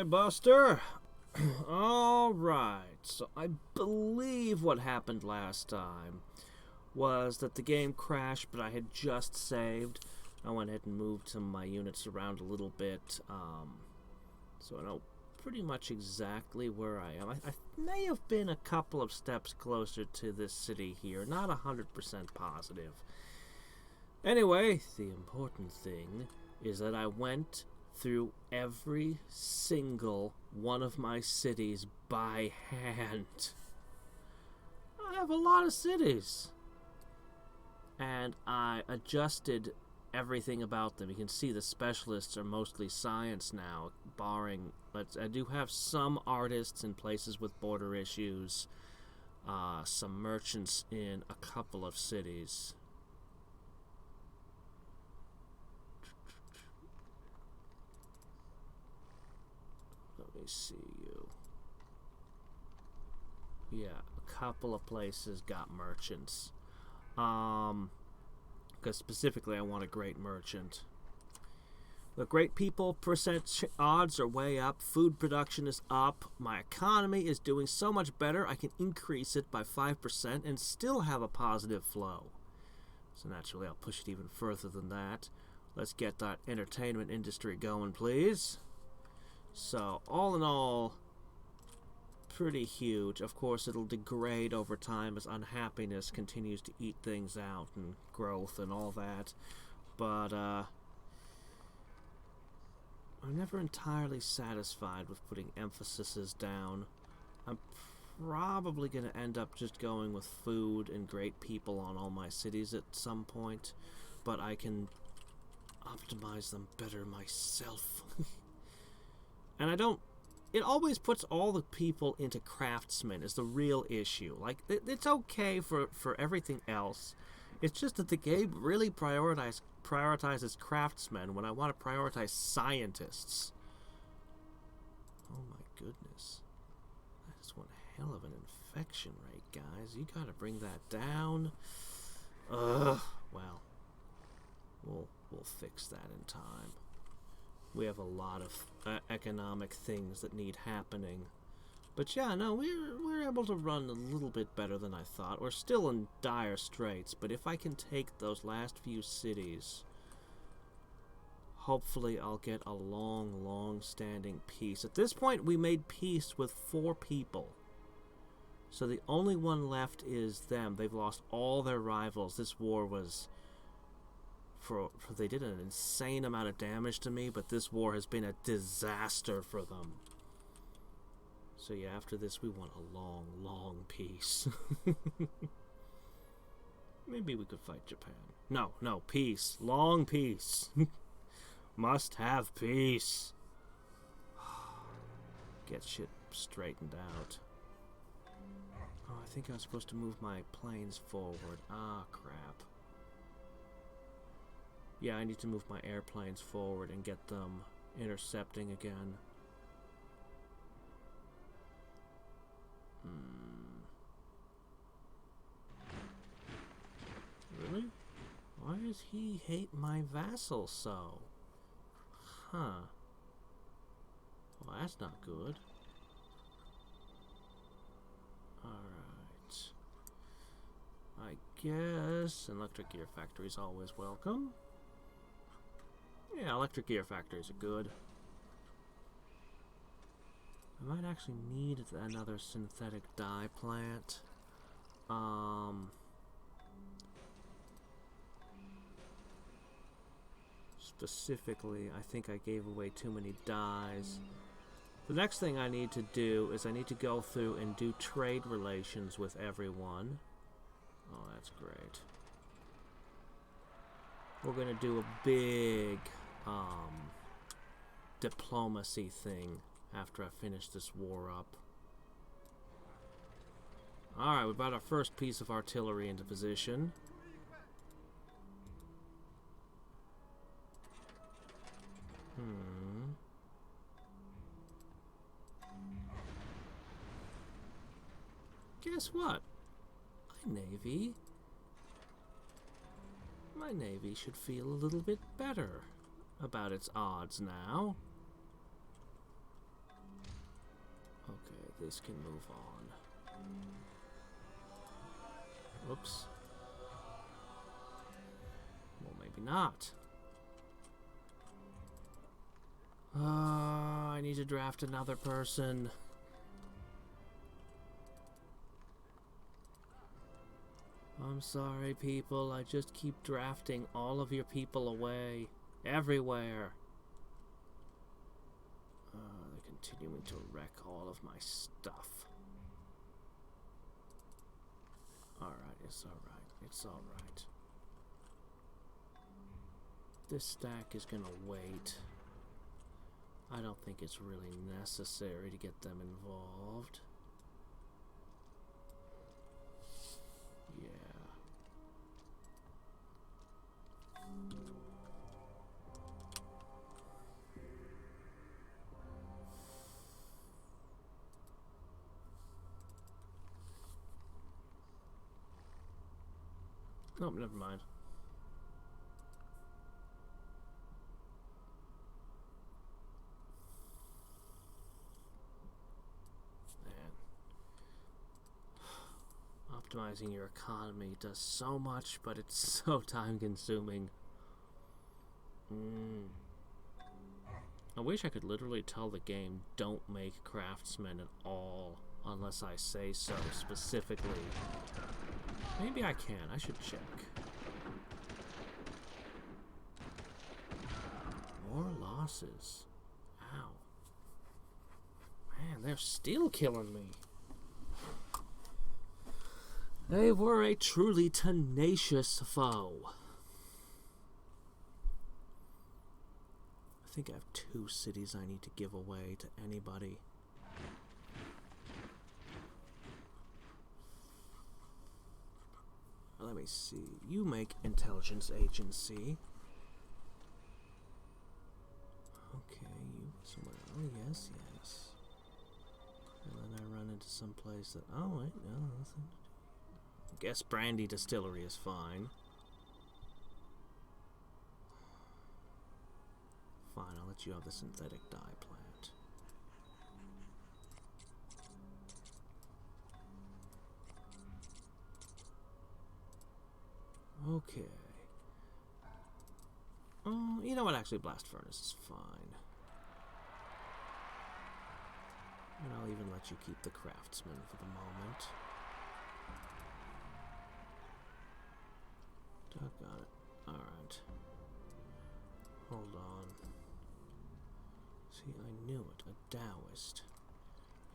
Okay, Buster. Alright, so I believe what happened last time was that the game crashed, but I had just saved. I went ahead and moved some of my units around a little bit, so I know pretty much exactly where I am. I may have been a couple of steps closer to this city here, not 100% positive. Anyway, the important thing is that I went through every single one of my cities by hand. I have a lot of cities. And I adjusted everything about them. You can see the specialists are mostly science now, barring, I do have some artists in places with border issues, some merchants in a couple of cities. Let me see you. Yeah, a couple of places got merchants. Because specifically I want a great merchant. The great people percent odds are way up. Food production is up. My economy is doing so much better I can increase it by 5% and still have a positive flow. So naturally I'll push it even further than that. Let's get that entertainment industry going, please. So all in all, pretty huge. Of course, it'll degrade over time as unhappiness continues to eat things out and growth and all that. But I'm never entirely satisfied with putting emphases down. I'm probably going to end up just going with food and great people on all my cities at some point, but I can optimize them better myself. And I don't... It always puts all the people into craftsmen is the real issue. Like, it's okay for everything else. It's just that the game really prioritizes craftsmen when I want to prioritize scientists. Oh my goodness. That is one hell of an infection rate, guys. You gotta bring that down. Well, we'll fix that in time. We have a lot of economic things that need happening. But yeah, no, we're able to run a little bit better than I thought. We're still in dire straits, but if I can take those last few cities, hopefully I'll get a long-standing peace. At this point, we made peace with 4 people. So the only one left is them. They've lost all their rivals. This war was... they did an insane amount of damage to me, but this war has been a disaster for them. So yeah, after this we want a long peace. Maybe we could fight Japan. No, peace. Long peace. Must have peace. Get shit straightened out. Oh, I think I was supposed to move my planes forward. Ah, crap. Yeah, I need to move my airplanes forward and get them intercepting again. Really? Why does he hate my vassal so? Huh. Well, that's not good. Alright. I guess electric gear factory's always welcome. Yeah, electric gear factories are good. I might actually need another synthetic dye plant. Specifically, I think I gave away too many dyes. The next thing I need to do is I need to go through and do trade relations with everyone. Oh, that's great. We're gonna do a big diplomacy thing after I finish this war up. Alright, we brought our first piece of artillery into position. Guess what? My navy should feel a little bit better about its odds now. this can move on. Oops. Well, maybe not. I need to draft another person. I'm sorry, people. I just keep drafting all of your people away. Everywhere. They're continuing to wreck all of my stuff. Alright, it's alright. It's alright. This stack is gonna wait. I don't think it's really necessary to get them involved. Yeah. Nope, never mind. Optimizing your economy does so much, but it's so time-consuming. I wish I could literally tell the game, don't make craftsmen at all, unless I say so specifically. Maybe I can. I should check. More losses. Ow. Man, they're still killing me. They were a truly tenacious foe. I think I have 2 cities I need to give away to anybody. Let me see. You make intelligence agency. Okay, you somewhere. Oh, yes, yes. And then I run into some place that. Oh, wait, no, nothing. Guess brandy distillery is fine. Fine, I'll let you have the synthetic dye plant. Okay. You know what? Actually, blast furnace is fine. And I'll even let you keep the craftsman for the moment. Doggone it. Alright. Hold on. See, I knew it. A Taoist.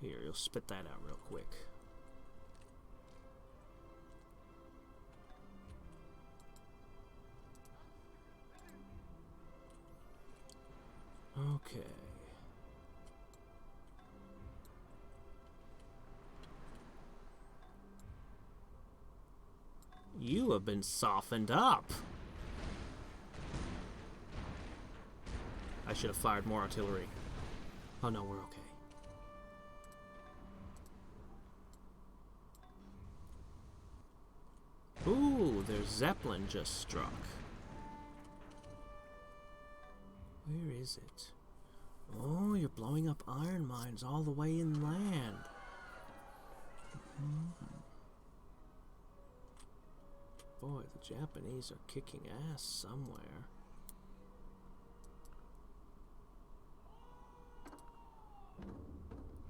Here, you'll spit that out real quick. Okay. You have been softened up. I should have fired more artillery. Oh no, we're okay. Ooh, their Zeppelin just struck. Where is it? Oh, you're blowing up iron mines all the way inland. Boy, the Japanese are kicking ass somewhere.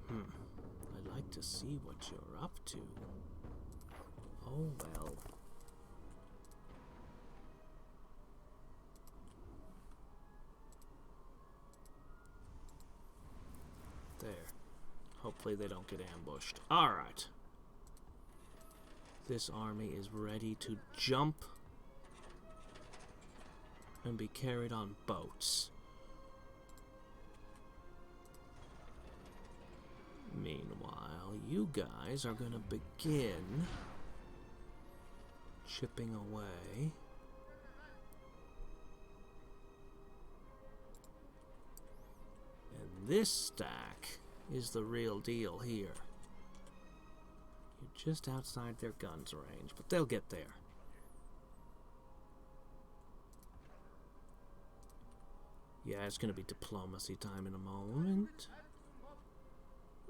I'd like to see what you're up to. Oh well. There. Hopefully they don't get ambushed. Alright. This army is ready to jump and be carried on boats. Meanwhile, you guys are going to begin chipping away. And this stack is the real deal here. You're just outside their guns range, but they'll get there. Yeah, it's going to be diplomacy time in a moment.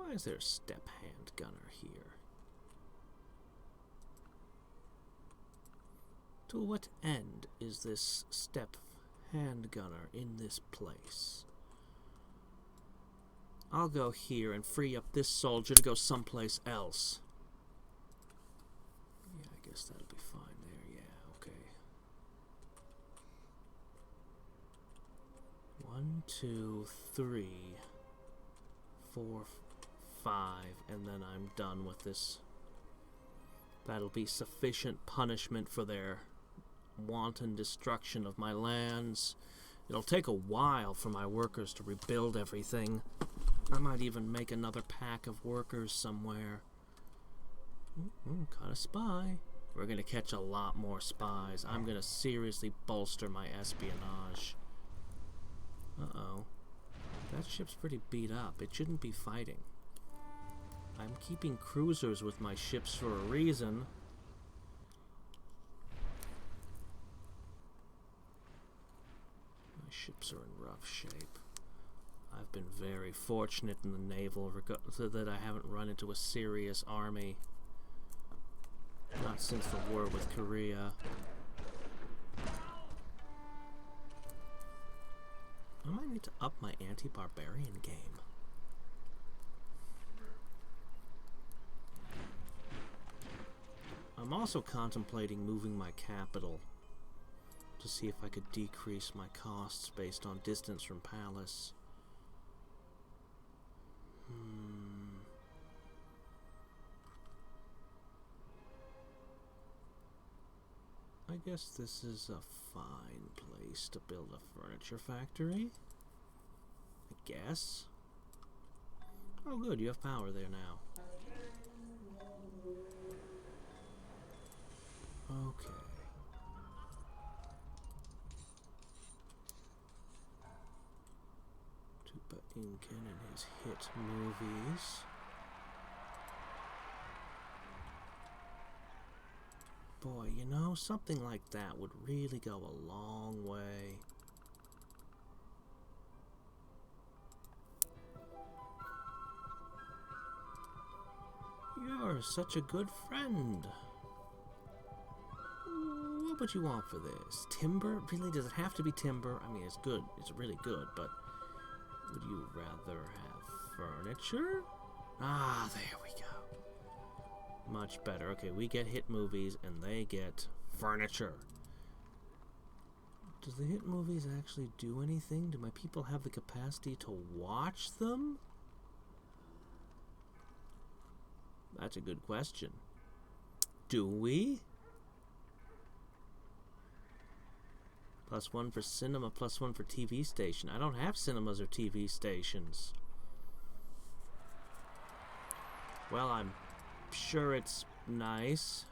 Why is there a step hand gunner here? To what end is this step hand gunner in this place? I'll go here and free up this soldier to go someplace else. Yeah, I guess that'll be fine there. Yeah, okay. 1, 2, 3, 4, 5, and then I'm done with this. That'll be sufficient punishment for their wanton destruction of my lands. It'll take a while for my workers to rebuild everything. I might even make another pack of workers somewhere. Caught a spy. We're gonna catch a lot more spies. I'm gonna seriously bolster my espionage. Uh-oh. That ship's pretty beat up. It shouldn't be fighting. I'm keeping cruisers with my ships for a reason. My ships are in rough shape. I've been very fortunate in the naval so that I haven't run into a serious army. Not since the war with Korea. I might need to up my anti-barbarian game. I'm also contemplating moving my capital to see if I could decrease my costs based on distance from Palace. I guess this is a fine place to build a furniture factory. I guess. Oh good, you have power there now. Okay. Tupa Incan and his hit movies. Boy, you know, something like that would really go a long way. You're such a good friend. What would you want for this? Timber? Really? Does it have to be timber? I mean, it's good. It's really good, but would you rather have furniture? Ah, there we go. Much better. Okay, we get hit movies and they get furniture. Does the hit movies actually do anything? Do my people have the capacity to watch them? That's a good question. Do we? +1 for cinema, +1 for TV station. I don't have cinemas or TV stations. Well, I'm sure it's nice.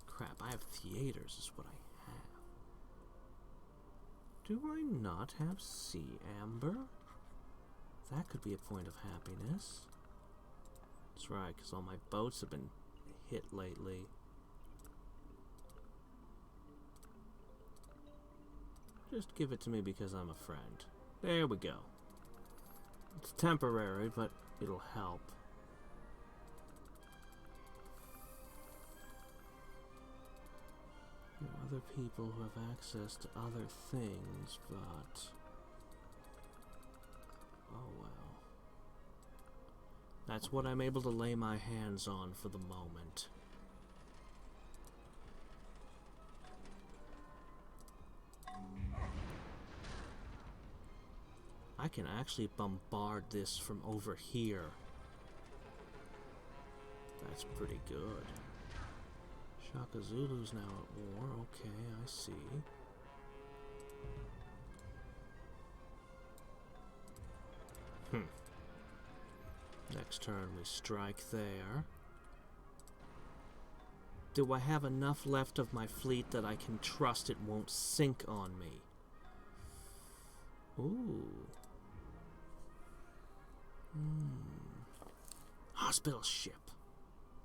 Crap, I have theaters is what I have. Do I not have sea amber? That could be a point of happiness. That's right, because all my boats have been hit lately. Just give it to me because I'm a friend. There we go. It's temporary, but it'll help. There are other people who have access to other things, but... oh well. That's what I'm able to lay my hands on for the moment. I can actually bombard this from over here. That's pretty good. Shaka Zulu's now at war. Okay, I see. Next turn we strike there. Do I have enough left of my fleet that I can trust it won't sink on me? Ooh. Hospital ship.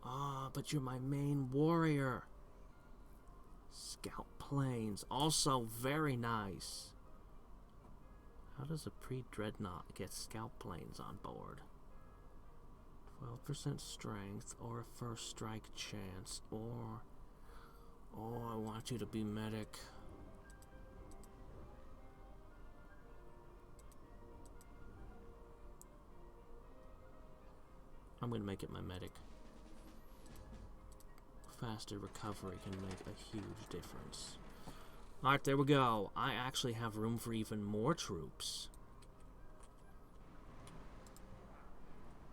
Ah, but you're my main warrior. Scout planes, also very nice. How does a pre-dreadnought get scout planes on board? 12% strength, or a first strike chance, or... Oh, I want you to be medic. I'm gonna make it my medic. Faster recovery can make a huge difference. Alright, there we go. I actually have room for even more troops.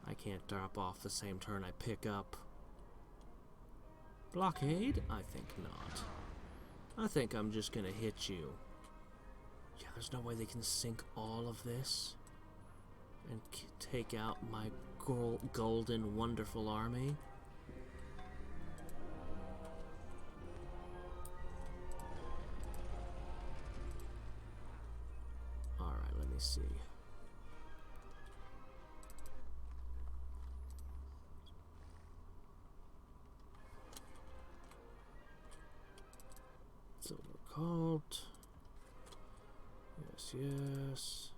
I can't drop off the same turn I pick up. Blockade? I think not. I think I'm just gonna hit you. Yeah, there's no way they can sink all of this and take out my golden, wonderful army. Alright, let me see. Silver Cult. Yes, yes.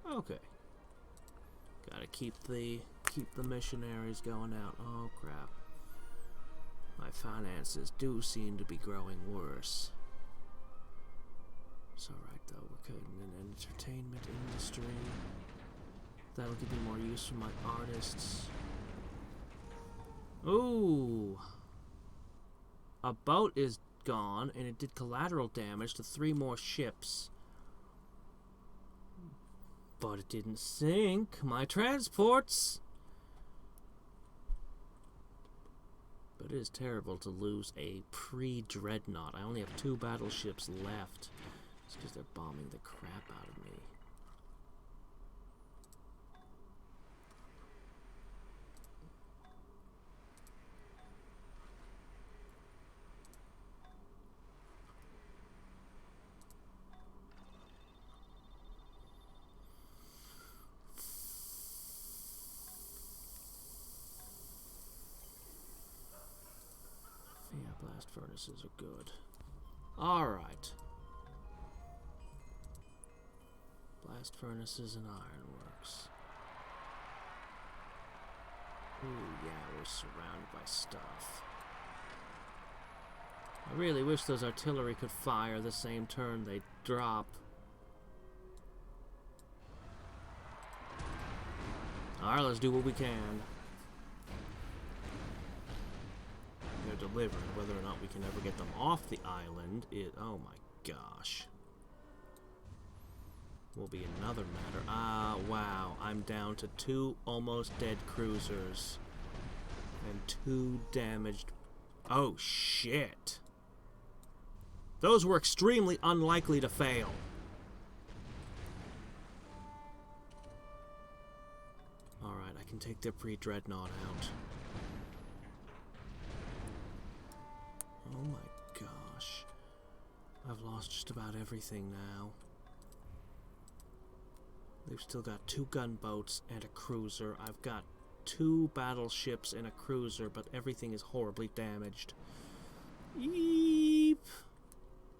Okay. Gotta keep the missionaries going out. Oh crap. My finances do seem to be growing worse. It's alright though, we're cutting an entertainment industry. That'll give me more use for my artists. Ooh! A boat is gone, and it did collateral damage to 3 more ships. But it didn't sink my transports! But it is terrible to lose a pre-dreadnought. I only have 2 battleships left. It's because they're bombing the crap out of me. Blast furnaces are good. Alright. Blast furnaces and ironworks. Ooh, yeah, we're surrounded by stuff. I really wish those artillery could fire the same turn they drop. Alright, let's do what we can. They're delivered. Whether or not we can ever get them off the island, oh my gosh. Will be another matter. Ah, wow. I'm down to 2 almost dead cruisers. And 2 damaged... Oh, shit. Those were extremely unlikely to fail. Alright, I can take their pre-dreadnought out. Oh my gosh. I've lost just about everything now. They've still got 2 gunboats and a cruiser. I've got 2 battleships and a cruiser, but everything is horribly damaged. Yeep!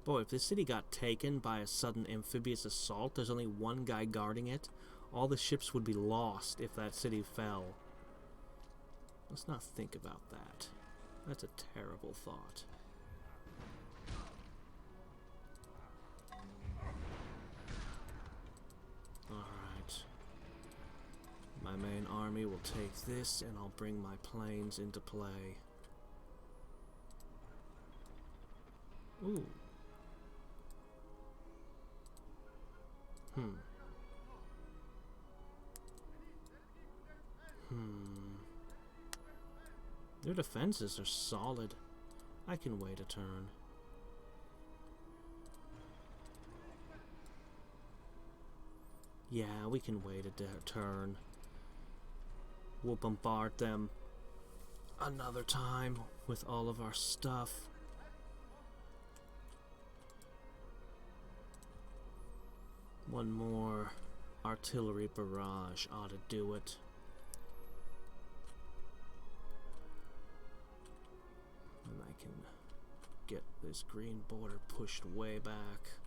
Boy, if this city got taken by a sudden amphibious assault, there's only 1 guy guarding it. All the ships would be lost if that city fell. Let's not think about that. That's a terrible thought. Alright. My main army will take this, and I'll bring my planes into play. Ooh. Their defenses are solid. I can wait a turn. Yeah, we can wait a turn. We'll bombard them another time with all of our stuff. One more artillery barrage ought to do it. And I can get this green border pushed way back.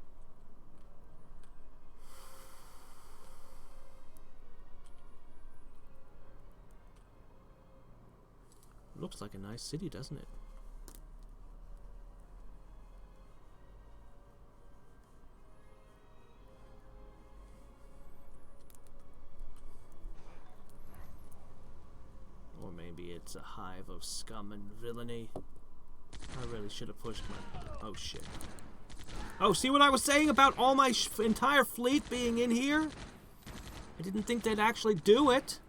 Looks like a nice city, doesn't it? Or maybe it's a hive of scum and villainy. I really should have pushed my... Oh, shit. Oh, see what I was saying about all my entire fleet being in here? I didn't think they'd actually do it.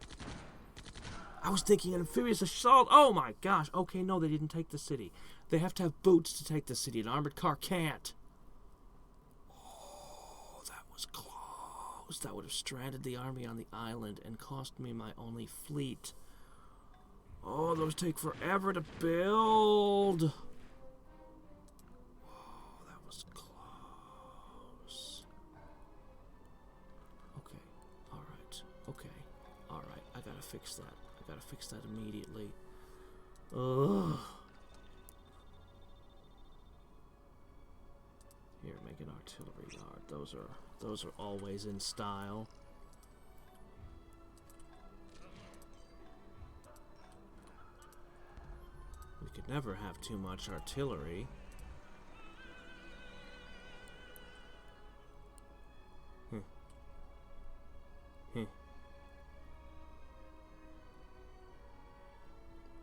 I was thinking an amphibious assault. Oh, my gosh. Okay, no, they didn't take the city. They have to have boots to take the city. An armored car can't. Oh, that was close. That would have stranded the army on the island and cost me my only fleet. Oh, those take forever to build. Oh, that was close. Okay, alright, okay, alright, I gotta fix that. I gotta fix that immediately. Ugh. Here, make an artillery yard. Those are always in style. We could never have too much artillery.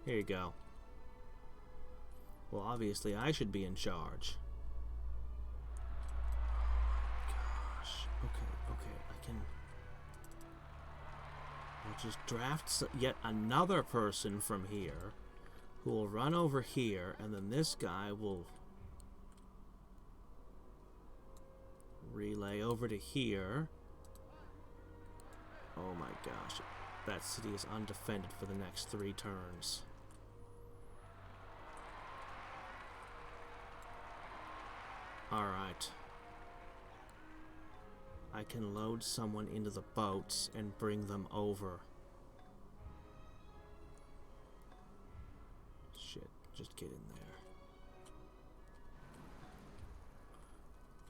Here you go. Well, obviously I should be in charge. Gosh. Okay, I can... I'll just draft yet another person from here who will run over here, and then this guy will relay over to here. Oh my gosh. That city is undefended for the next 3 turns. Alright. I can load someone into the boats and bring them over. Shit, just get in there.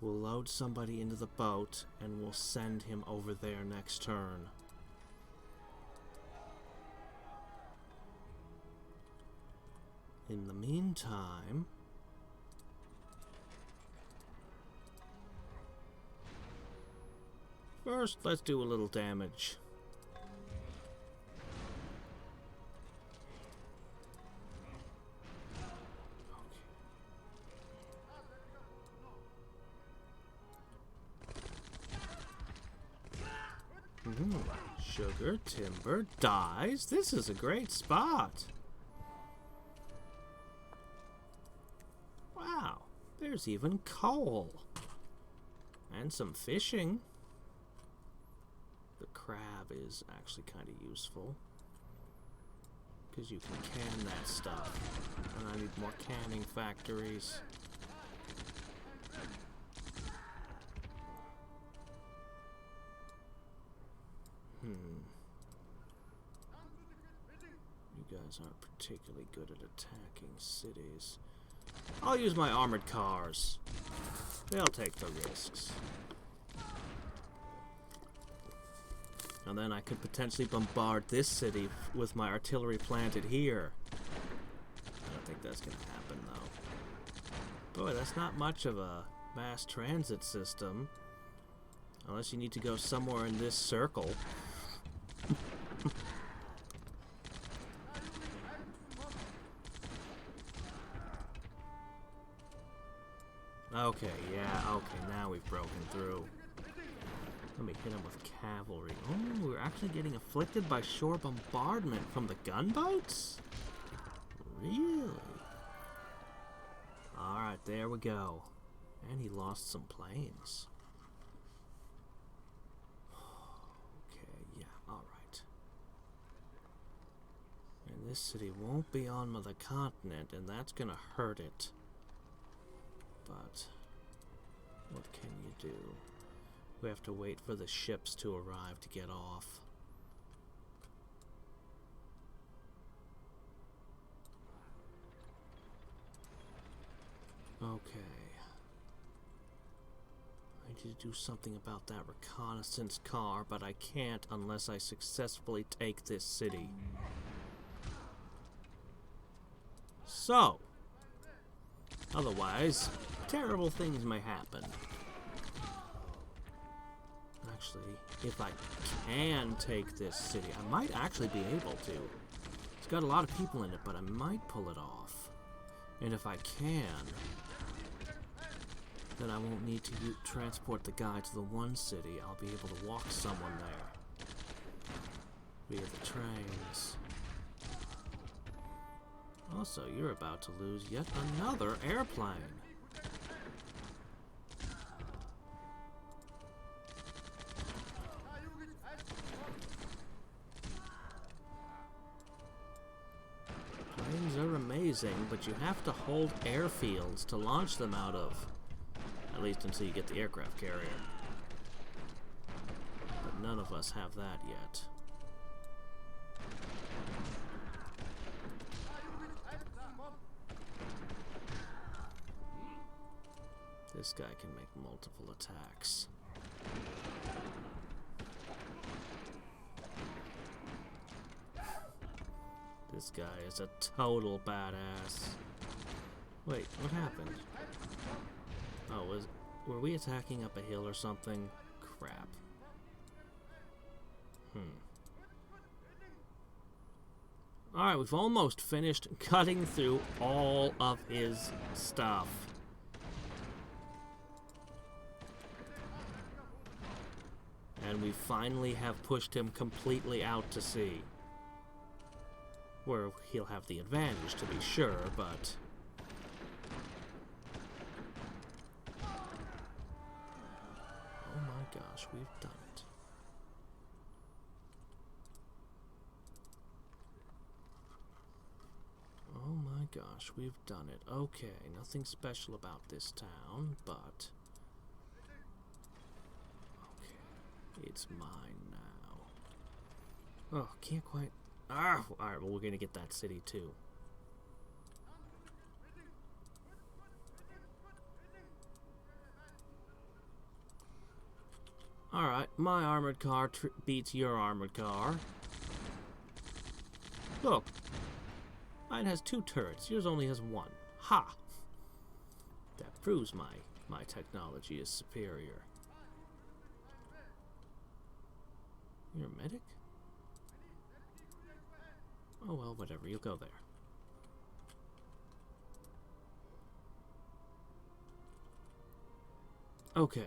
We'll load somebody into the boat and we'll send him over there next turn. In the meantime... First, let's do a little damage. Sugar, timber, dyes. This is a great spot. Wow, there's even coal. And some fishing. The crab is actually kind of useful. Because you can can that stuff. And I need more canning factories. You guys aren't particularly good at attacking cities. I'll use my armored cars. They'll take the risks. And then I could potentially bombard this city with my artillery planted here. I don't think that's going to happen, though. Boy, that's not much of a mass transit system. Unless you need to go somewhere in this circle. Okay, yeah, okay, now we've broken through. Let me hit him with cavalry. Oh, we're actually getting afflicted by shore bombardment from the gunboats? Really? Alright, there we go. And he lost some planes. Okay, yeah, alright. And this city won't be on the continent, and that's gonna hurt it. But what can you do? We have to wait for the ships to arrive to get off. Okay. I need to do something about that reconnaissance car, but I can't unless I successfully take this city. So, otherwise, terrible things may happen. Actually, if I can take this city, I might actually be able to. It's got a lot of people in it, but I might pull it off. And if I can, then I won't need to transport the guy to the one city. I'll be able to walk someone there via the trains. Also, you're about to lose yet another airplane. Planes are amazing, but you have to hold airfields to launch them out of. At least until you get the aircraft carrier. But none of us have that yet. This guy can make multiple attacks. This guy is a total badass. Wait, what happened? Oh, were we attacking up a hill or something? Crap. Alright, we've almost finished cutting through all of his stuff. And we finally have pushed him completely out to sea. Where he'll have the advantage, to be sure, but... oh my gosh, we've done it. Oh my gosh, we've done it. Okay, nothing special about this town, but... okay, it's mine now. Oh, can't quite... ah! Alright, well, we're gonna get that city, too. Alright, my armored car beats your armored car. Look. Mine has 2 turrets. Yours only has 1. Ha! That proves my technology is superior. You're a medic? Oh well, whatever. You'll go there. Okay.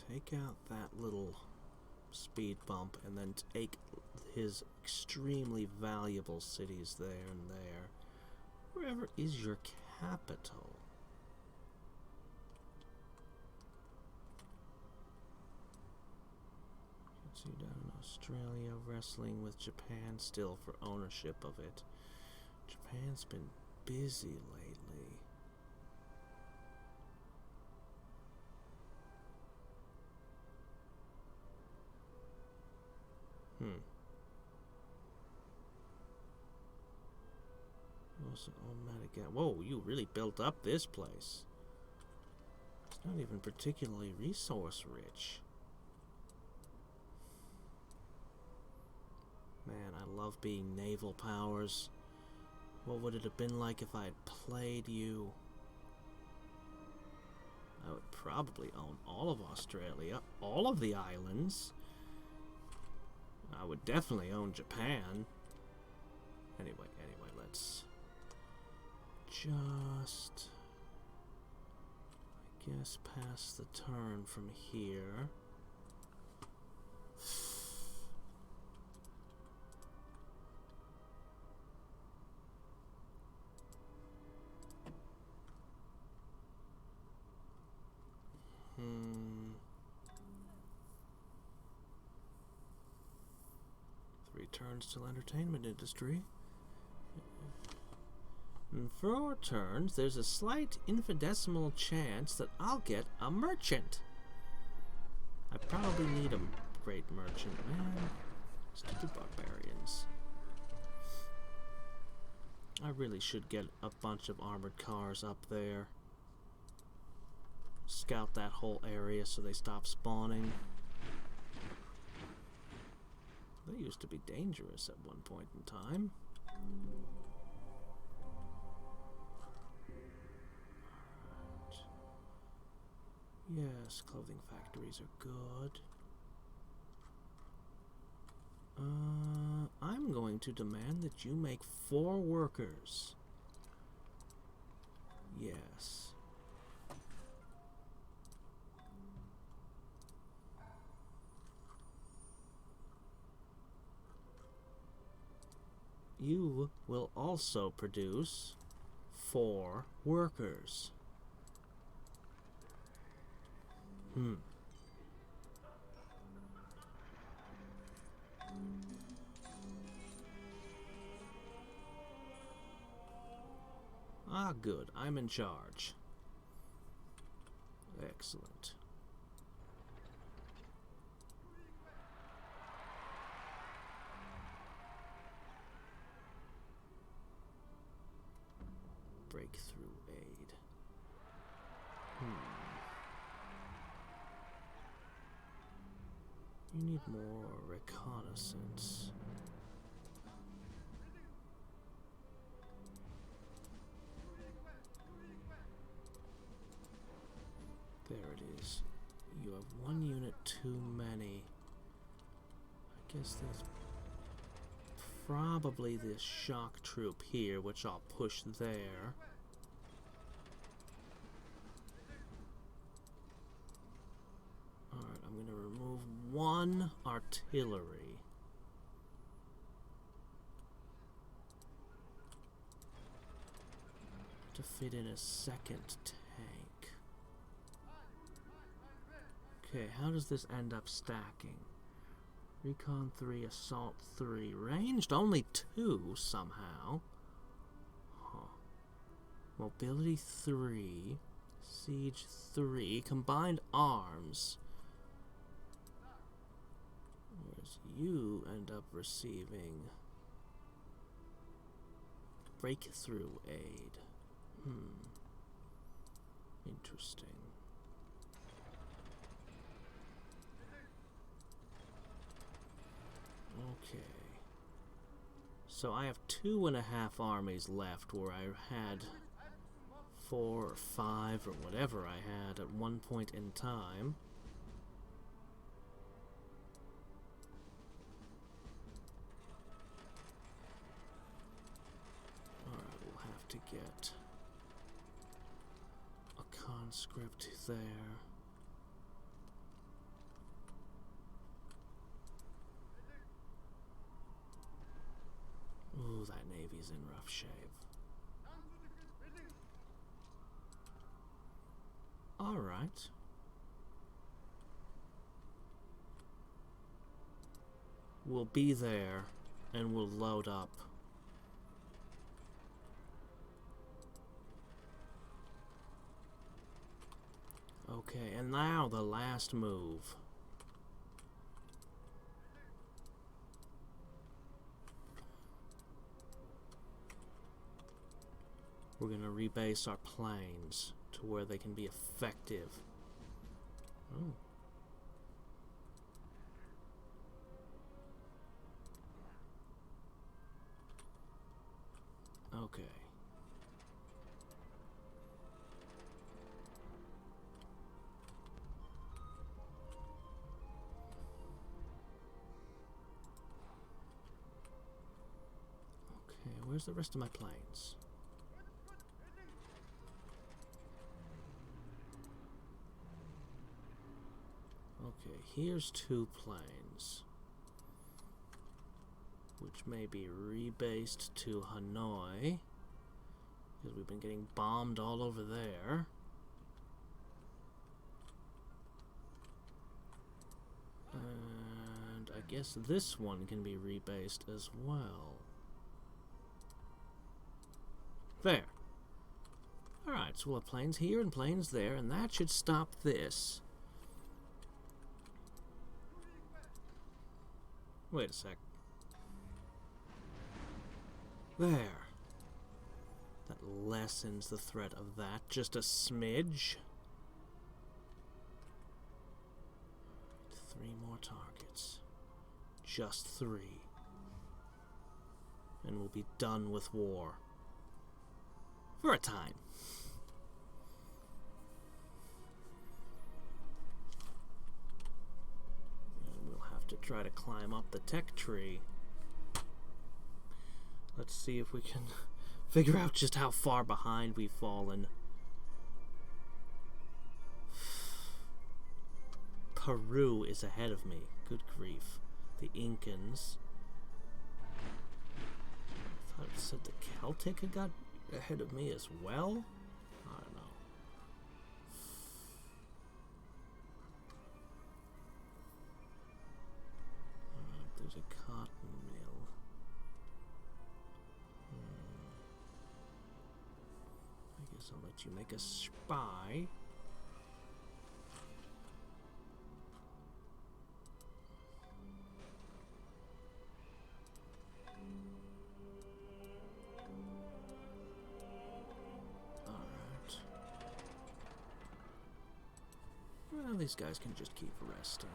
Take out that little speed bump and then take his extremely valuable cities there and there. Wherever is your capital? See down in Australia, wrestling with Japan still for ownership of it. Japan's been busy lately. Also, whoa, you really built up this place. It's not even particularly resource rich. Man, I love being naval powers. What would it have been like if I had played you? I would probably own all of Australia, all of the islands. I would definitely own Japan. Anyway, let's just, I guess, pass the turn from here. Three turns till entertainment industry. In 4 turns, there's a slight infinitesimal chance that I'll get a merchant. I probably need a great merchant, man. Stupid barbarians. I really should get a bunch of armored cars up there. scout that whole area so they stop spawning. They used to be dangerous at one point in time. Yes, clothing factories are good. I'm going to demand that you make 4 workers. Yes. You will also produce 4 workers. Ah, good. I'm in charge. Excellent. Breakthrough aid. You need more reconnaissance. There it is. You have 1 unit too many. I guess there's probably this shock troop here, which I'll push there. Alright, I'm going to remove 1 artillery. To fit in a 2nd tank. Okay, how does this end up stacking? Recon 3, Assault 3. Ranged only 2 somehow. Huh. Mobility 3. Siege 3. Combined arms. Whereas you end up receiving breakthrough aid. Interesting. Okay. So I have 2.5 armies left where I had 4 or 5 or whatever I had at one point in time. Alright, we'll have to get a conscript there. Ooh, that navy's in rough shape. Alright. We'll be there, and we'll load up. Okay, and now the last move. We're going to rebase our planes to where they can be effective. Oh. Okay. Okay, where's the rest of my planes? Okay, here's 2 planes, which may be rebased to Hanoi, because we've been getting bombed all over there. And I guess this one can be rebased as well. There. Alright, so we'll have planes here and planes there, and that should stop this. Wait a sec. There. That lessens the threat of that just a smidge. 3 more targets. Just 3. And we'll be done with war. For a time. And we'll have to try to climb up the tech tree. Let's see if we can figure out just how far behind we've fallen. Peru is ahead of me. Good grief. The Incans. I thought it said the Celtic had got ahead of me as well? I don't know. Alright, there's a cotton mill. I guess I'll let you make a spy. Well, these guys can just keep resting.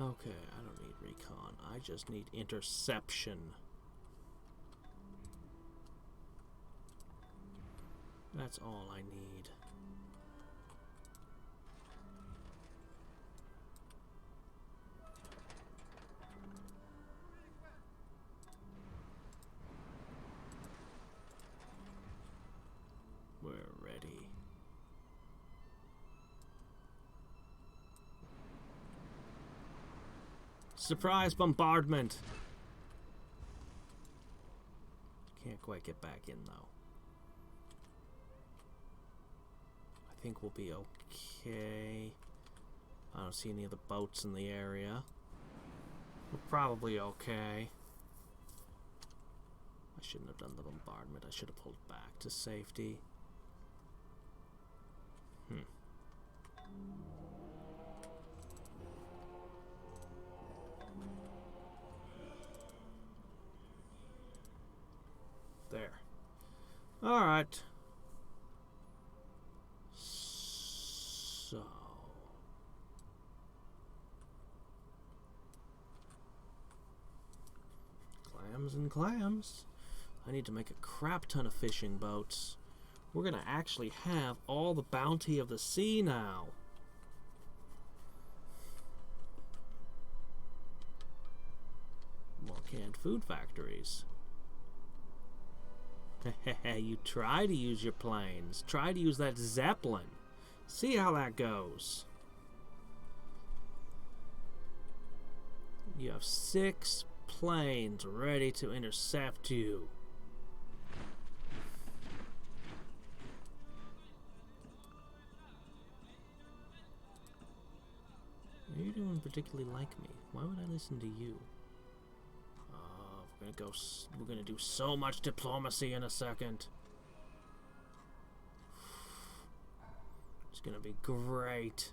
Okay, I don't need recon. I just need interception. That's all I need. We're ready. Surprise bombardment! Can't quite get back in, though. I think we'll be okay. I don't see any of the boats in the area. We're probably okay. I shouldn't have done the bombardment. I should have pulled back to safety. There. Alright. So. Clams and clams. I need to make a crap ton of fishing boats. We're gonna actually have all the bounty of the sea now. More canned food factories. You try to use your planes. Try to use that Zeppelin. See how that goes. You have 6 planes ready to intercept you. You don't particularly like me. Why would I listen to you? We're gonna do so much diplomacy in a second. It's gonna be great.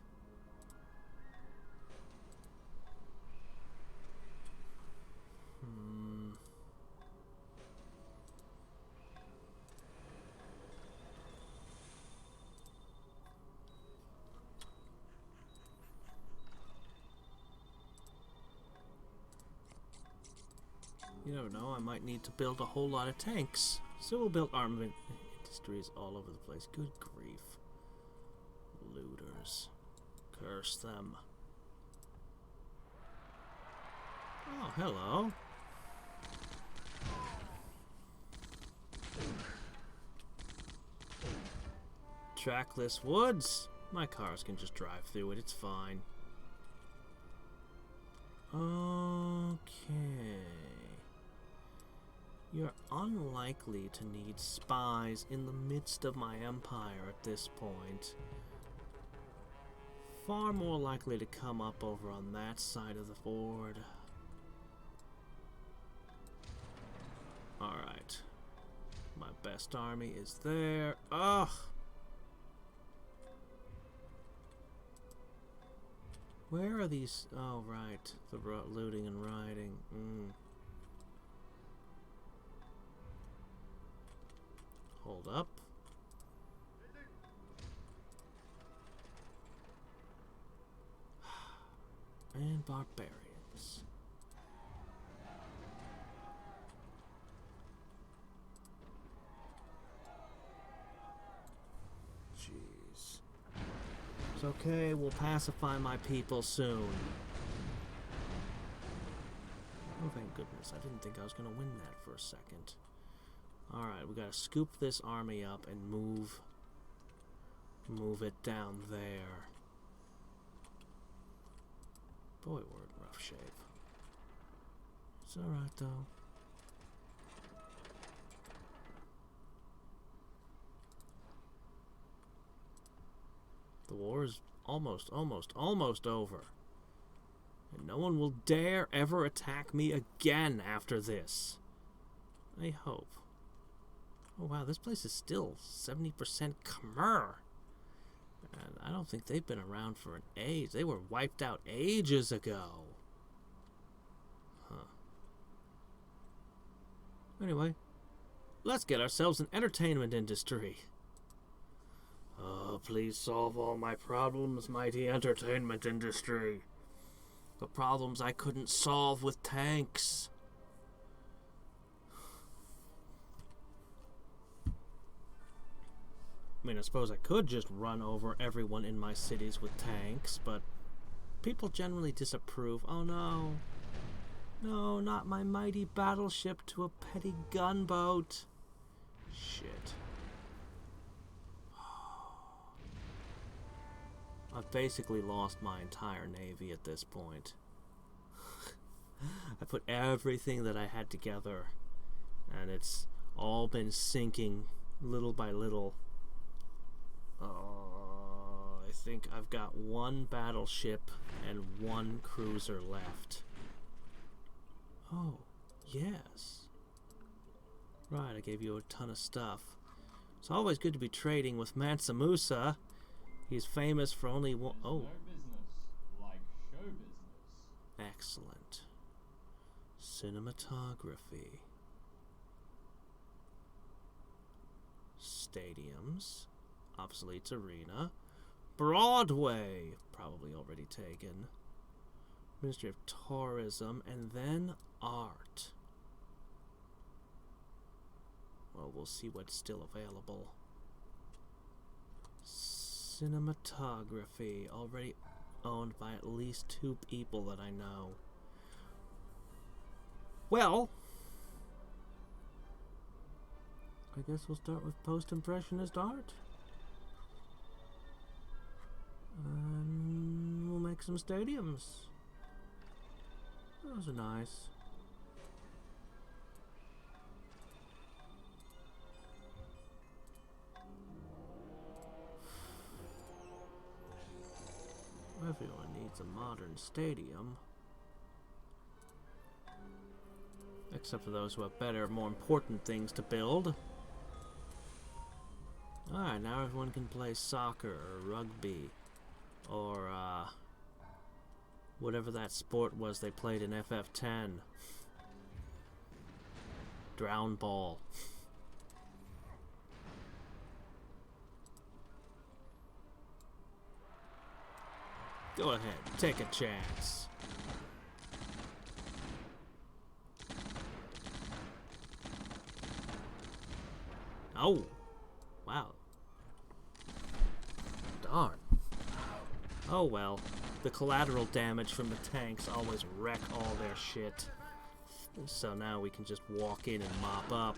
You never know, I might need to build a whole lot of tanks. So we'll build armament industries all over the place. Good grief. Looters. Curse them. Oh, hello. Trackless woods. My cars can just drive through it, it's fine. Okay. You're unlikely to need spies in the midst of my empire at this point. Far more likely to come up over on that side of the ford. Alright. My best army is there. Ugh! Where are these? Oh, right. The looting and rioting. Hold up. And barbarians. Jeez. It's okay, we'll pacify my people soon. Oh, thank goodness. I didn't think I was going to win that for a second. Alright, we gotta scoop this army up and move it down there. Boy, we're in rough shape. It's alright, though. The war is almost over. And no one will dare ever attack me again after this. I hope. Oh wow, this place is still 70% Khmer. And I don't think they've been around for an age. They were wiped out ages ago. Huh. Anyway, let's get ourselves an entertainment industry. Oh, please solve all my problems, mighty entertainment industry. The problems I couldn't solve with tanks. I mean, I suppose I could just run over everyone in my cities with tanks, but people generally disapprove. Oh no. No, not my mighty battleship to a petty gunboat. Shit. I've basically lost my entire navy at this point. I put everything that I had together, and it's all been sinking little by little. I think I've got one battleship and one cruiser left. Oh, yes. Right, I gave you a ton of stuff. It's always good to be trading with Mansa Musa. He's famous for only one... Oh. No business like show business. Excellent. Cinematography. Stadiums. Obsolete arena. Broadway. Probably already taken. Ministry of Tourism. And then art. Well, we'll see what's still available. Cinematography. Already owned by at least 2 people that I know. Well, I guess we'll start with post-impressionist art. And we'll make some stadiums. Those are nice. Everyone needs a modern stadium. Except for those who have better, more important things to build. Alright, now everyone can play soccer or rugby. Or, whatever that sport was they played in FF10. Drown ball. Go ahead, take a chance. Oh, wow. Darn. Oh well, the collateral damage from the tanks always wreck all their shit. So now we can just walk in and mop up.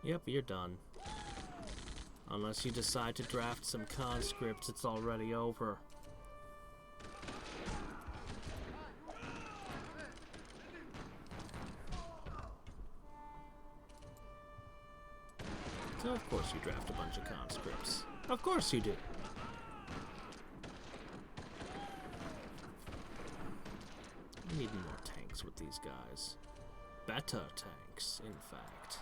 Yep, you're done. Unless you decide to draft some conscripts, it's already over. So of course you draft a bunch of conscripts. Of course you do. We need more tanks with these guys. Better tanks, in fact.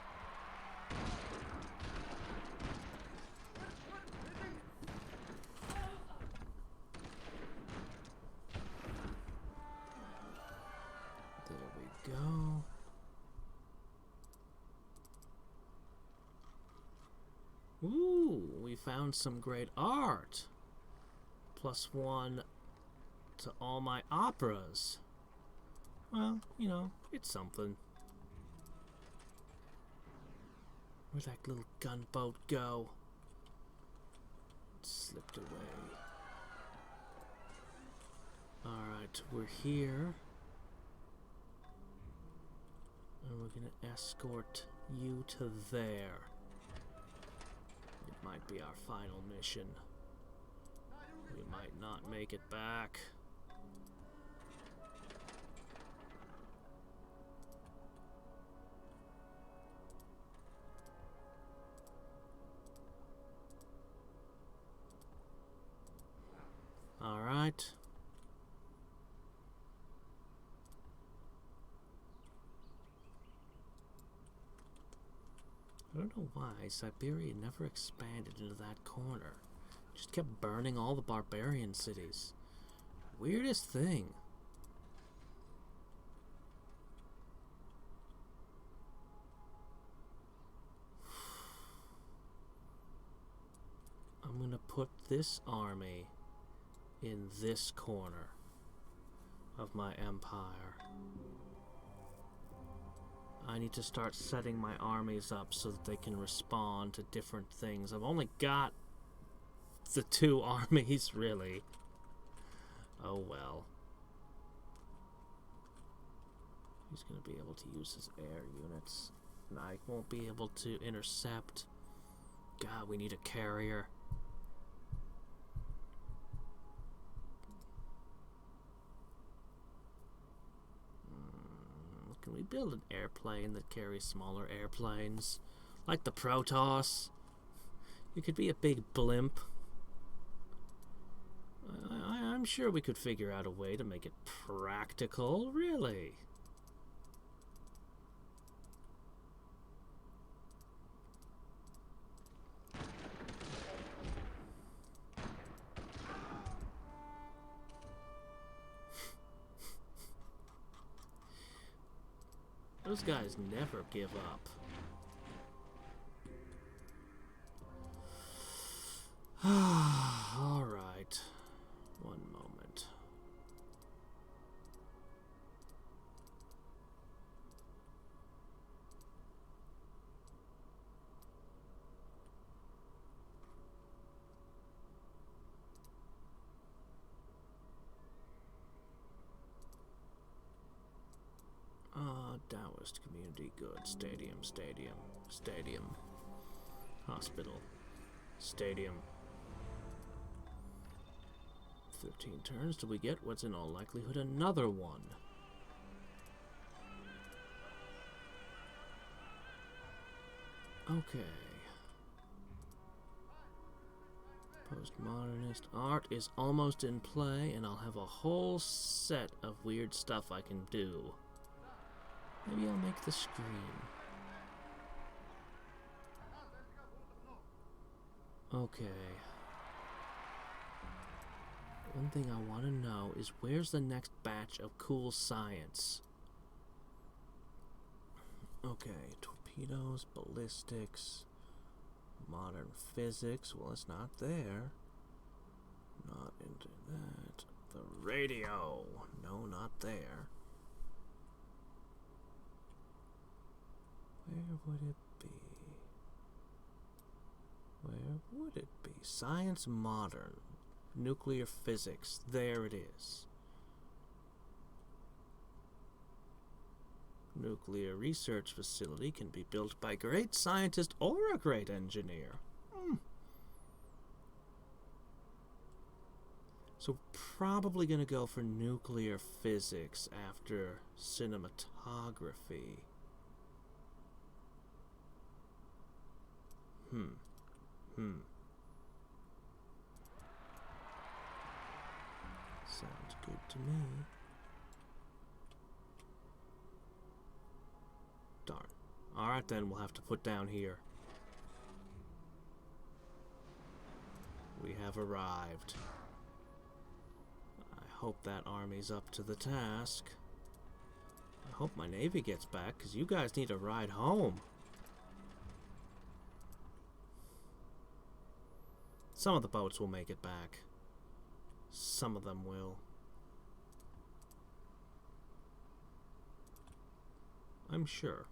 There we go. Ooh, we found some great art. +1 to all my operas. Well, you know, it's something. Where'd that little gunboat go? It slipped away. Alright, we're here. And we're gonna escort you to there. It might be our final mission. We might not make it back. All right. I don't know why Siberia never expanded into that corner. Just kept burning all the barbarian cities. Weirdest thing. I'm gonna put this army in this corner of my empire. I need to start setting my armies up so that they can respond to different things. I've only got the 2 armies, really. Oh well. He's going to be able to use his air units. And I won't be able to intercept. God, we need a carrier. Can we build an airplane that carries smaller airplanes? Like the Protoss? It could be a big blimp. I'm sure we could figure out a way to make it practical, really. Those guys never give up. All right. One moment. Taoist community good. Stadium. Hospital. Stadium. 15 turns till we get what's in all likelihood another one. Okay. Postmodernist art is almost in play, and I'll have a whole set of weird stuff I can do. Maybe I'll make the screen. Okay. One thing I want to know is where's the next batch of cool science? Okay, torpedoes, ballistics, modern physics. Well, it's not there. Not into that. The radio. No, not there. Where would it be? Where would it be? Science modern. Nuclear physics. There it is. Nuclear research facility can be built by a great scientist or a great engineer. So probably going to go for nuclear physics after cinematography. Sounds good to me. Darn. Alright. Alright then, we'll have to put down here. We have arrived. I hope that army's up to the task. I hope my navy gets back, because you guys need a ride home. Some of the boats will make it back. Some of them will. I'm sure.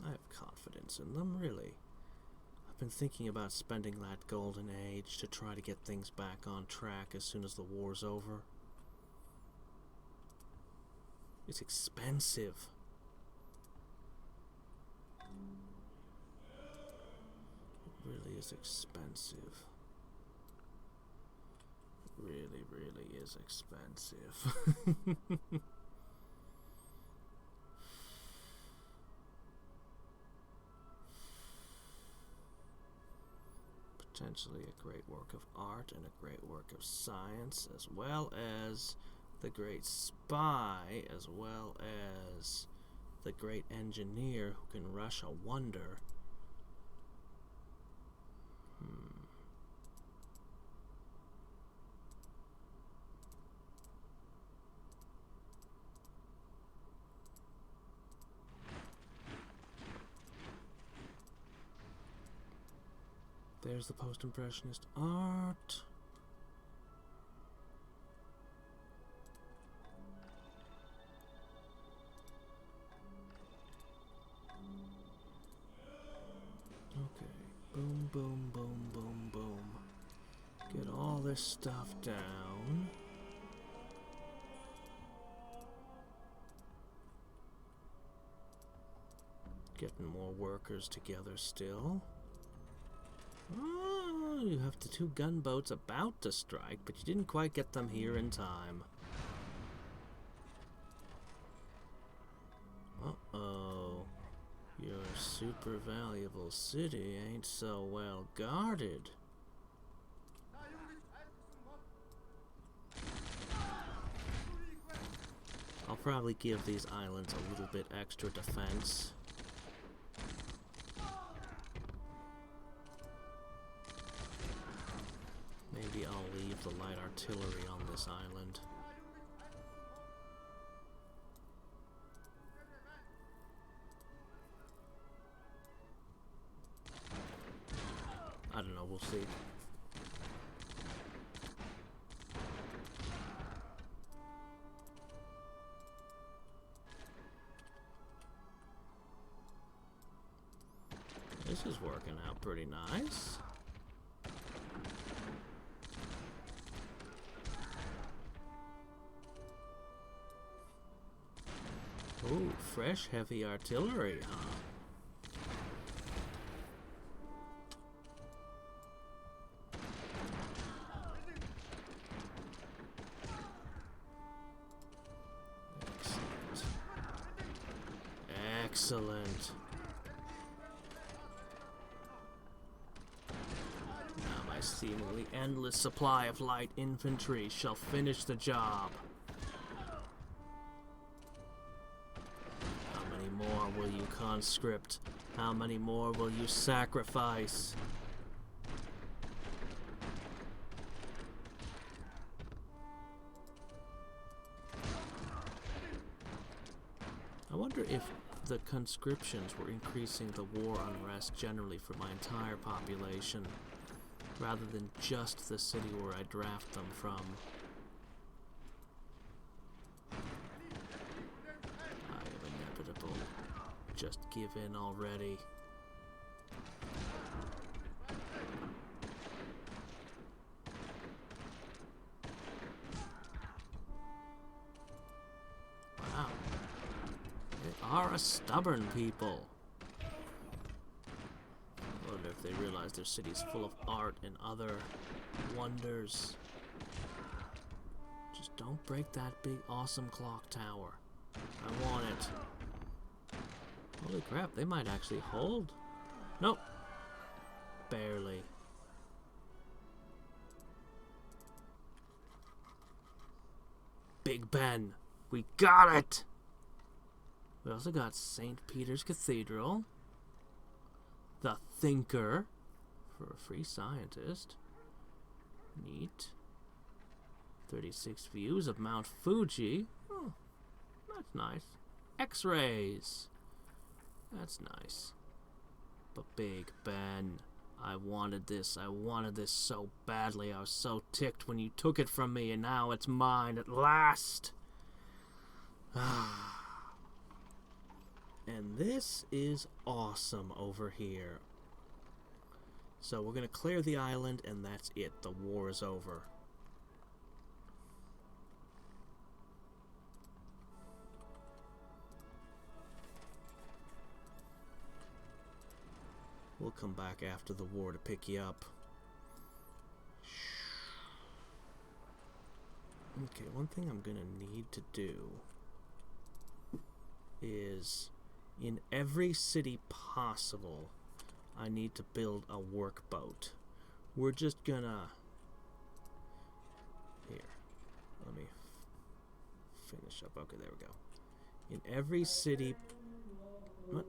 I have confidence in them, really. I've been thinking about spending that golden age to try to get things back on track as soon as the war's over. It's expensive. It really is expensive. It really, really is expensive. Potentially a great work of art and a great work of science, as well as the great spy, as well as the great engineer who can rush a wonder. There's the post-impressionist art. Okay. Boom, boom, boom, boom, boom. Get all this stuff down. Getting more workers together still. Oh, you have the two gunboats about to strike, but you didn't quite get them here in time. Uh-oh. Your super valuable city ain't so well guarded. I'll probably give these islands a little bit extra defense. Maybe I'll leave the light artillery on this island. I don't know, we'll see. This is working out pretty nice. Ooh, fresh heavy artillery, huh? Excellent. Excellent. Now my seemingly endless supply of light infantry shall finish the job. Will you conscript? How many more will you sacrifice? I wonder if the conscriptions were increasing the war unrest generally for my entire population, rather than just the city where I draft them from. Just give in already. Wow. They are a stubborn people. I wonder if they realize their city's full of art and other wonders. Just don't break that big awesome clock tower. I want it. Holy crap, they might actually hold. Nope. Barely. Big Ben. We got it! We also got St. Peter's Cathedral. The Thinker. For a free scientist. Neat. 36 views of Mount Fuji. Oh, that's nice. X-rays. That's nice. But Big Ben, I wanted this. I wanted this so badly. I was so ticked when you took it from me, and now it's mine at last. And this is awesome over here. So we're going to clear the island, and that's it. The war is over. We'll come back after the war to pick you up. Okay, one thing I'm going to need to do is, in every city possible, I need to build a workboat. We're just gonna... Here, let me finish up. Okay, there we go. In every city... What?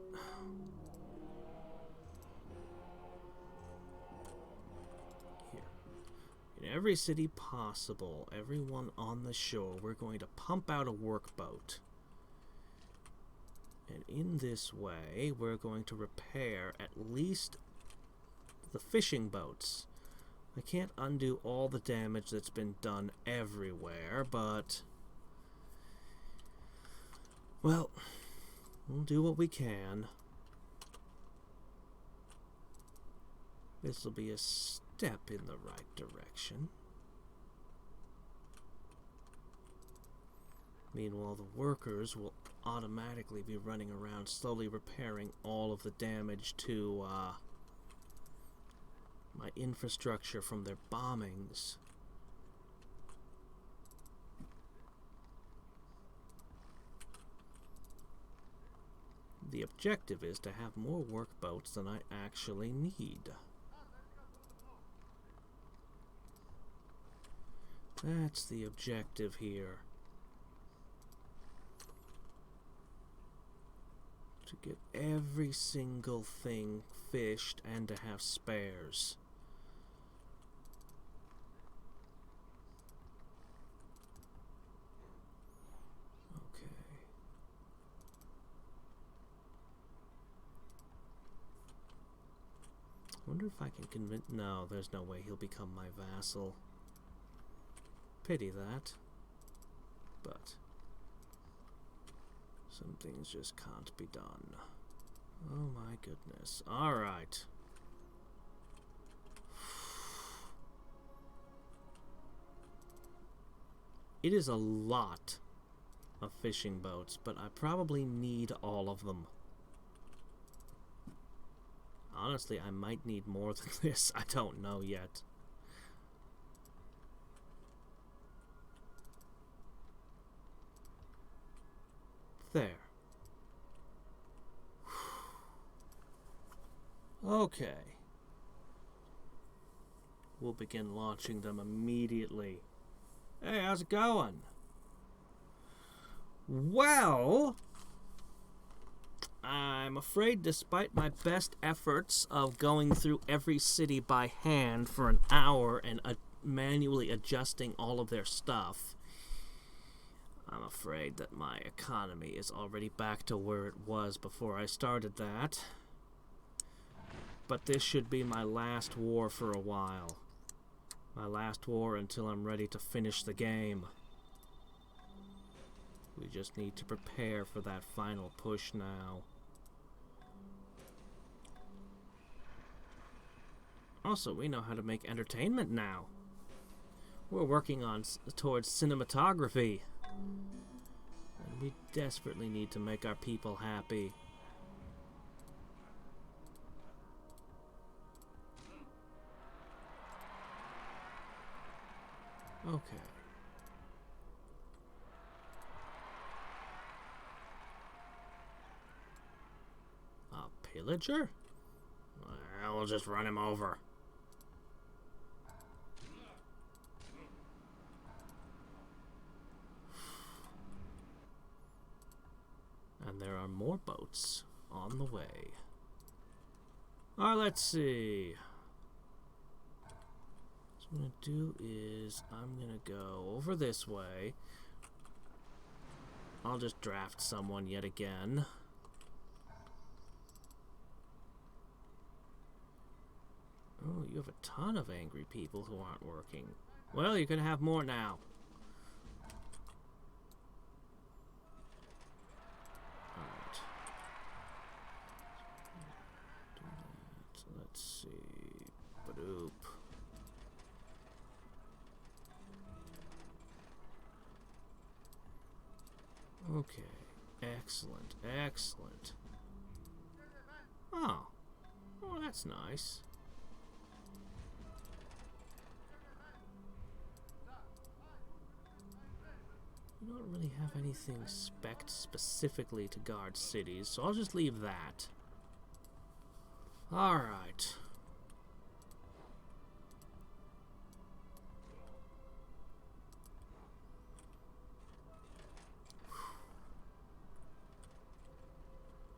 In every city possible, everyone on the shore, we're going to pump out a workboat. And in this way, we're going to repair at least the fishing boats. I can't undo all the damage that's been done everywhere, but... well, we'll do what we can. This will be a step in the right direction. Meanwhile, the workers will automatically be running around slowly repairing all of the damage to my infrastructure from their bombings. The objective is to have more workboats than I actually need. That's the objective here. To get every single thing fished and to have spares. Okay. I wonder if I can convince... No, there's no way he'll become my vassal. Pity that. But some things just can't be done. Oh my goodness. Alright. It is a lot of fishing boats, but I probably need all of them. Honestly, I might need more than this. I don't know yet. There. Okay. We'll begin launching them immediately. Hey, how's it going? Well, I'm afraid despite my best efforts of going through every city by hand for an hour and manually adjusting all of their stuff, I'm afraid that my economy is already back to where it was before I started that. But this should be my last war for a while. My last war until I'm ready to finish the game. We just need to prepare for that final push now. Also, we know how to make entertainment now. We're working on towards cinematography. And we desperately need to make our people happy. Okay. A pillager? Well, we'll just run him over. And there are more boats on the way. Alright, let's see. What I'm going to do is I'm going to go over this way. I'll just draft someone yet again. Oh, you have a ton of angry people who aren't working. Well, you can have more now. Alright. Do that. Let's see. Badoop. Okay. Excellent. Excellent. Oh. Oh, that's nice. We don't really have anything spec'd specifically to guard cities, so I'll just leave that. Alright.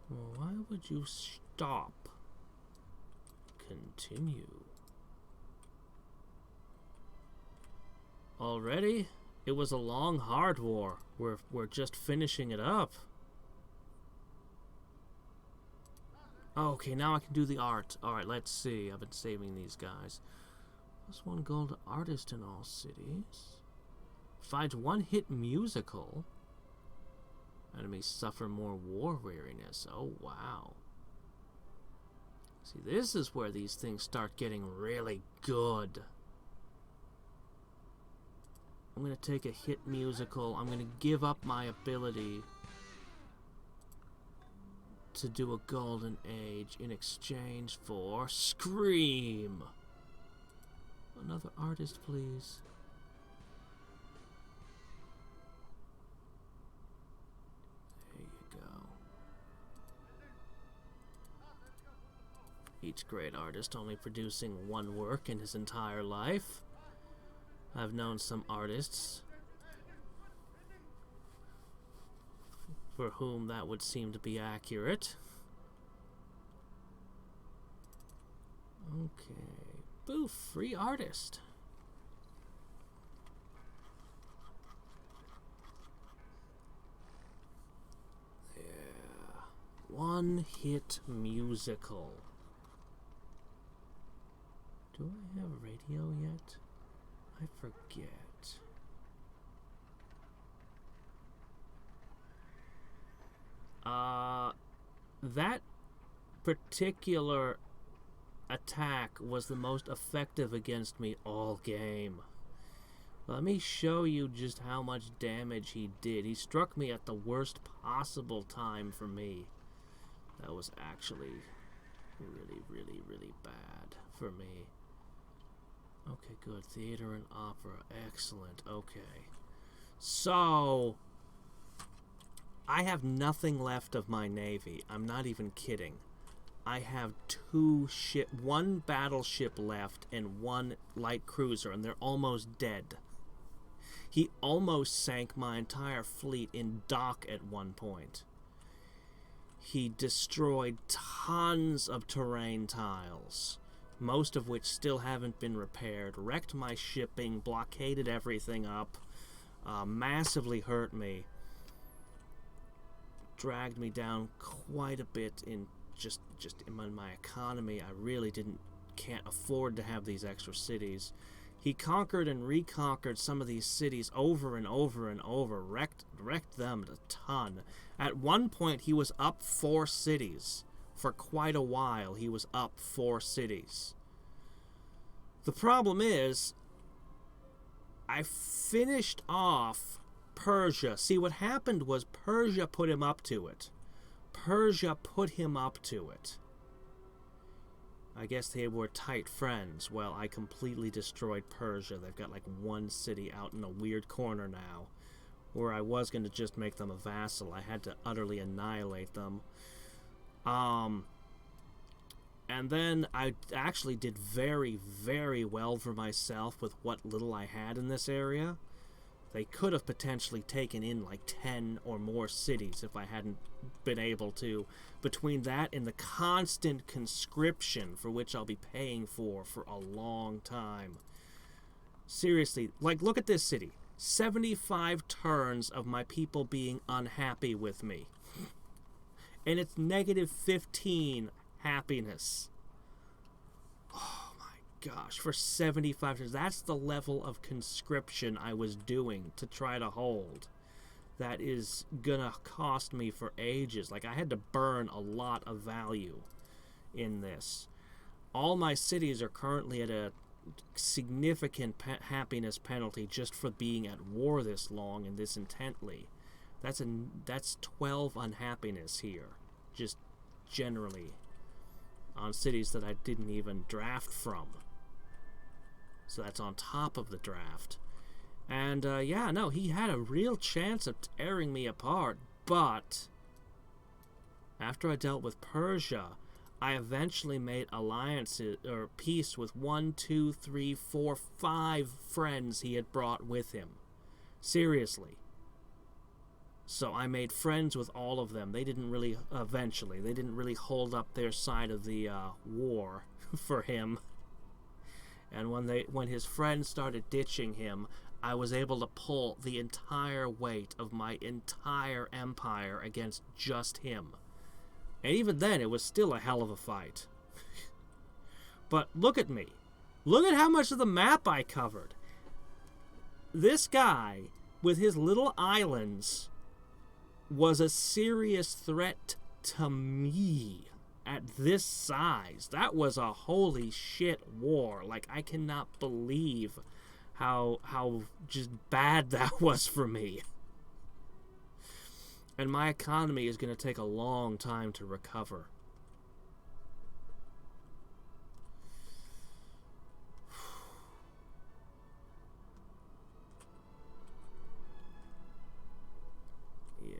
Well, why would you stop? Continue. Already? It was a long, hard war. We're just finishing it up. Okay, now I can do the art. Alright, let's see. I've been saving these guys. +1 gold artist in all cities. Finds one hit musical. Enemies suffer more war weariness. Oh, wow. See, this is where these things start getting really good. I'm going to take a hit musical. I'm going to give up my ability to do a golden age in exchange for Scream. Another artist, please. There you go. Each great artist only producing one work in his entire life. I've known some artists for whom that would seem to be accurate. Okay. Boo, free artist. Yeah. One hit musical. Do I have radio yet? I forget. That particular attack was the most effective against me all game. Let me show you just how much damage he did. He struck me at the worst possible time for me. That was actually really, really, really bad for me. Okay, good. Theater and opera. Excellent. Okay. So, I have nothing left of my navy. I'm not even kidding. I have one battleship left and one light cruiser, and they're almost dead. He almost sank my entire fleet in dock at one point. He destroyed tons of terrain tiles, most of which still haven't been repaired, wrecked my shipping, blockaded everything up, massively hurt me, dragged me down quite a bit in just in my economy. I really can't afford to have these extra cities. He conquered and reconquered some of these cities over and over and over, wrecked them a ton. At one point, he was up 4 cities. For quite a while, he was up 4 cities. The problem is, I finished off Persia. See, what happened was Persia put him up to it. Persia put him up to it. I guess they were tight friends. Well, I completely destroyed Persia. They've got like one city out in a weird corner now, where I was going to just make them a vassal. I had to utterly annihilate them. And then I actually did very, very well for myself with what little I had in this area. They could have potentially taken in like 10 or more cities if I hadn't been able to. Between that and the constant conscription, for which I'll be paying for a long time. Seriously, like, look at this city. 75 turns of my people being unhappy with me. And it's negative 15 happiness. Oh my gosh, for 75 turns. That's the level of conscription I was doing to try to hold. That is gonna cost me for ages. Like, I had to burn a lot of value in this. All my cities are currently at a significant happiness penalty just for being at war this long and this intently. That's 12 unhappiness here, just generally, on cities that I didn't even draft from. So that's on top of the draft. And yeah, no, he had a real chance of tearing me apart, but after I dealt with Persia, I eventually made alliances or peace with 1, 2, 3, 4, 5 friends he had brought with him. Seriously. So I made friends with all of them. They didn't really hold up their side of the war for him. And when his friends started ditching him, I was able to pull the entire weight of my entire empire against just him. And even then, it was still a hell of a fight. But look at me. Look at how much of the map I covered. This guy, with his little islands, was a serious threat to me at this size. That was a holy shit war. Like, I cannot believe how just bad that was for me. And my economy is going to take a long time to recover. Yeah.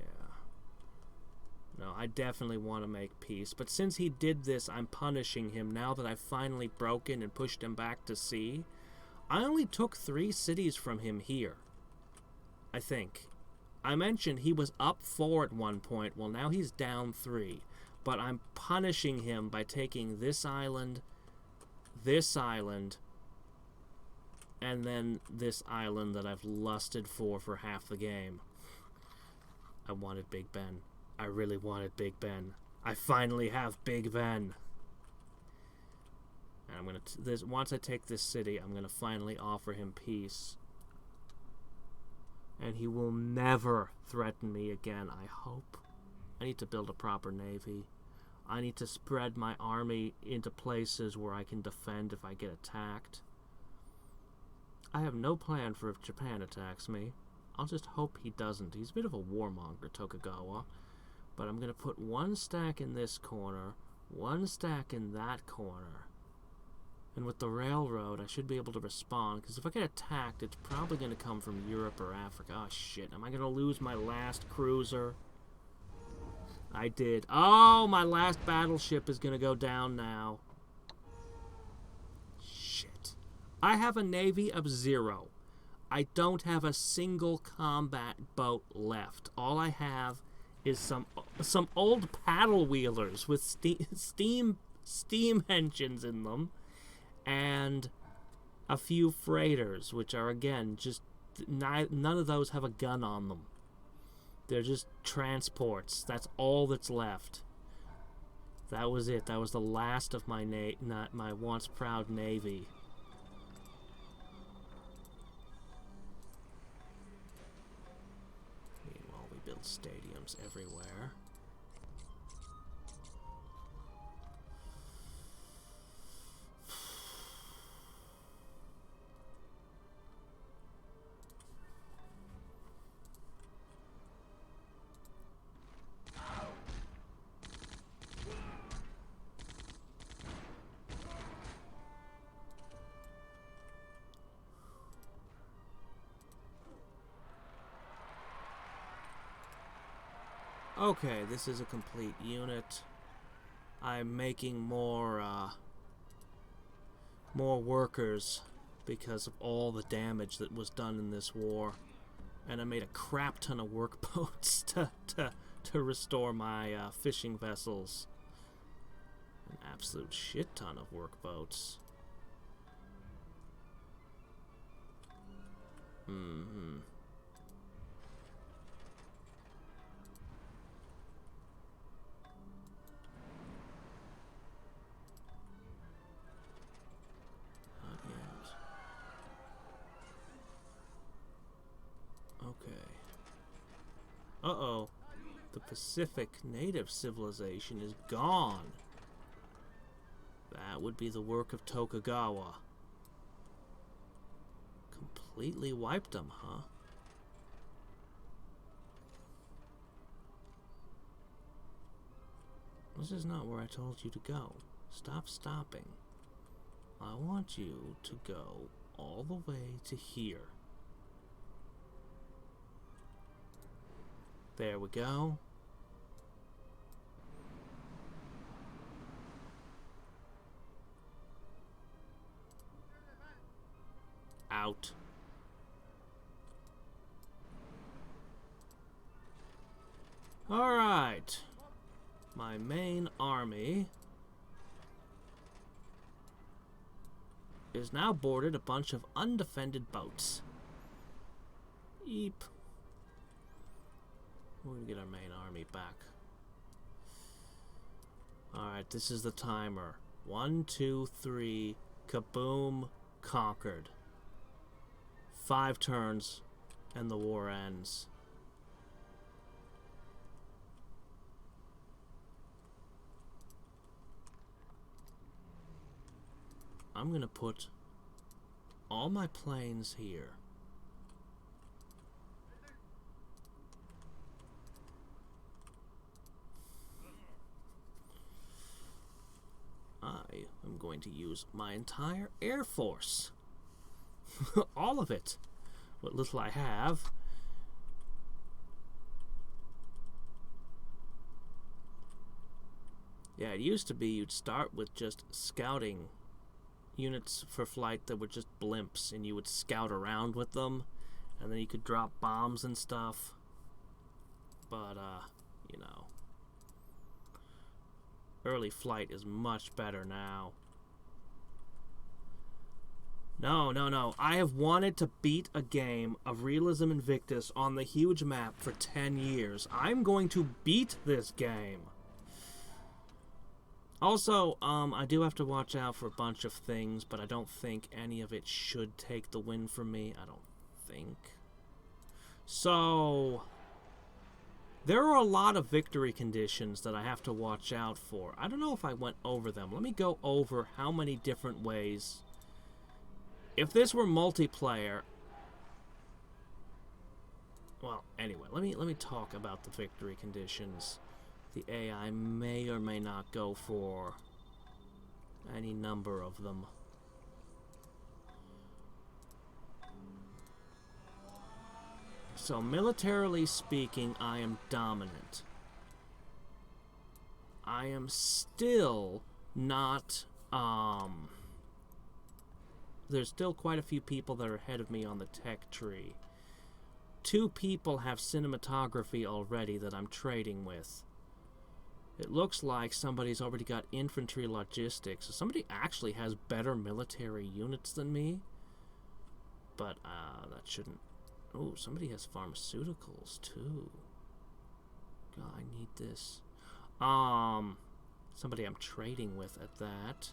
No, I definitely want to make peace. But since he did this, I'm punishing him now that I've finally broken and pushed him back to sea. I only took 3 cities from him here, I think. I mentioned he was up 4 at one point. Well, now he's down 3. But I'm punishing him by taking this island, and then this island that I've lusted for half the game. I wanted Big Ben. I really wanted Big Ben. I finally have Big Ben. And I'm gonna once I take this city, I'm gonna finally offer him peace. And he will never threaten me again, I hope. I need to build a proper navy. I need to spread my army into places where I can defend if I get attacked. I have no plan for if Japan attacks me. I'll just hope he doesn't. He's a bit of a warmonger, Tokugawa. But I'm going to put 1 stack in this corner, 1 stack in that corner. And with the railroad, I should be able to respond, because if I get attacked, it's probably going to come from Europe or Africa. Oh, shit. Am I going to lose my last cruiser? I did. Oh, my last battleship is going to go down now. Shit. I have a navy of 0. I don't have a single combat boat left. All I have is some old paddle wheelers with steam engines in them. And a few freighters, which are, again, just none of those have a gun on them. They're just transports. That's all that's left. That was it. That was the last of my my once proud navy. Meanwhile, we build stadiums everywhere. Okay, this is a complete unit. I'm making more workers because of all the damage that was done in this war. And I made a crap ton of workboats to restore my fishing vessels. An absolute shit ton of workboats. Mm-hmm. Not yet. Okay. Uh-oh. The Pacific native civilization is gone. That would be the work of Tokugawa. Completely wiped them, huh? This is not where I told you to go. Stop stopping. I want you to go all the way to here. There we go. Out. Alright. My main army is now boarded a bunch of undefended boats. Eep. We're gonna get our main army back. Alright, this is the timer. 1, 2, 3, kaboom, conquered. 5 turns, and the war ends. I'm gonna put all my planes here. I am going to use my entire Air Force. All of it. What little I have. Yeah, it used to be you'd start with just scouting units for flight that were just blimps, and you would scout around with them, and then you could drop bombs and stuff. But, you know, early flight is much better now. No. I have wanted to beat a game of Realism Invictus on the huge map for 10 years. I'm going to beat this game. Also, I do have to watch out for a bunch of things, but I don't think any of it should take the win from me. I don't think. So, there are a lot of victory conditions that I have to watch out for. I don't know if I went over them. Let me go over how many different ways. If this were multiplayer, well, anyway, let me talk about the victory conditions. The AI may or may not go for any number of them. So, militarily speaking, I am dominant. I am still not, there's still quite a few people that are ahead of me on the tech tree. 2 people have cinematography already that I'm trading with. It looks like somebody's already got infantry logistics. So somebody actually has better military units than me. But, that shouldn't... Oh, somebody has pharmaceuticals, too. God, I need this. Somebody I'm trading with at that.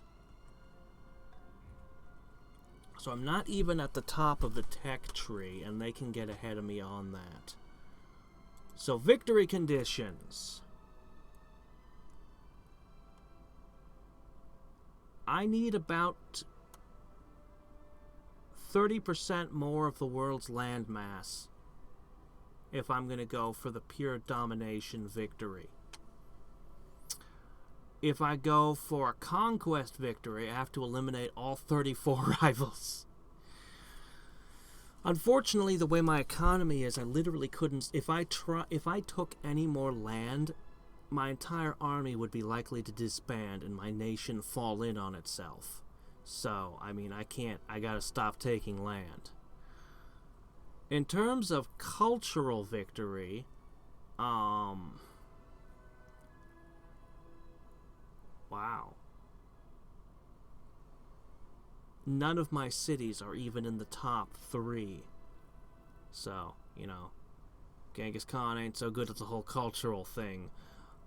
So I'm not even at the top of the tech tree, and they can get ahead of me on that. So, victory conditions. I need about 30% more of the world's land mass if I'm going to go for the pure domination victory. If I go for a conquest victory, I have to eliminate all 34 rivals. Unfortunately, the way my economy is, I literally couldn't... If I took any more land, my entire army would be likely to disband and my nation fall in on itself. So, I mean, I gotta stop taking land. In terms of cultural victory, wow. None of my cities are even in the top 3. So, Genghis Khan ain't so good at the whole cultural thing.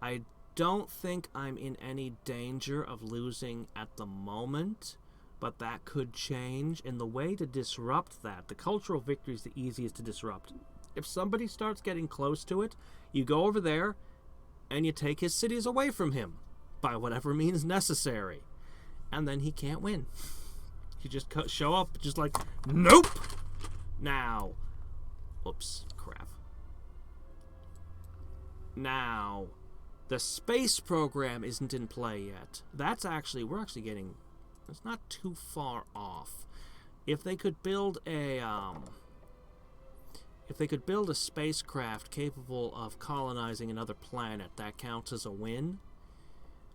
I don't think I'm in any danger of losing at the moment, but that could change. And the way to disrupt that, the cultural victory is the easiest to disrupt. If somebody starts getting close to it, you go over there and you take his cities away from him by whatever means necessary. And then he can't win. You just show up just like, nope! Now, oops, crap. Now, the space program isn't in play yet. We're actually getting, it's not too far off. If they could build a spacecraft capable of colonizing another planet, that counts as a win.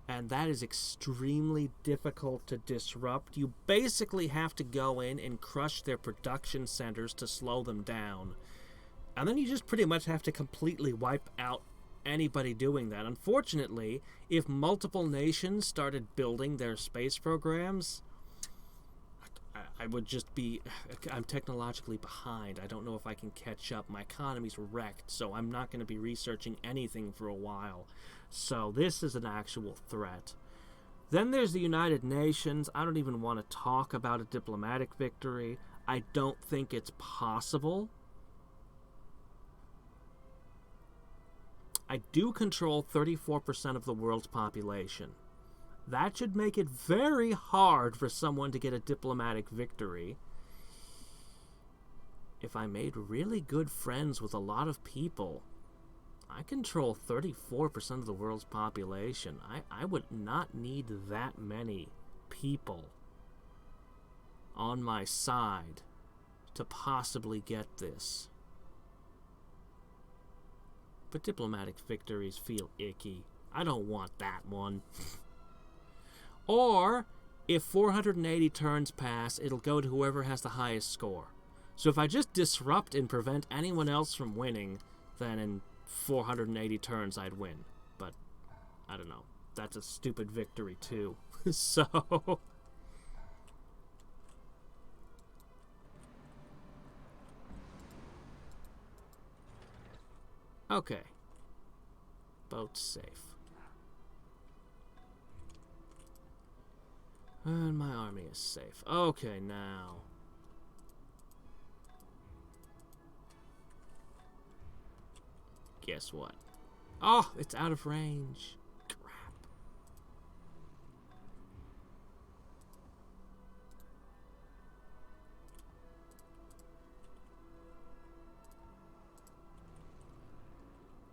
And that is extremely difficult to disrupt. You basically have to go in and crush their production centers to slow them down. And then you just pretty much have to completely wipe out anybody doing that. Unfortunately, if multiple nations started building their space programs, I would just be... I'm technologically behind. I don't know if I can catch up. My economy's wrecked, so I'm not going to be researching anything for a while. So this is an actual threat. Then there's the United Nations. I don't even want to talk about a diplomatic victory. I don't think it's possible. I do control 34% of the world's population. That should make it very hard for someone to get a diplomatic victory. If I made really good friends with a lot of people, I control 34% of the world's population. I would not need that many people on my side to possibly get this. But diplomatic victories feel icky. I don't want that one. Or, if 480 turns pass, it'll go to whoever has the highest score. So if I just disrupt and prevent anyone else from winning, then in 480 turns I'd win. But, I don't know. That's a stupid victory, too. So... Okay. Boat's safe. And my army is safe. Okay, now. Guess what? Oh, it's out of range. Crap.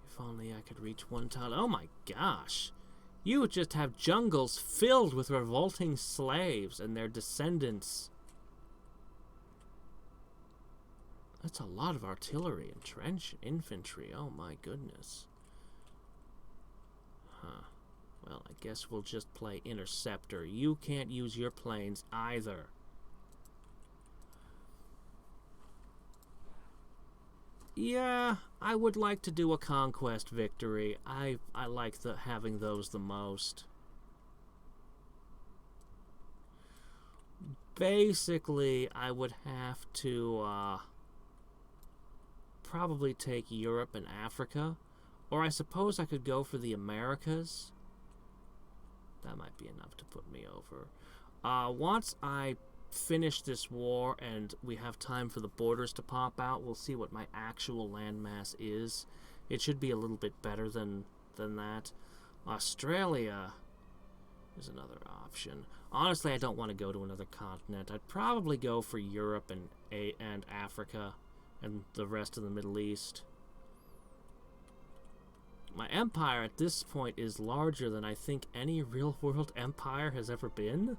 If only I could reach one tile. Oh my gosh. You would just have jungles filled with revolting slaves and their descendants. That's a lot of artillery and trench infantry. Oh my goodness. Huh. Well, I guess we'll just play interceptor. You can't use your planes either. Yeah, I would like to do a conquest victory. I like having those the most. Basically, I would have to probably take Europe and Africa. Or I suppose I could go for the Americas. That might be enough to put me over. Once I finish this war and we have time for the borders to pop out, we'll see what my actual landmass is. It should be a little bit better than that. Australia is another option. Honestly, I don't want to go to another continent. I'd probably go for Europe and Africa and the rest of the Middle East. My empire at this point is larger than I think any real-world empire has ever been.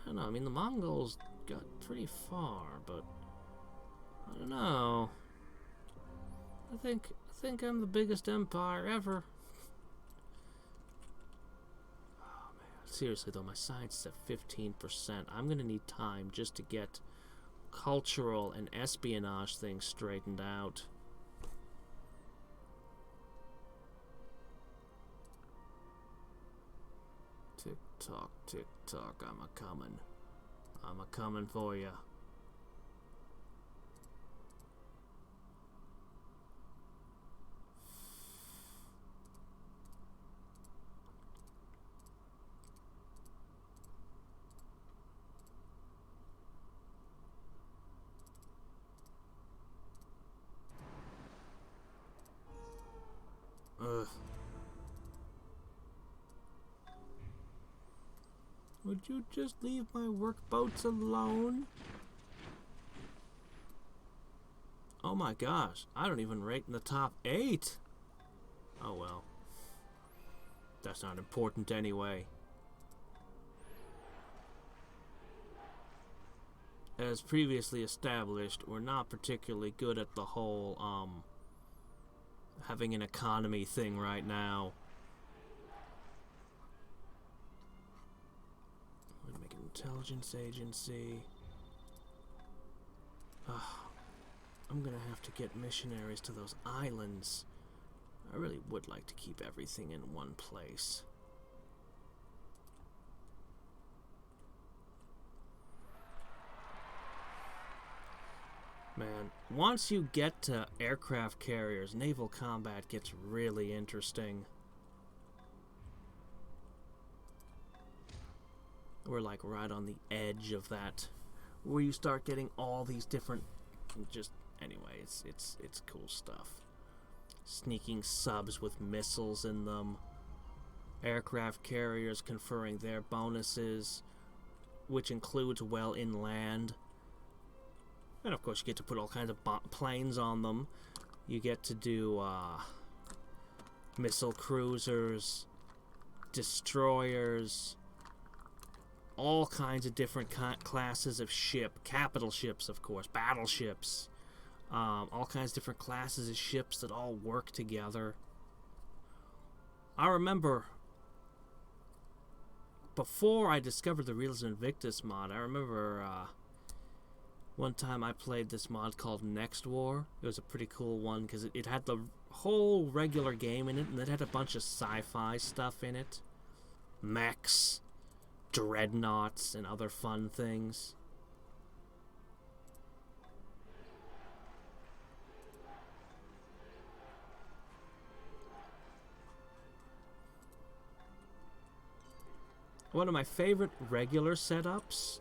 I don't know, I mean, the Mongols got pretty far, but I don't know. I think I'm the biggest empire ever. Oh man, seriously though, my science is at 15%. I'm gonna need time just to get cultural and espionage things straightened out. Tick tock, I'm a-comin'. I'm a-comin' for ya. Ugh. Would you just leave my workboats alone? Oh my gosh, I don't even rate in the top 8. Oh well. That's not important anyway. As previously established, we're not particularly good at the whole, having an economy thing right now. I'm gonna make an intelligence agency. I'm gonna have to get missionaries to those islands. I really would like to keep everything in one place. Man, once you get to aircraft carriers, naval combat gets really interesting. We're like right on the edge of that, where you start getting all these different, just anyway, it's cool stuff. Sneaking subs with missiles in them, aircraft carriers conferring their bonuses, which includes well inland. And of course you get to put all kinds of planes on them. You get to do missile cruisers, destroyers, all kinds of different classes of ship, capital ships of course, battleships, all kinds of different classes of ships that all work together. I remember before I discovered the Realism Invictus mod, I remember one time I played this mod called Next War. It was a pretty cool one because it had the whole regular game in it, and it had a bunch of sci-fi stuff in it. Mechs, dreadnoughts, and other fun things. One of my favorite regular setups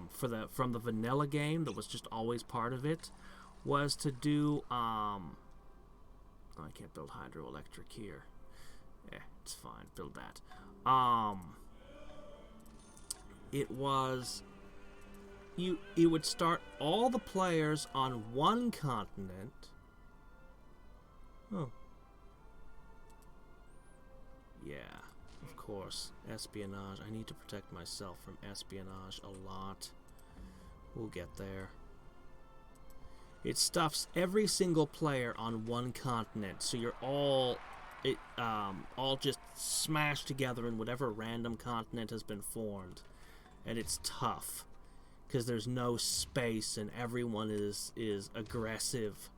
from the vanilla game that was just always part of it was to do oh, I can't build hydroelectric here. It's fine, build that. It was you would start all the players on one continent. Oh. Yeah. Of course, espionage. I need to protect myself from espionage a lot. We'll get there. It stuffs every single player on one continent, so you're all just smashed together in whatever random continent has been formed, and it's tough because there's no space and everyone is aggressive.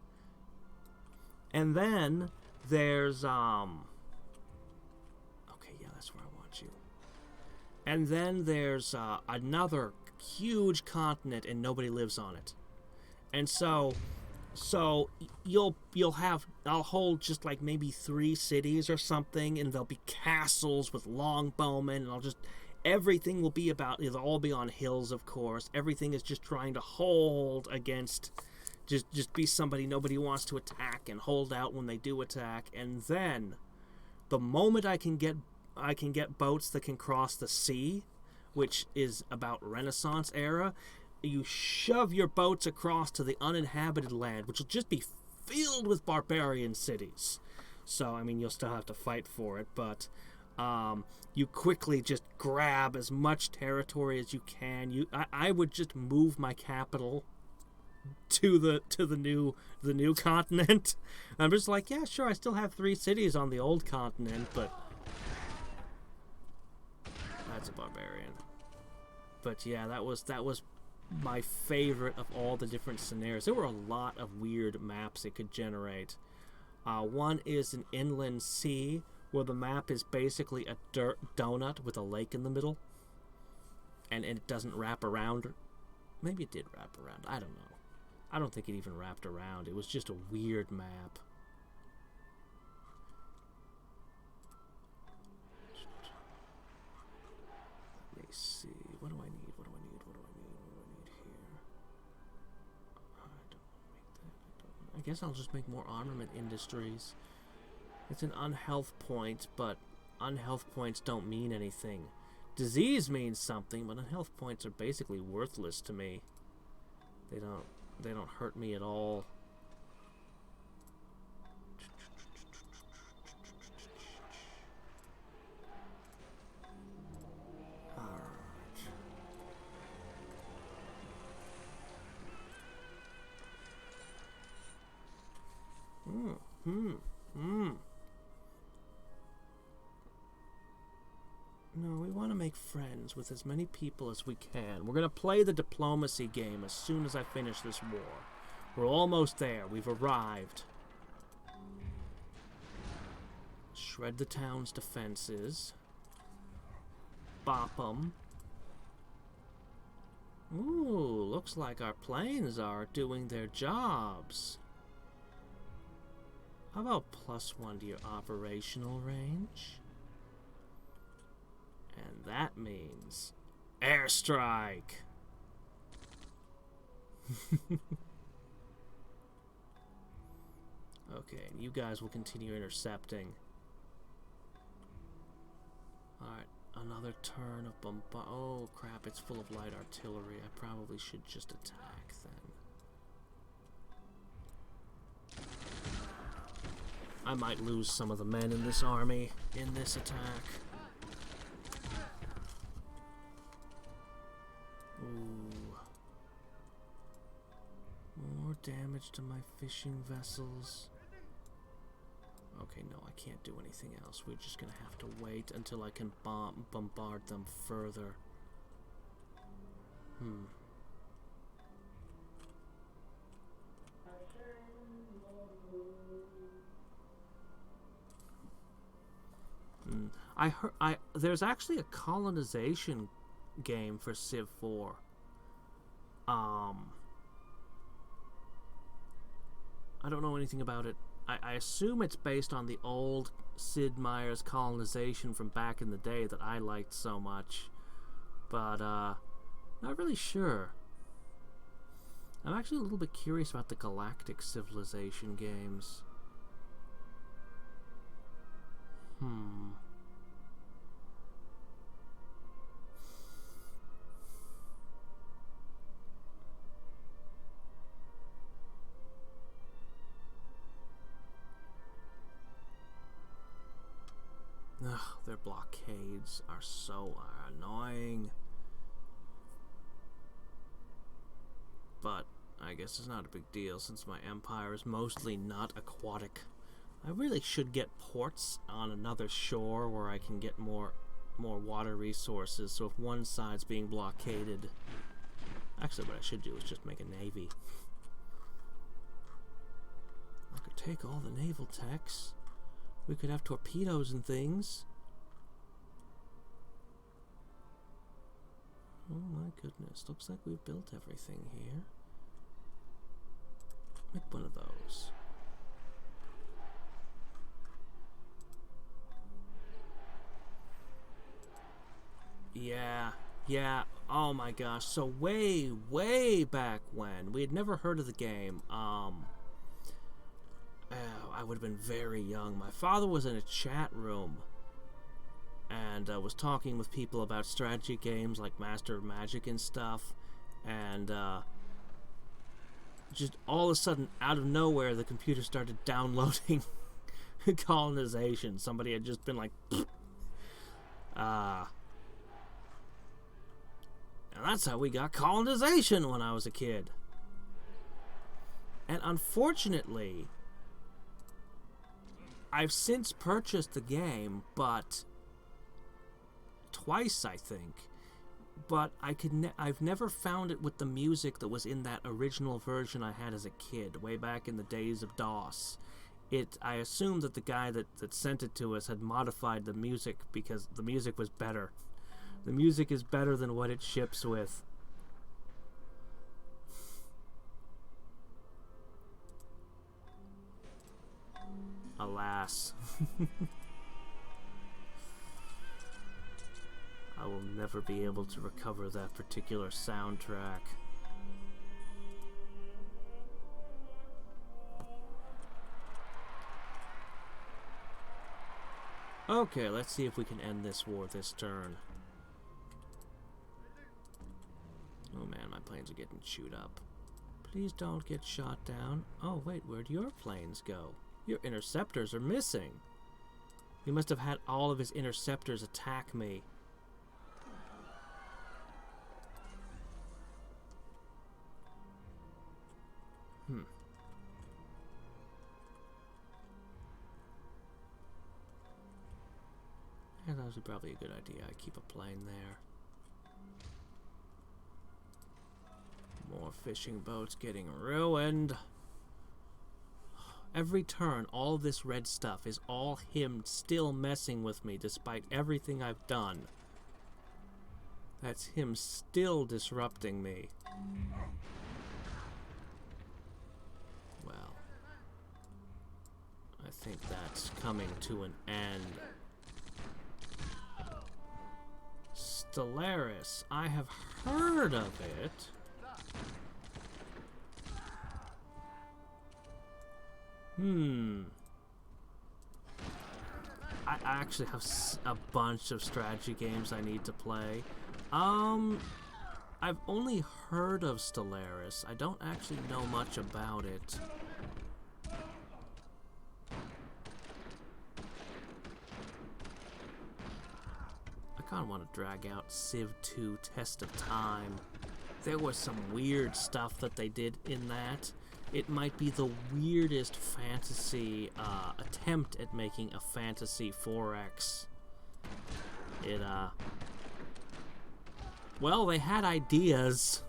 And then there's And then there's another huge continent, and nobody lives on it. And so I'll hold just like maybe 3 cities or something, and there'll be castles with longbowmen, and everything will be it'll all be on hills, of course. Everything is just trying to hold against, just be somebody nobody wants to attack and hold out when they do attack. And then, the moment I can get boats that can cross the sea, which is about Renaissance era, you shove your boats across to the uninhabited land, which will just be filled with barbarian cities. So, I mean, you'll still have to fight for it, but you quickly just grab as much territory as you can. I would just move my capital to the new continent. I'm just like, yeah, sure, I still have 3 cities on the old continent, but that's a barbarian. But yeah, that was my favorite of all the different scenarios. There were a lot of weird maps it could generate. One is an inland sea where the map is basically a dirt donut with a lake in the middle, and it doesn't wrap around. Maybe it did wrap around. I don't know. I don't think it even wrapped around. It was just a weird map. Let me see. What do I need? What do I need? What do I need? What do I need here? I don't make that. I guess I'll just make more armament industries. It's an unhealth point, but unhealth points don't mean anything. Disease means something, but unhealth points are basically worthless to me. They don't hurt me at all. No, we want to make friends with as many people as we can. We're going to play the diplomacy game as soon as I finish this war. We're almost there. We've arrived. Shred the town's defenses. Bop them. Ooh, looks like our planes are doing their jobs. How about +1 to your operational range? And that means airstrike. Okay, and you guys will continue intercepting. Alright, another turn of bombard. Oh crap, it's full of light artillery. I probably should just attack then. I might lose some of the men in this army in this attack. Ooh. More damage to my fishing vessels. Okay, no, I can't do anything else. We're just gonna have to wait until I can bombard them further. I heard there's actually a colonization game for Civ 4. I don't know anything about it. I assume it's based on the old Sid Meier's colonization from back in the day that I liked so much. But, not really sure. I'm actually a little bit curious about the Galactic Civilization games. Ugh, their blockades are so annoying. But I guess it's not a big deal since my empire is mostly not aquatic. I really should get ports on another shore where I can get more water resources, so if one side's being blockaded... Actually, what I should do is just make a navy. I could take all the naval techs. We could have torpedoes and things. Oh my goodness, looks like we've built everything here. Make one of those. Yeah, oh my gosh, so way back when, we had never heard of the game, I would have been very young. My father was in a chat room and was talking with people about strategy games like Master of Magic and stuff, and just all of a sudden, out of nowhere, the computer started downloading colonization. Somebody had just been like, and that's how we got colonization when I was a kid. And unfortunately, I've since purchased the game, but twice, I think, but I've never found it with the music that was in that original version I had as a kid, way back in the days of DOS. I assumed that the guy that sent it to us had modified the music because the music was better. The music is better than what it ships with. Alas. I will never be able to recover that particular soundtrack. Okay, let's see if we can end this war this turn. Oh man, my planes are getting chewed up. Please don't get shot down. Oh wait, where'd your planes go? Your interceptors are missing. He must have had all of his interceptors attack me. Yeah, that was probably a good idea. I keep a plane there. More fishing boats getting ruined. Every turn, all this red stuff is all him still messing with me despite everything I've done. That's him still disrupting me. Well, I think that's coming to an end. Stellaris, I have heard of it. I actually have a bunch of strategy games I need to play. I've only heard of Stellaris. I don't actually know much about it. I kind of want to drag out Civ 2 Test of Time. There was some weird stuff that they did in that. It might be the weirdest fantasy attempt at making a fantasy 4X. Well, they had ideas.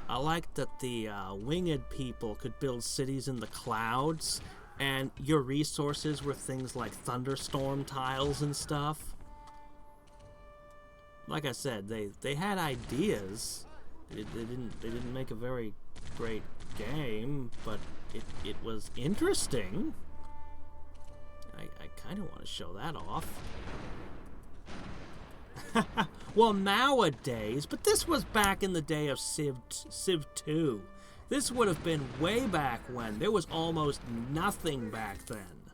I liked that the winged people could build cities in the clouds, and your resources were things like thunderstorm tiles and stuff. Like I said, they had ideas. They didn't make a very great game, but it was interesting. I kind of want to show that off. Well, nowadays, but this was back in the day of Civ 2. This would have been way back when. There was almost nothing back then.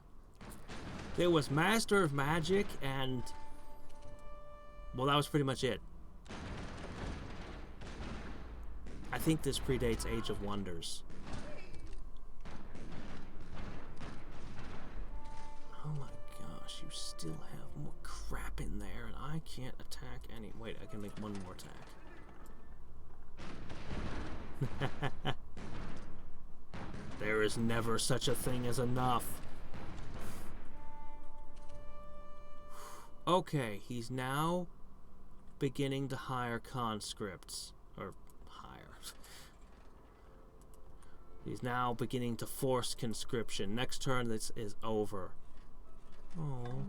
There was Master of Magic and... well, that was pretty much it. I think this predates Age of Wonders. Oh my gosh, you still have more crap in there, and I can't attack any... wait, I can make one more attack. There is never such a thing as enough. Okay, he's now beginning to hire conscripts. Or hire. He's now beginning to force conscription. Next turn, this is over. Oh.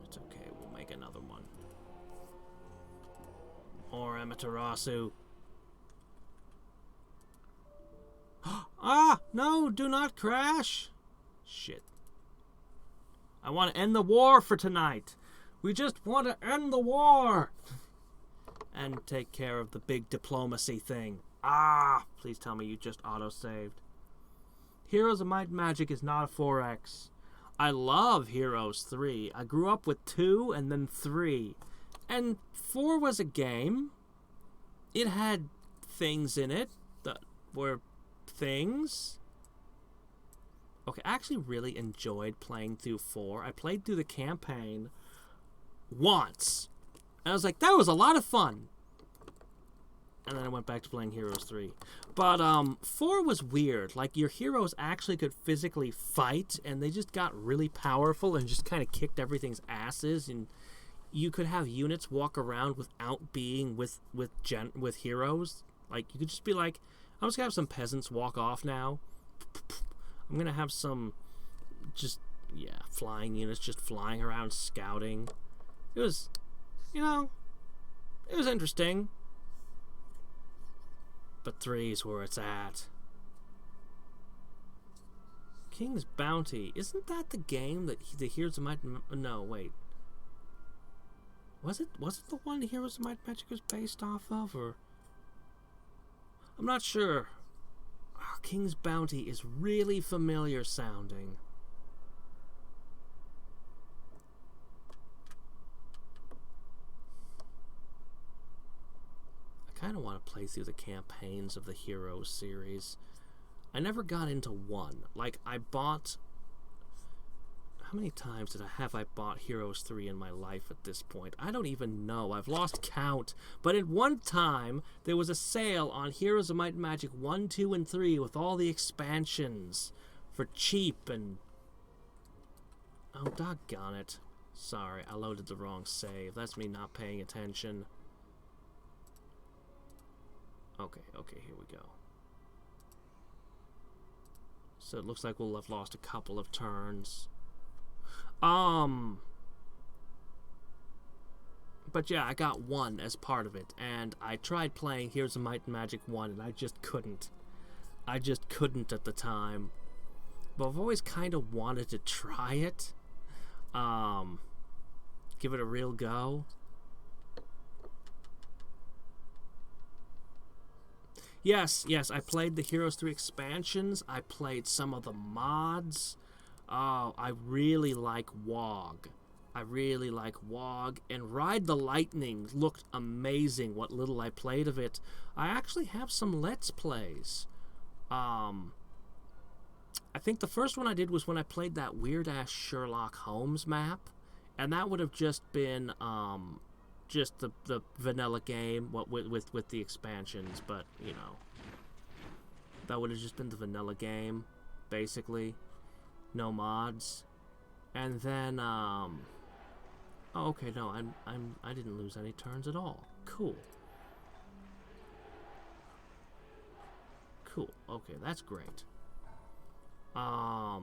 It's okay, we'll make another one. Or Amaterasu. Ah! No, do not crash! Shit. I want to end the war for tonight. We just want to end the war! And take care of the big diplomacy thing. Ah! Please tell me you just auto-saved. Heroes of Might and Magic is not a 4X. I love Heroes 3. I grew up with 2 and then 3. And 4 was a game. It had things in it that were things. Okay, I actually really enjoyed playing through 4. I played through the campaign once. And I was like, that was a lot of fun. And then I went back to playing Heroes 3. But 4 was weird. Like, your heroes actually could physically fight, and they just got really powerful and just kind of kicked everything's asses. And you could have units walk around without being with heroes. Like, you could just be like, I'm just going to have some peasants walk off now. I'm going to have some just, flying units just flying around scouting. It was, it was interesting. But 3's where it's at. King's Bounty. Isn't that the game that the Heroes of Might... No, wait. Was it the one Heroes of Might and Magic was based off of, or... I'm not sure. Oh, King's Bounty is really familiar sounding. I kind of want to play through the campaigns of the Heroes series. I never got into 1. Like, I bought... How many times have I bought Heroes 3 in my life at this point? I don't even know. I've lost count. But at one time, there was a sale on Heroes of Might and Magic 1, 2, and 3 with all the expansions for cheap and... Oh, doggone it. Sorry, I loaded the wrong save. That's me not paying attention. Okay, here we go. So it looks like we'll have lost a couple of turns. But yeah, I got 1 as part of it, and I tried playing Heroes of Might and Magic 1, and I just couldn't. I just couldn't at the time. But I've always kind of wanted to try it. Give it a real go. Yes, I played the Heroes 3 expansions. I played some of the mods. Oh, I really like WoG. And Ride the Lightning looked amazing, what little I played of it. I actually have some Let's Plays. I think the first one I did was when I played that weird-ass Sherlock Holmes map. And that would have just been, just the vanilla game with the expansions, but that would have just been the vanilla game, basically, no mods. And then oh, okay, no, I didn't lose any turns at all. Cool, okay, that's great. I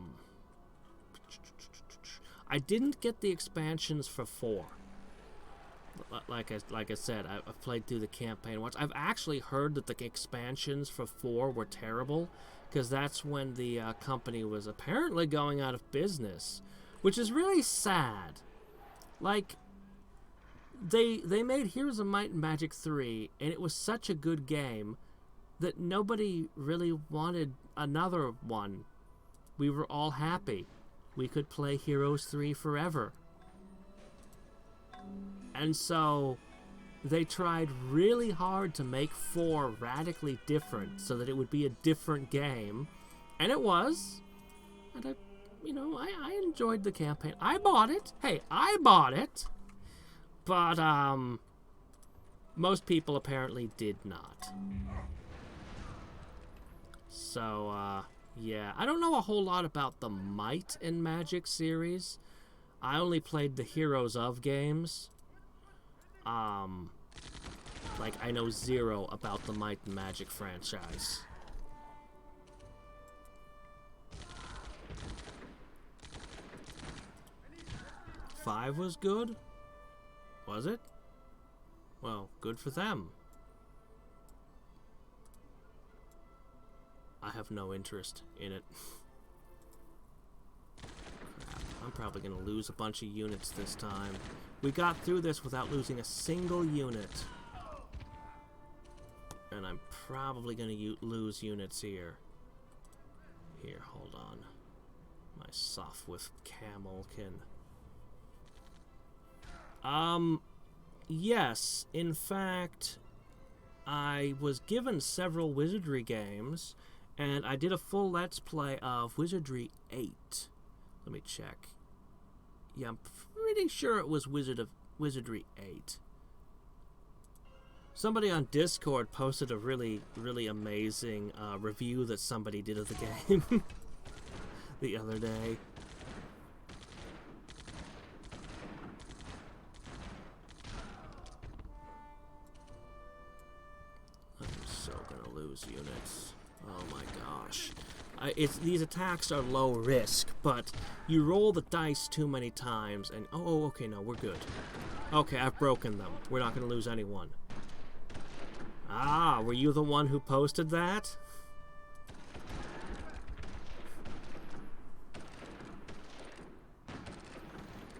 didn't get the expansions for 4. Like I said, I've played through the campaign once. I've actually heard that the expansions for 4 were terrible, because that's when the company was apparently going out of business, which is really sad. Like, they made Heroes of Might and Magic 3, and it was such a good game that nobody really wanted another one. We were all happy. We could play Heroes 3 forever. And so they tried really hard to make 4 radically different so that it would be a different game. And it was. And I enjoyed the campaign. I bought it. Hey, I bought it. But most people apparently did not. So yeah, I don't know a whole lot about the Might and Magic series. I only played the Heroes of games. Like, I know 0 about the Might and Magic franchise. Five was good? Was it? Well, good for them. I have no interest in it. Crap, I'm probably going to lose a bunch of units this time. We got through this without losing a single unit. And I'm probably going to lose units here. Here, hold on. My soft with camel can... Yes, in fact, I was given several Wizardry games, and I did a full Let's Play of Wizardry 8. Let me check. Yeah, I'm pretty sure it was Wizardry 8. Somebody on Discord posted a really, really amazing review that somebody did of the game the other day. I'm so gonna lose units. Oh my gosh. These attacks are low risk, but you roll the dice too many times and... Oh, okay, no, we're good. Okay, I've broken them. We're not gonna lose anyone. Ah, were you the one who posted that?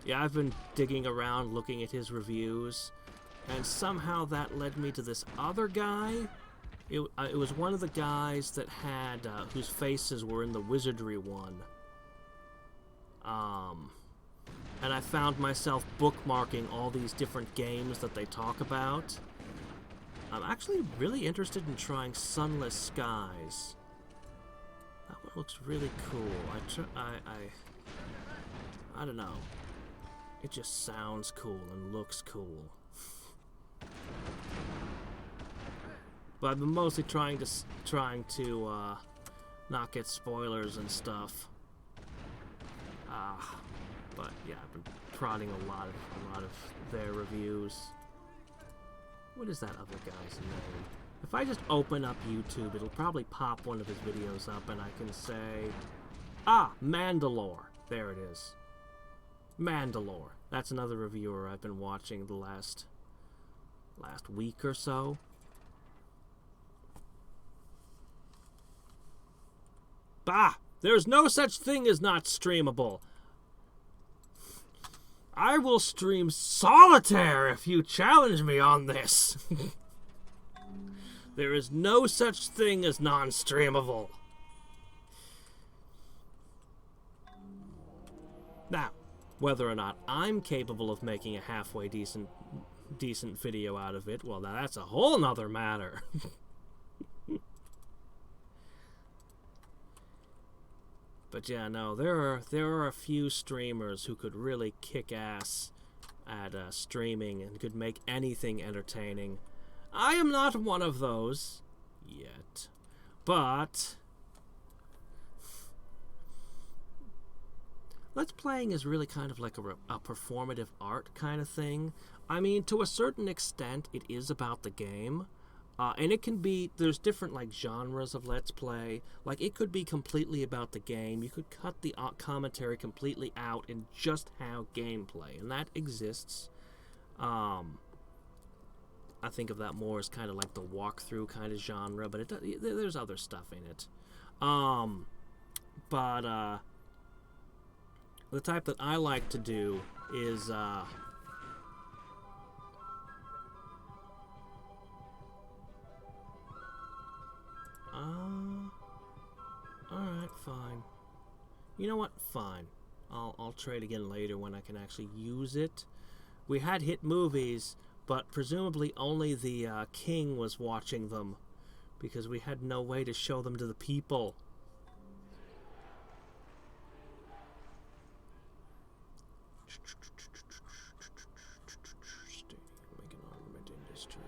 Yeah, I've been digging around looking at his reviews, and somehow that led me to this other guy. It was one of the guys that had, whose faces were in the wizardry one. And I found myself bookmarking all these different games that they talk about. I'm actually really interested in trying Sunless Skies. That one looks really cool. I don't know. It just sounds cool and looks cool. But I've been mostly trying to not get spoilers and stuff. But yeah, I've been prodding a lot of their reviews. What is that other guy's name? If I just open up YouTube, it'll probably pop one of his videos up and I can say... Ah! Mandalore! There it is. Mandalore. That's another reviewer I've been watching the last week or so. Bah! There's no such thing as not streamable. I will stream solitaire if you challenge me on this. There is no such thing as non-streamable. Now, whether or not I'm capable of making a halfway decent video out of it, well, now that's a whole nother matter. But yeah, no, there are a few streamers who could really kick ass at streaming and could make anything entertaining. I am not one of those yet, but Let's Playing is really kind of like a performative art kind of thing. I mean, to a certain extent, it is about the game. And it can be, there's different like genres of Let's Play. Like, it could be completely about the game. You could cut the commentary completely out and just have gameplay. And that exists. I think of that more as kind of like the walkthrough kind of genre, but there's other stuff in it. But the type that I like to do is... Alright, fine. You know what? Fine. I'll trade again later when I can actually use it. We had hit movies, but presumably only the king was watching them, because we had no way to show them to the people. Make an armament industry.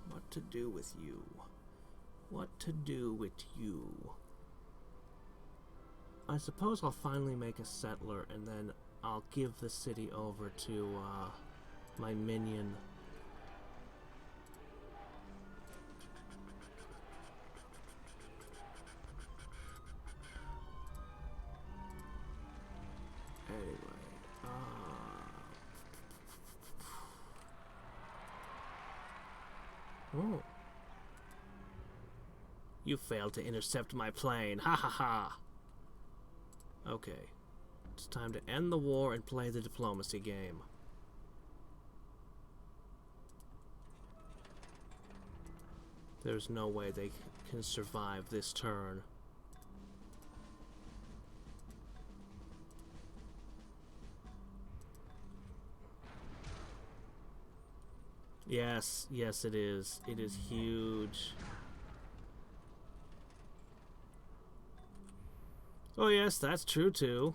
What to do with you? What to do with you? I suppose I'll finally make a settler, and then I'll give the city over to my minion. Anyway, oh. You failed to intercept my plane. Ha ha ha. Okay. It's time to end the war and play the diplomacy game. There's no way they can survive this turn. Yes, yes it is. It is huge. Oh yes, that's true too.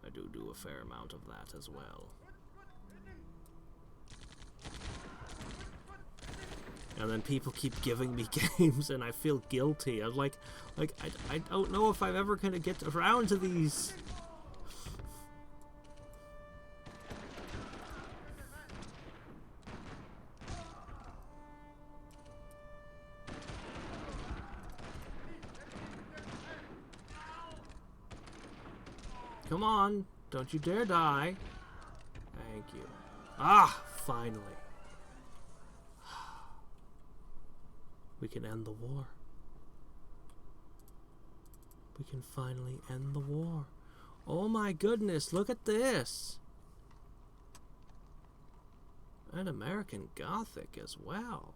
I do a fair amount of that as well. And then people keep giving me games and I feel guilty. I'm like I don't know if I'm ever gonna get around to these. Come on, don't you dare die. Thank you. Ah, finally. We can end the war. We can finally end the war. Oh my goodness, look at this. And American Gothic as well.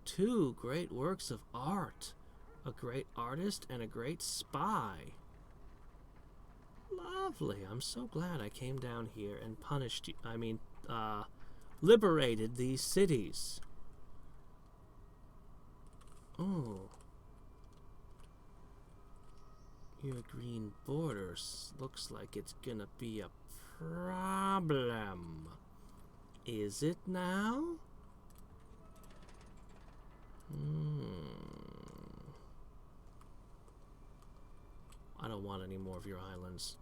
Two great works of art. A great artist and a great spy. Lovely. I'm so glad I came down here and liberated these cities. Oh. Your green borders looks like it's gonna be a problem. Is it now? I don't want any more of your islands.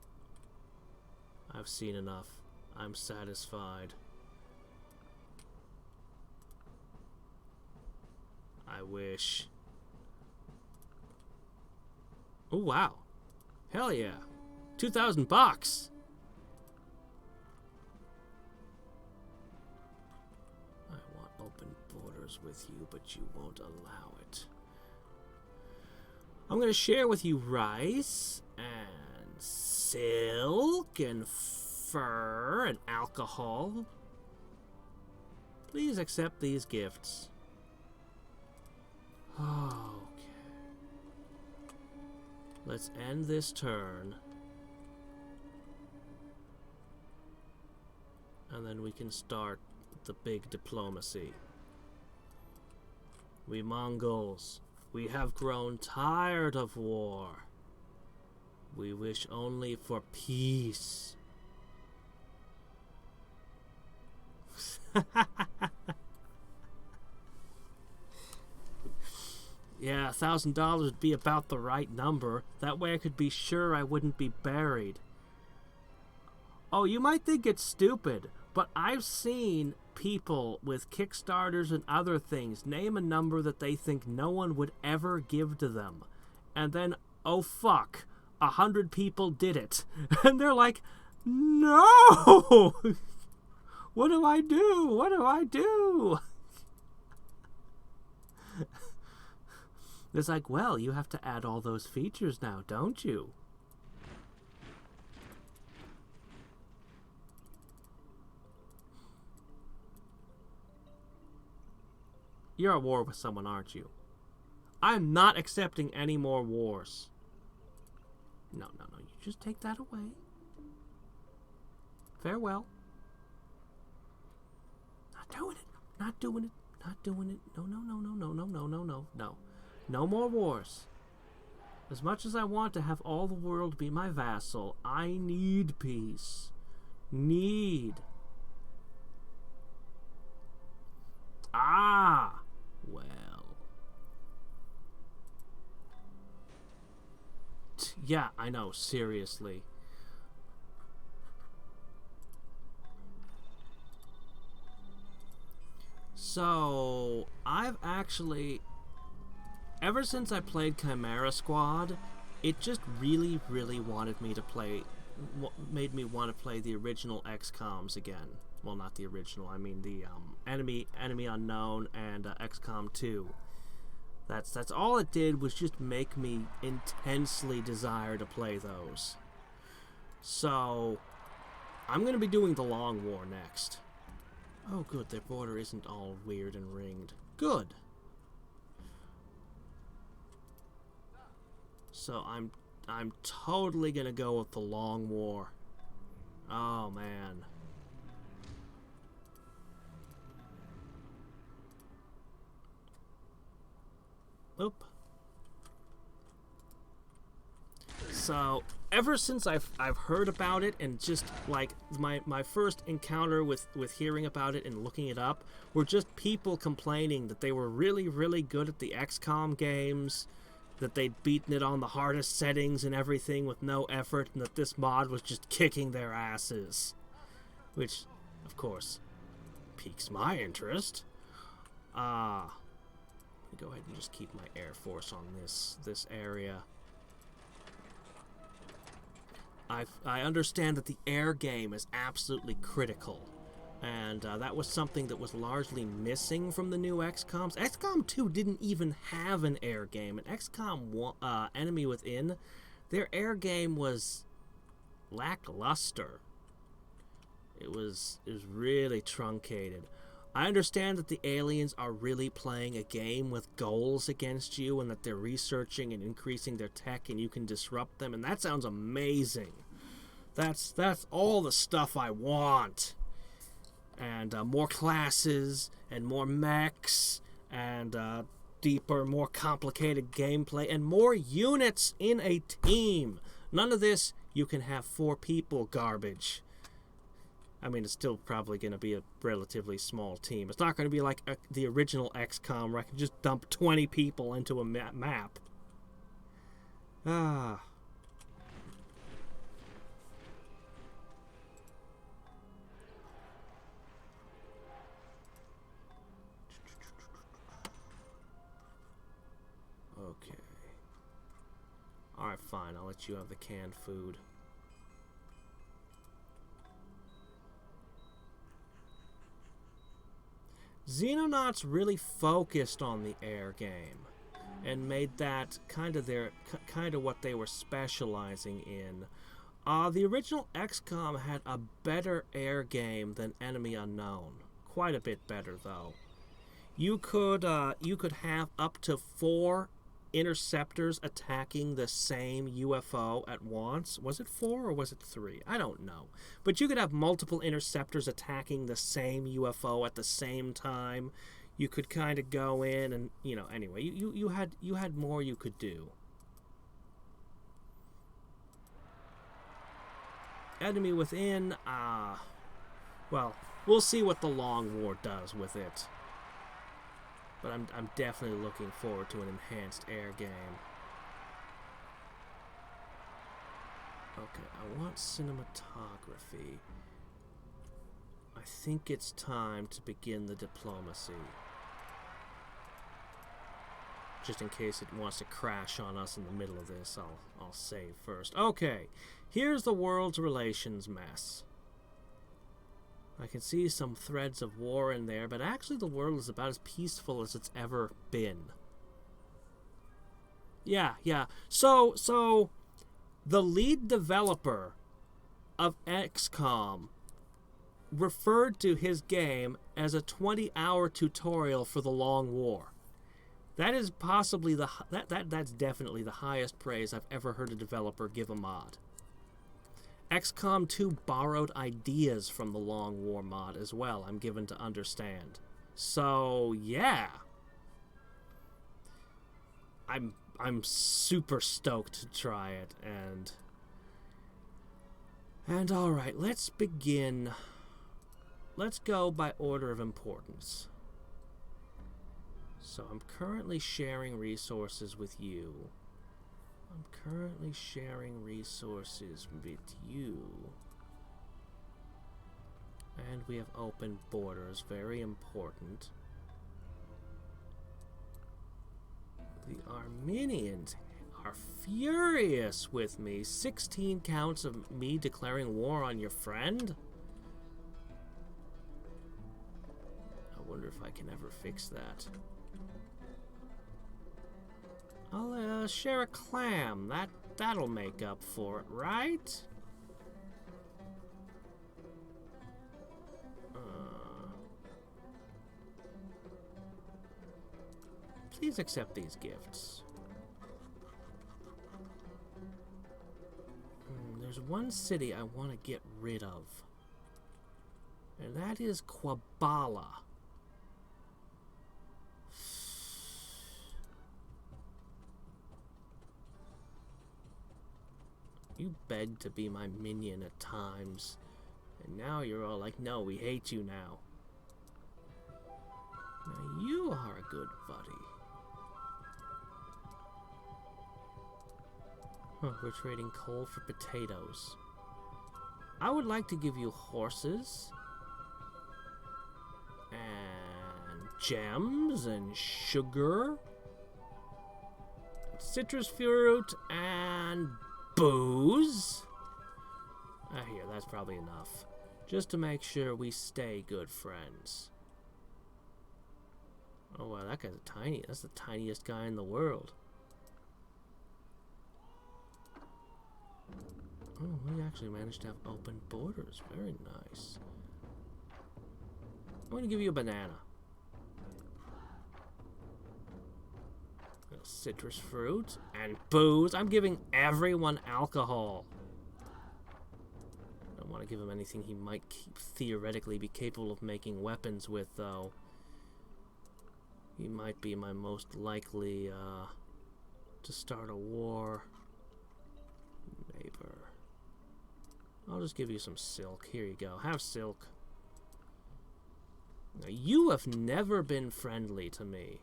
I've seen enough. I'm satisfied. I wish. Oh wow. Hell yeah. $2,000 bucks. I want open borders with you, but you won't allow it. I'm gonna share with you rice and silk and fur and alcohol. Please accept these gifts. Okay. Let's end this turn. And then we can start the big diplomacy. We Mongols, we have grown tired of war. We wish only for peace. Yeah, $1,000 would be about the right number. That way I could be sure I wouldn't be buried. Oh, you might think it's stupid, but I've seen people with Kickstarters and other things name a number that they think no one would ever give to them. And then, oh fuck, 100 people did it. And they're like, no! What do I do? What do I do? It's like, well, you have to add all those features now, don't you? You're at war with someone, aren't you? I'm not accepting any more wars. No. You just take that away. Farewell. Not doing it. Not doing it. Not doing it. No. No more wars. As much as I want to have all the world be my vassal, I need peace. Need. Ah! Well. Yeah, I know, seriously. So, I've actually... Ever since I played Chimera Squad, it just really, really wanted me to play... made me want to play the original XCOMs again. Well, not the original, I mean the Enemy Unknown and XCOM 2. That's all it did, was just make me intensely desire to play those. So, I'm going to be doing the Long War next. Oh good, their border isn't all weird and ringed. Good. So I'm totally going to go with the Long War. Oh man. Oop. So ever since I've heard about it, and just like my first encounter with hearing about it and looking it up were just people complaining that they were really, really good at the XCOM games, that they'd beaten it on the hardest settings and everything with no effort, and that this mod was just kicking their asses. Which, of course, piques my interest. Let me go ahead and just keep my Air Force on this area. I understand that the air game is absolutely critical, and that was something that was largely missing from the new XCOMs. XCOM 2 didn't even have an air game, and XCOM 1, Enemy Within, their air game was lackluster. It was really truncated. I understand that the aliens are really playing a game with goals against you, and that they're researching and increasing their tech, and you can disrupt them, and that sounds amazing. That's all the stuff I want. And more classes, and more mechs, and deeper, more complicated gameplay, and more units in a team. None of this, you can have 4 people garbage. I mean, it's still probably going to be a relatively small team. It's not going to be like the original XCOM where I can just dump 20 people into a map. Ah. Okay. Alright, fine. I'll let you have the canned food. Xenonauts really focused on the air game and made that kind of what they were specializing in. The original XCOM had a better air game than Enemy Unknown. Quite a bit better, though. You could have up to 4 interceptors attacking the same UFO at once. Was it 4 or was it 3? I don't know. But you could have multiple interceptors attacking the same UFO at the same time. You could kind of go in and, anyway, you had more you could do. Enemy Within, well, we'll see what the Long War does with it. But I'm definitely looking forward to an enhanced air game. Okay, I want cinematography. I think it's time to begin the diplomacy. Just in case it wants to crash on us in the middle of this, I'll save first. Okay, here's the world's relations mess. I can see some threads of war in there, but actually the world is about as peaceful as it's ever been. Yeah. So the lead developer of XCOM referred to his game as a 20-hour tutorial for the Long War. That is possibly that's definitely the highest praise I've ever heard a developer give a mod. XCOM 2 borrowed ideas from the Long War mod as well, I'm given to understand. So, yeah. I'm super stoked to try it, and alright, let's begin. Let's go by order of importance. So I'm currently sharing resources with you. I'm currently sharing resources with you. And we have open borders, very important. The Armenians are furious with me. 16 counts of me declaring war on your friend? I wonder if I can ever fix that. I'll share a clam. That'll make up for it, right? Please accept these gifts. There's one city I want to get rid of, and that is Quabala. You begged to be my minion at times. And now you're all like, no, we hate you now. Now you are a good buddy. Huh, we're trading coal for potatoes. I would like to give you horses. And gems and sugar. Citrus fruit and booze. Here, that's probably enough. Just to make sure we stay good friends. Oh wow, that guy's tiny. That's the tiniest guy in the world. Oh, we actually managed to have open borders. Very nice. I'm gonna give you a banana. Citrus fruit and booze. I'm giving everyone alcohol. I don't want to give him anything he might theoretically be capable of making weapons with, though. He might be my most likely to start a war neighbor. I'll just give you some silk. Here you go. Have silk. Now, you have never been friendly to me.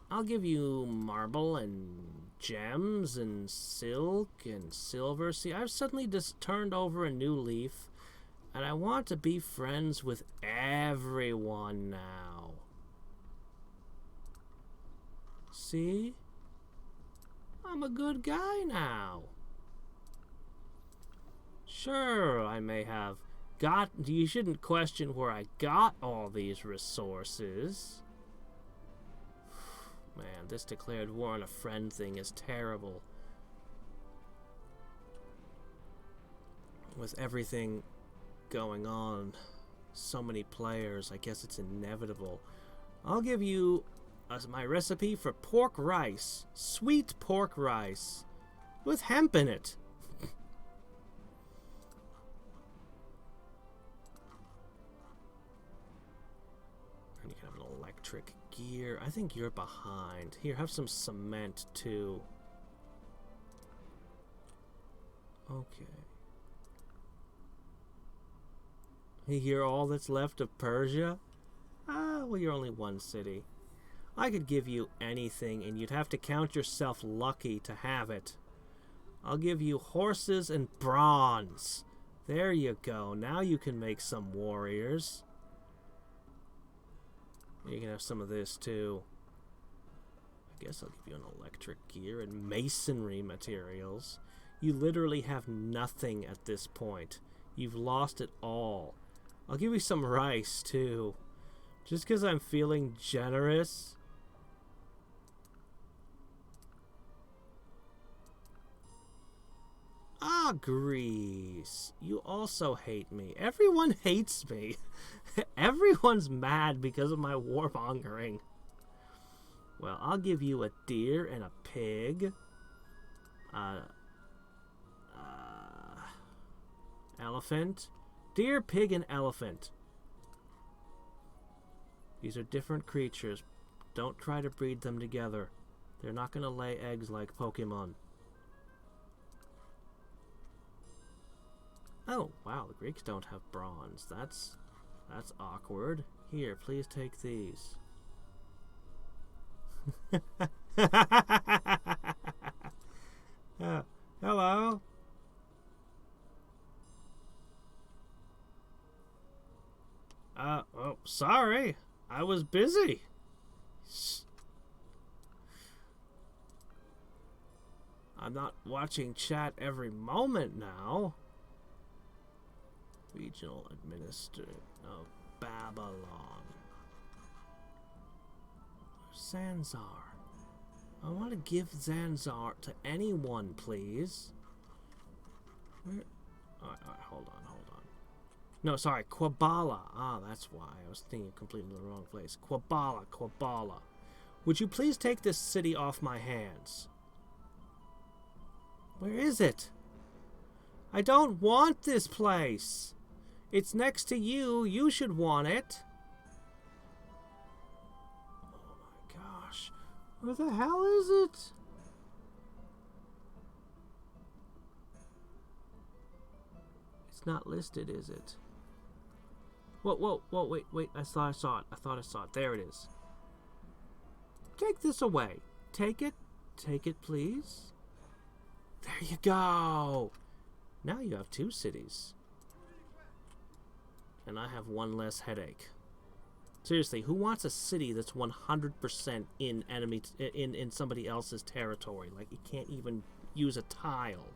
I'll give you marble and gems and silk and silver. See, I've suddenly just turned over a new leaf, and I want to be friends with everyone now. See? I'm a good guy now. Sure, I may have got... You shouldn't question where I got all these resources. Man, this declared war on a friend thing is terrible. With everything going on, so many players, I guess it's inevitable. I'll give you my recipe for pork rice. Sweet pork rice. With hemp in it. And you can have an electric gear. I think you're behind. Here, have some cement too. Okay. You hear all that's left of Persia? Ah, well, you're only one city. I could give you anything, and you'd have to count yourself lucky to have it. I'll give you horses and bronze. There you go. Now you can make some warriors. You can have some of this, too. I guess I'll give you an electric gear and masonry materials. You literally have nothing at this point. You've lost it all. I'll give you some rice, too. Just because I'm feeling generous. Ah, Greece. You also hate me. Everyone hates me. Everyone's mad because of my warmongering. Well, I'll give you a deer and a pig. Elephant. Deer, pig, and elephant. These are different creatures. Don't try to breed them together. They're not going to lay eggs like Pokemon. Oh, wow, the Greeks don't have bronze. That's awkward. Here, please take these. Hello? Oh, sorry. I was busy. I'm not watching chat every moment now. Regional Administrator of Babylon. Zanzar. I want to give Zanzar to anyone, please. Where? Alright, hold on. No, sorry, Quabala. Ah, that's why. I was thinking completely the wrong place. Quabala. Would you please take this city off my hands? Where is it? I don't want this place. It's next to you. You should want it. Oh my gosh. Where the hell is it? not listed, is it? Whoa, wait. I thought I saw it. There it is. Take this away. Take it, please. There you go. Now you have 2 cities. And I have 1 less headache. Seriously, who wants a city that's 100% in somebody else's territory? Like, you can't even use a tile.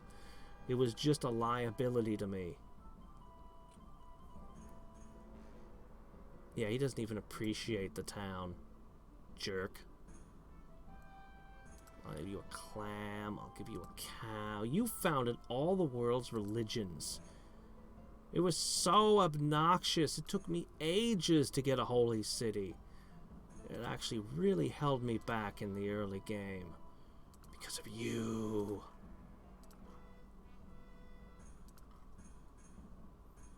It was just a liability to me. Yeah, he doesn't even appreciate the town. Jerk. I'll give you a clam. I'll give you a cow. You founded all the world's religions. It was so obnoxious. It took me ages to get a holy city. It actually really held me back in the early game. Because of you.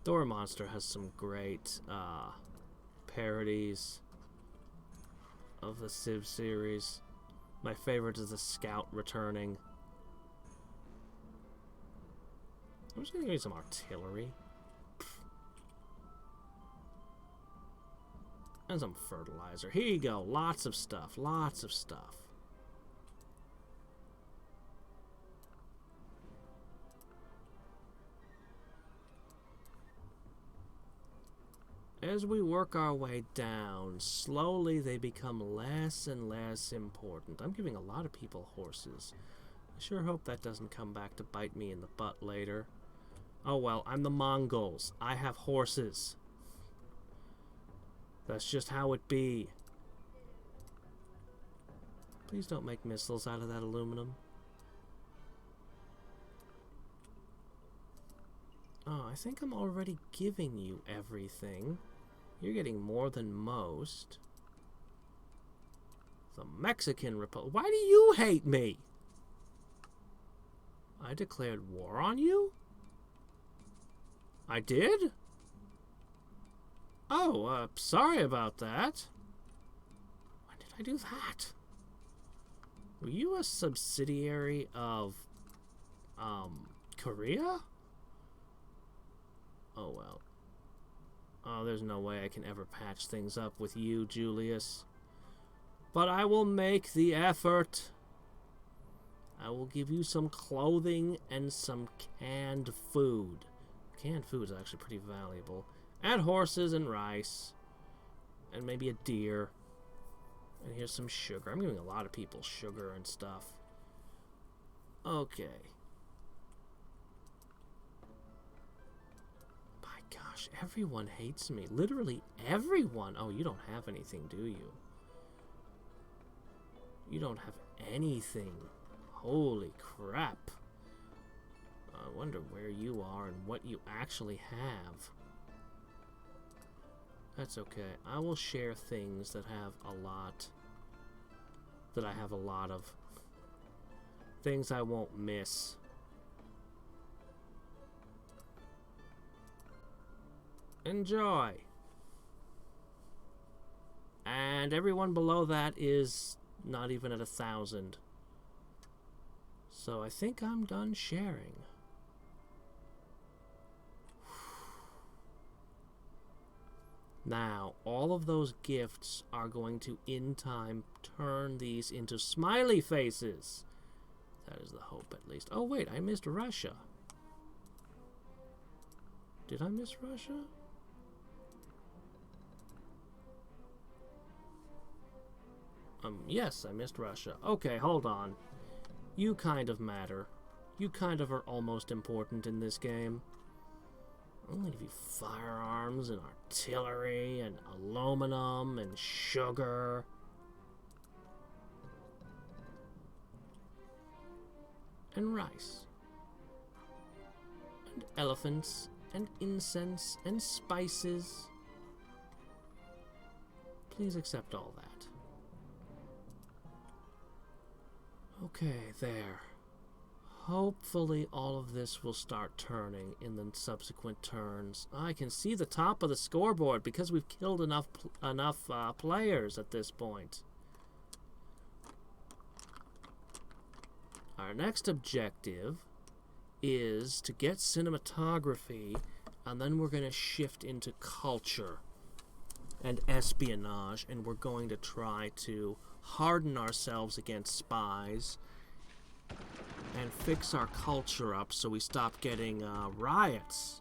Door Monster has some great parodies of the Civ series. My favorite is the Scout returning. I'm just gonna give you some artillery. And some fertilizer. Here you go. Lots of stuff. Lots of stuff. As we work our way down, slowly they become less and less important. I'm giving a lot of people horses. I sure hope that doesn't come back to bite me in the butt later. Oh well, I'm the Mongols. I have horses. That's just how it be. Please don't make missiles out of that aluminum. Oh, I think I'm already giving you everything. You're getting more than most. The Mexican Republic. Why do you hate me? I declared war on you? I did? Oh, sorry about that. When did I do that? Were you a subsidiary of, Korea? Oh, well. Oh, there's no way I can ever patch things up with you, Julius. But I will make the effort. I will give you some clothing and some canned food. Canned food is actually pretty valuable. And horses and rice. And maybe a deer. And here's some sugar. I'm giving a lot of people sugar and stuff. Okay. My gosh, everyone hates me. Literally everyone. Oh, you don't have anything, do you? You don't have anything. Holy crap. I wonder where you are and what you actually have. That's okay. I will share things that have a lot. That I have a lot of. Things I won't miss. Enjoy. And everyone below that is not even at 1,000. So I think I'm done sharing. Now, all of those gifts are going to, in time, turn these into smiley faces. That is the hope, at least. Oh, wait, I missed Russia. Did I miss Russia? Yes, I missed Russia. Okay, hold on. You kind of matter. You kind of are almost important in this game. I'm gonna give you firearms and artillery and aluminum and sugar. And rice. And elephants and incense and spices. Please accept all that. Okay, there. Hopefully all of this will start turning in the subsequent turns. I can see the top of the scoreboard because we've killed enough players at this point. Our next objective is to get cinematography And then we're going to shift into culture and espionage, and we're going to try to harden ourselves against spies and fix our culture up so we stop getting riots.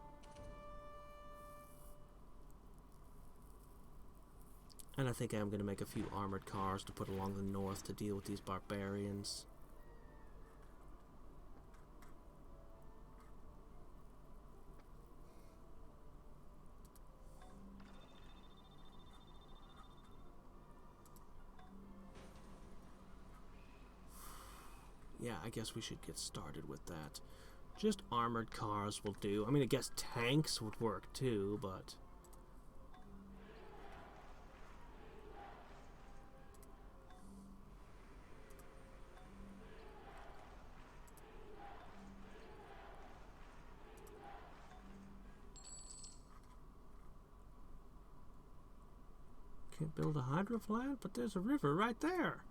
And I think I'm going to make a few armored cars to put along the north to deal with these barbarians. Yeah, I guess we should get started with that. Just armored cars will do. I mean, I guess tanks would work too, but... Can't build a hydro plant, but there's a river right there.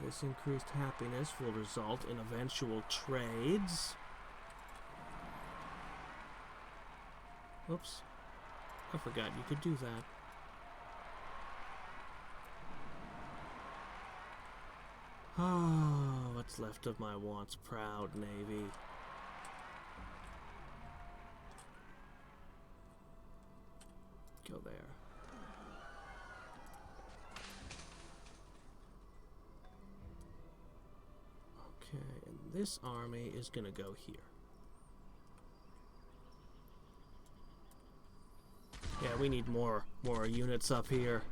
This increased happiness will result in eventual trades. Oops. I forgot you could do that. Ah, what's left of my once proud navy. Go there. Okay, and this army is gonna go here. Yeah, we need more units up here.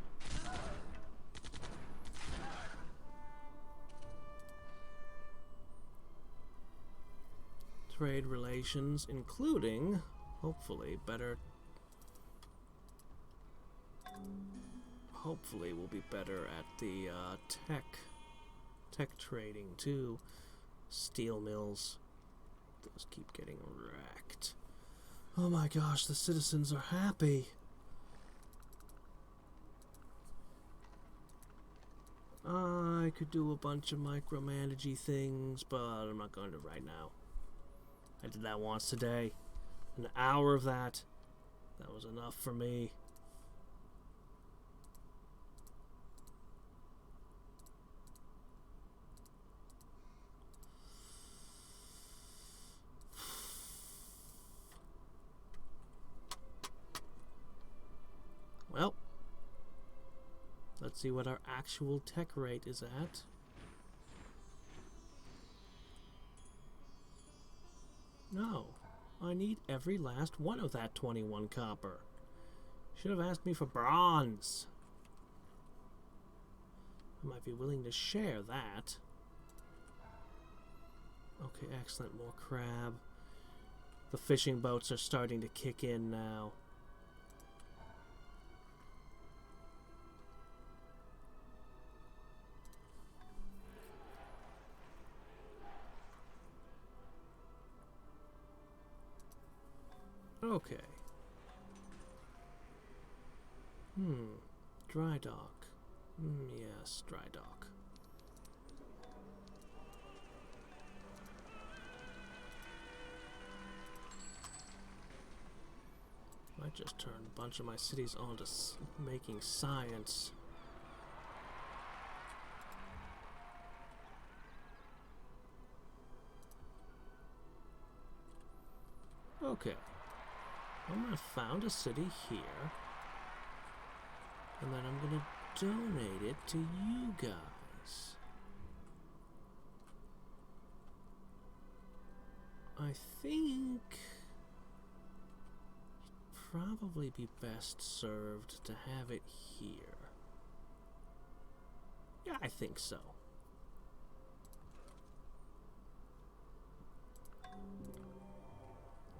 Trade relations, including, hopefully, hopefully we'll be better at the tech trading too. Steel mills, those keep getting wrecked. Oh my gosh, the citizens are happy. I could do a bunch of micromanagey things, but I'm not going to right now. I did that once today. An hour of that. That was enough for me. Well, let's see what our actual tech rate is at. No, I need every last one of that 21 copper. Should have asked me for bronze. I might be willing to share that. Okay, excellent, more crab. The fishing boats are starting to kick in now. Okay. Dry dock. Yes, dry dock. Might just turn a bunch of my cities onto making science. Okay. I'm gonna found a city here, and then I'm gonna donate it to you guys. I think you'd probably be best served to have it here. Yeah, I think so.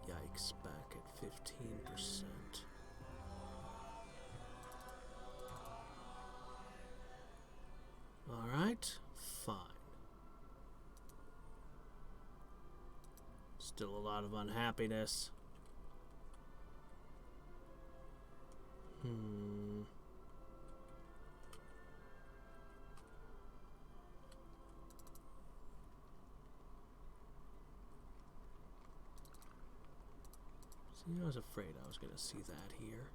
Yikes, back at 15%. Alright, fine. Still a lot of unhappiness. I was afraid I was going to see that here.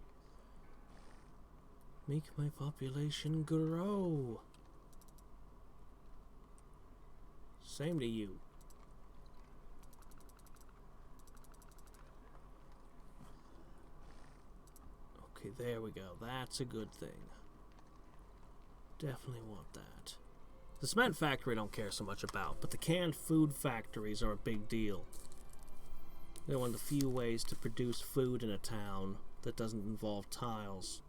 Make my population grow. Same to you. Okay, there we go. That's a good thing. Definitely want that. The cement factory I don't care so much about, but the canned food factories are a big deal. They're one of the few ways to produce food in a town that doesn't involve tiles.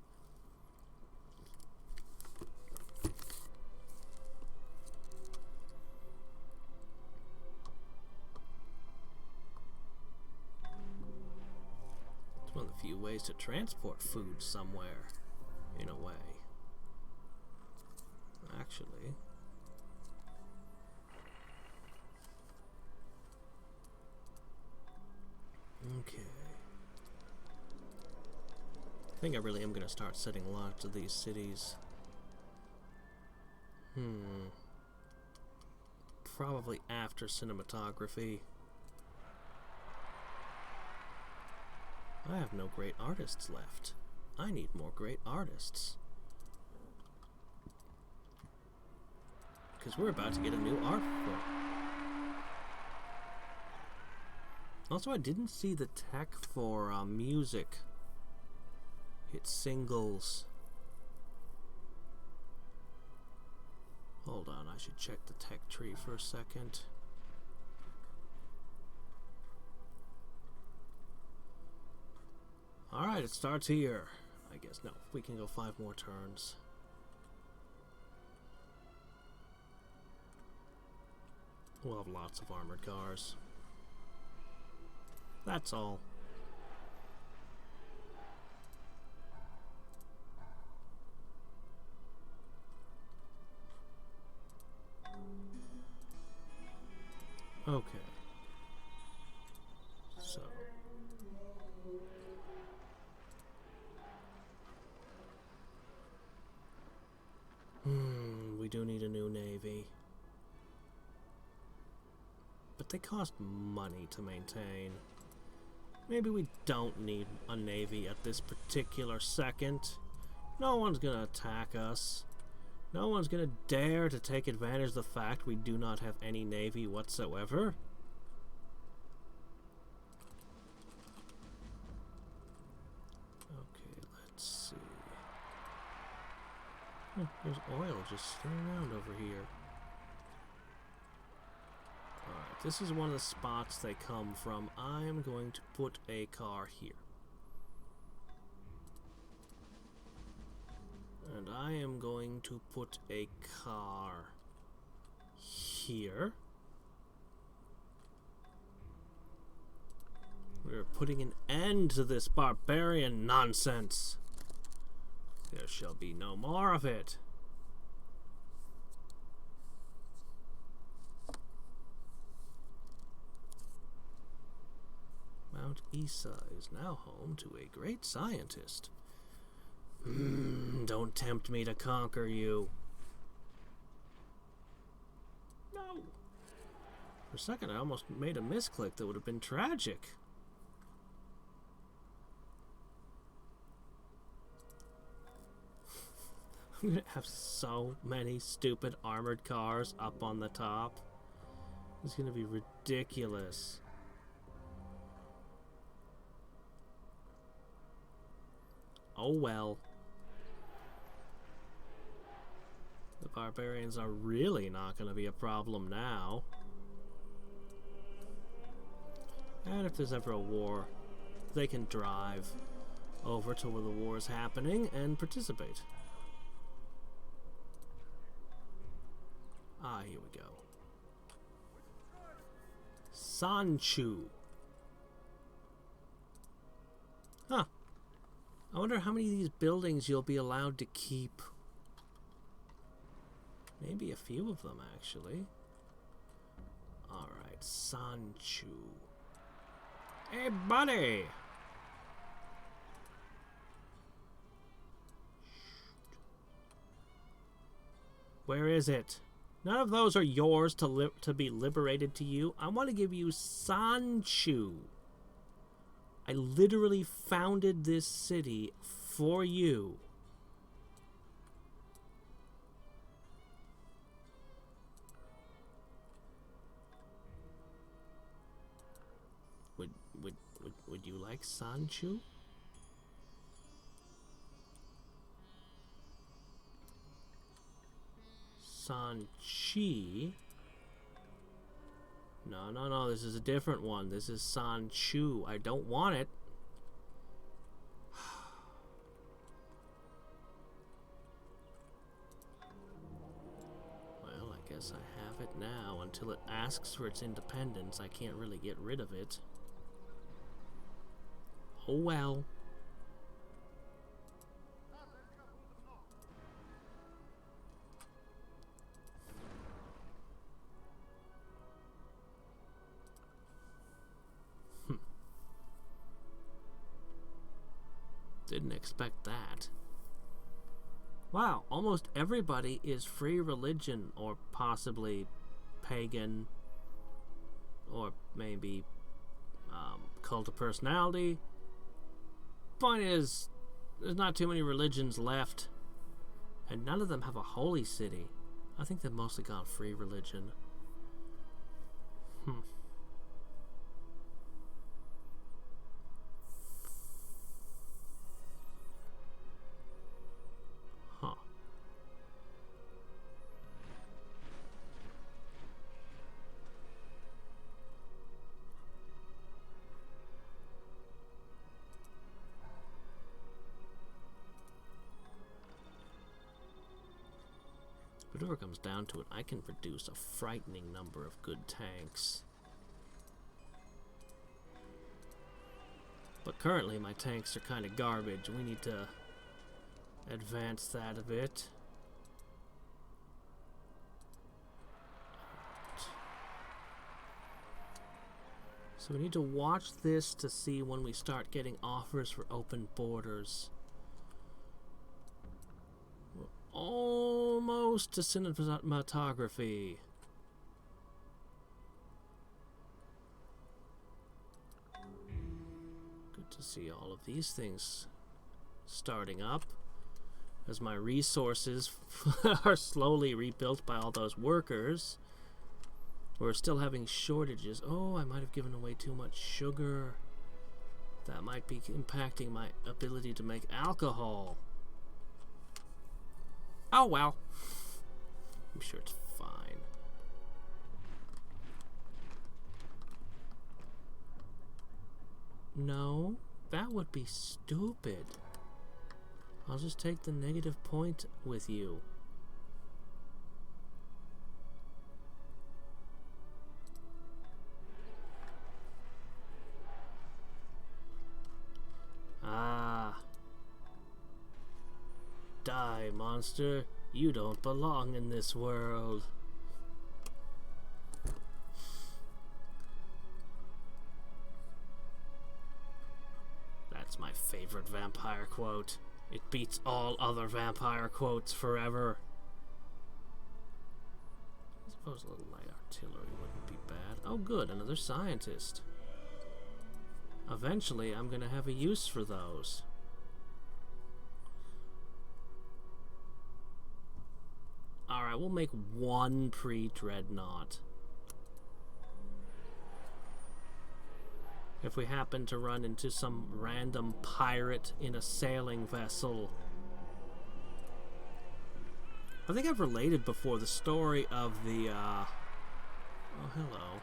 It's one of the few ways to transport food somewhere, in a way. Actually. Okay. I think I really am going to start setting lots of these cities. Probably after cinematography. I have no great artists left. I need more great artists. Because we're about to get a new art form. Also, I didn't see the tech for music. Hit singles. Hold on, I should check the tech tree for a second. Alright, it starts here. I guess, no, we can go 5 more turns. We'll have lots of armored cars. That's all. Okay. So. We do need a new navy. But they cost money to maintain. Maybe we don't need a navy at this particular second. No one's gonna attack us. No one's gonna dare to take advantage of the fact we do not have any navy whatsoever. Okay, let's see. Oh, there's oil just sitting around over here. Alright, this is one of the spots they come from. I am going to put a car here. And I am going to put a car here. We're putting an end to this barbarian nonsense. There shall be no more of it. Mount Isa is now home to a great scientist. Don't tempt me to conquer you. No! For a second, I almost made a misclick that would have been tragic. I'm gonna have so many stupid armored cars up on the top. It's gonna be ridiculous. Oh well. The barbarians are really not going to be a problem now. And if there's ever a war, they can drive over to where the war is happening and participate. Ah, here we go. Sanchu. Huh. I wonder how many of these buildings you'll be allowed to keep. Maybe a few of them, actually. Alright, Sanchu. Hey, buddy! Where is it? None of those are yours to be liberated to you. I want to give you Sanchu. I literally founded this city for you. Would you like Sanchu? Sanchi? No, this is a different one. This is Sanchu. I don't want it. Well, I guess I have it now. Until it asks for its independence, I can't really get rid of it. Oh well. Didn't expect that. Wow, almost everybody is free religion, or possibly pagan, or maybe cult of personality. Point is, there's not too many religions left, and none of them have a holy city. I think they've mostly gone free religion. Whatever comes down to it, I can produce a frightening number of good tanks. But currently my tanks are kind of garbage. We need to advance that a bit. So we need to watch this to see when we start getting offers for open borders. Almost to cinematography. Good to see all of these things starting up as my resources are slowly rebuilt by all those workers. We're still having shortages. Oh, I might have given away too much sugar. That might be impacting my ability to make alcohol. Oh well. I'm sure it's fine. No, that would be stupid. I'll just take the negative point with you. Die, monster. You don't belong in this world. That's my favorite vampire quote. It beats all other vampire quotes forever. I suppose a little light artillery wouldn't be bad. Oh good, another scientist. Eventually I'm gonna have a use for those. Alright, we'll make one pre-dreadnought. If we happen to run into some random pirate in a sailing vessel. I think I've related before the story of the, oh, hello.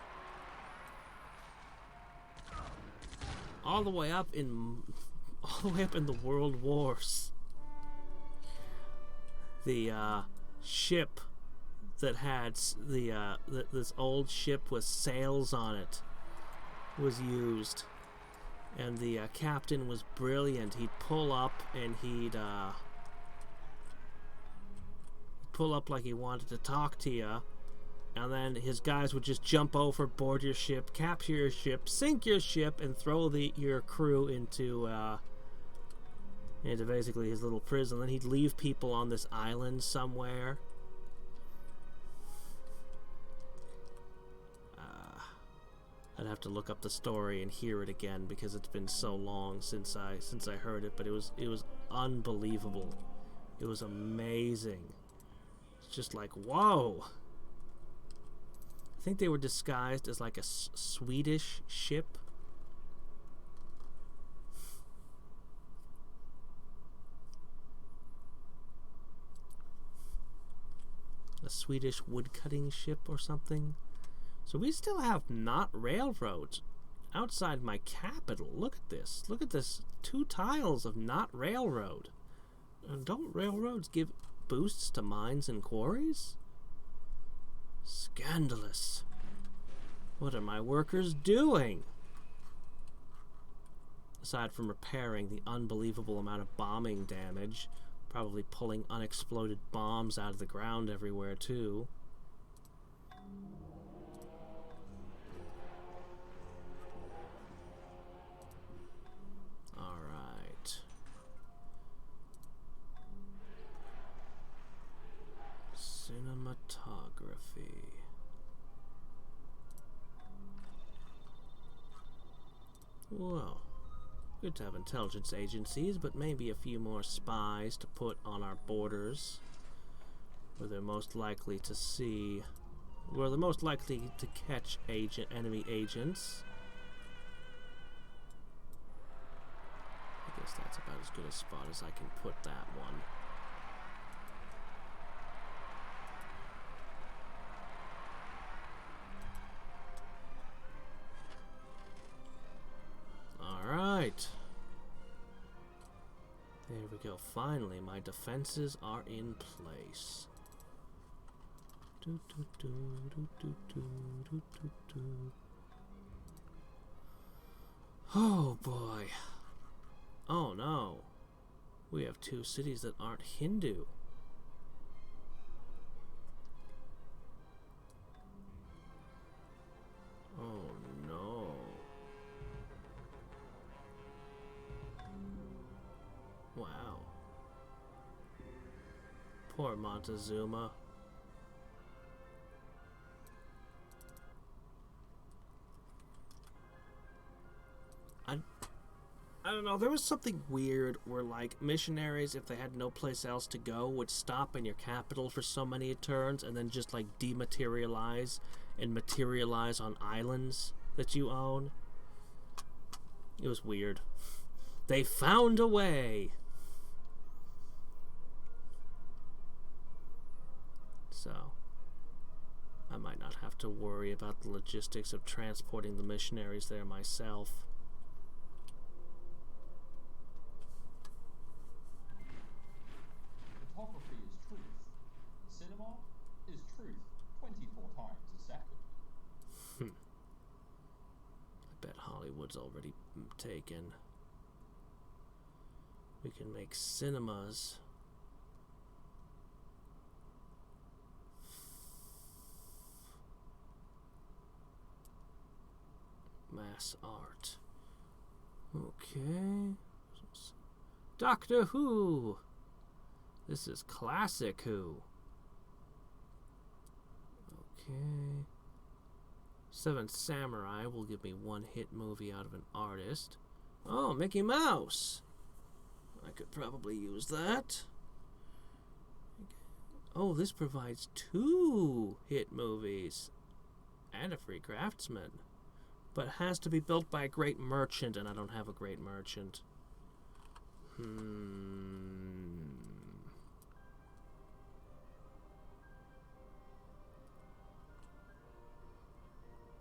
All the way up in the World Wars. The, ship that had this old ship with sails on it was used, and the captain was brilliant. He'd pull up and he'd pull up like he wanted to talk to you, and then his guys would just jump overboard your ship, capture your ship, sink your ship, and throw your crew into basically his little prison. Then he'd leave people on this island somewhere. I'd have to look up the story and hear it again because it's been so long since I heard it. But it was unbelievable. It was amazing. It's just like, whoa. I think they were disguised as like a Swedish ship. A Swedish woodcutting ship or something. So we still have not railroads outside my capital. Look at this. Look at this. 2 tiles of not railroad. And don't railroads give boosts to mines and quarries? Scandalous. What are my workers doing? Aside from repairing the unbelievable amount of bombing damage, probably pulling unexploded bombs out of the ground everywhere too. Alright. Cinematography. Whoa. Good to have intelligence agencies, but maybe a few more spies to put on our borders, where they're most likely to see, where they're most likely to catch enemy agents. I guess that's about as good a spot as I can put that one. Alright. There we go. Finally, my defenses are in place. Oh boy. Oh no. We have 2 cities that aren't Hindu. Oh no. Wow. Poor Montezuma. I don't know, there was something weird where, like, missionaries, if they had no place else to go, would stop in your capital for so many turns and then just, like, dematerialize and materialize on islands that you own. It was weird. They found a way! So, I might not have to worry about the logistics of transporting the missionaries there myself. Photography is truth. Cinema is truth 24 times a second. I bet Hollywood's already taken. We can make cinemas. Mass art. Okay. Doctor Who! This is classic Who. Okay. Seventh Samurai will give me 1-hit movie out of an artist. Oh, Mickey Mouse! I could probably use that. Oh, this provides 2 hit movies. And a free craftsman. But has to be built by a great merchant, and I don't have a great merchant.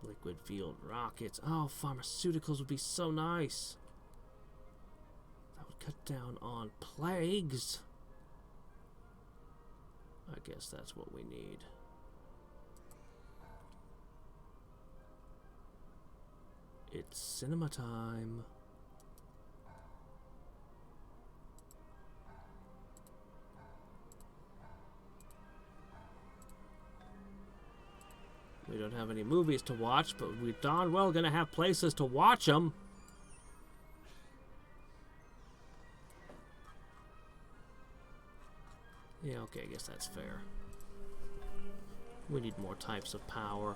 Liquid field rockets. Oh, pharmaceuticals would be so nice. That would cut down on plagues. I guess that's what we need. It's cinema time. We don't have any movies to watch, but we're darn well gonna have places to watch them. Yeah, okay, I guess that's fair. We need more types of power.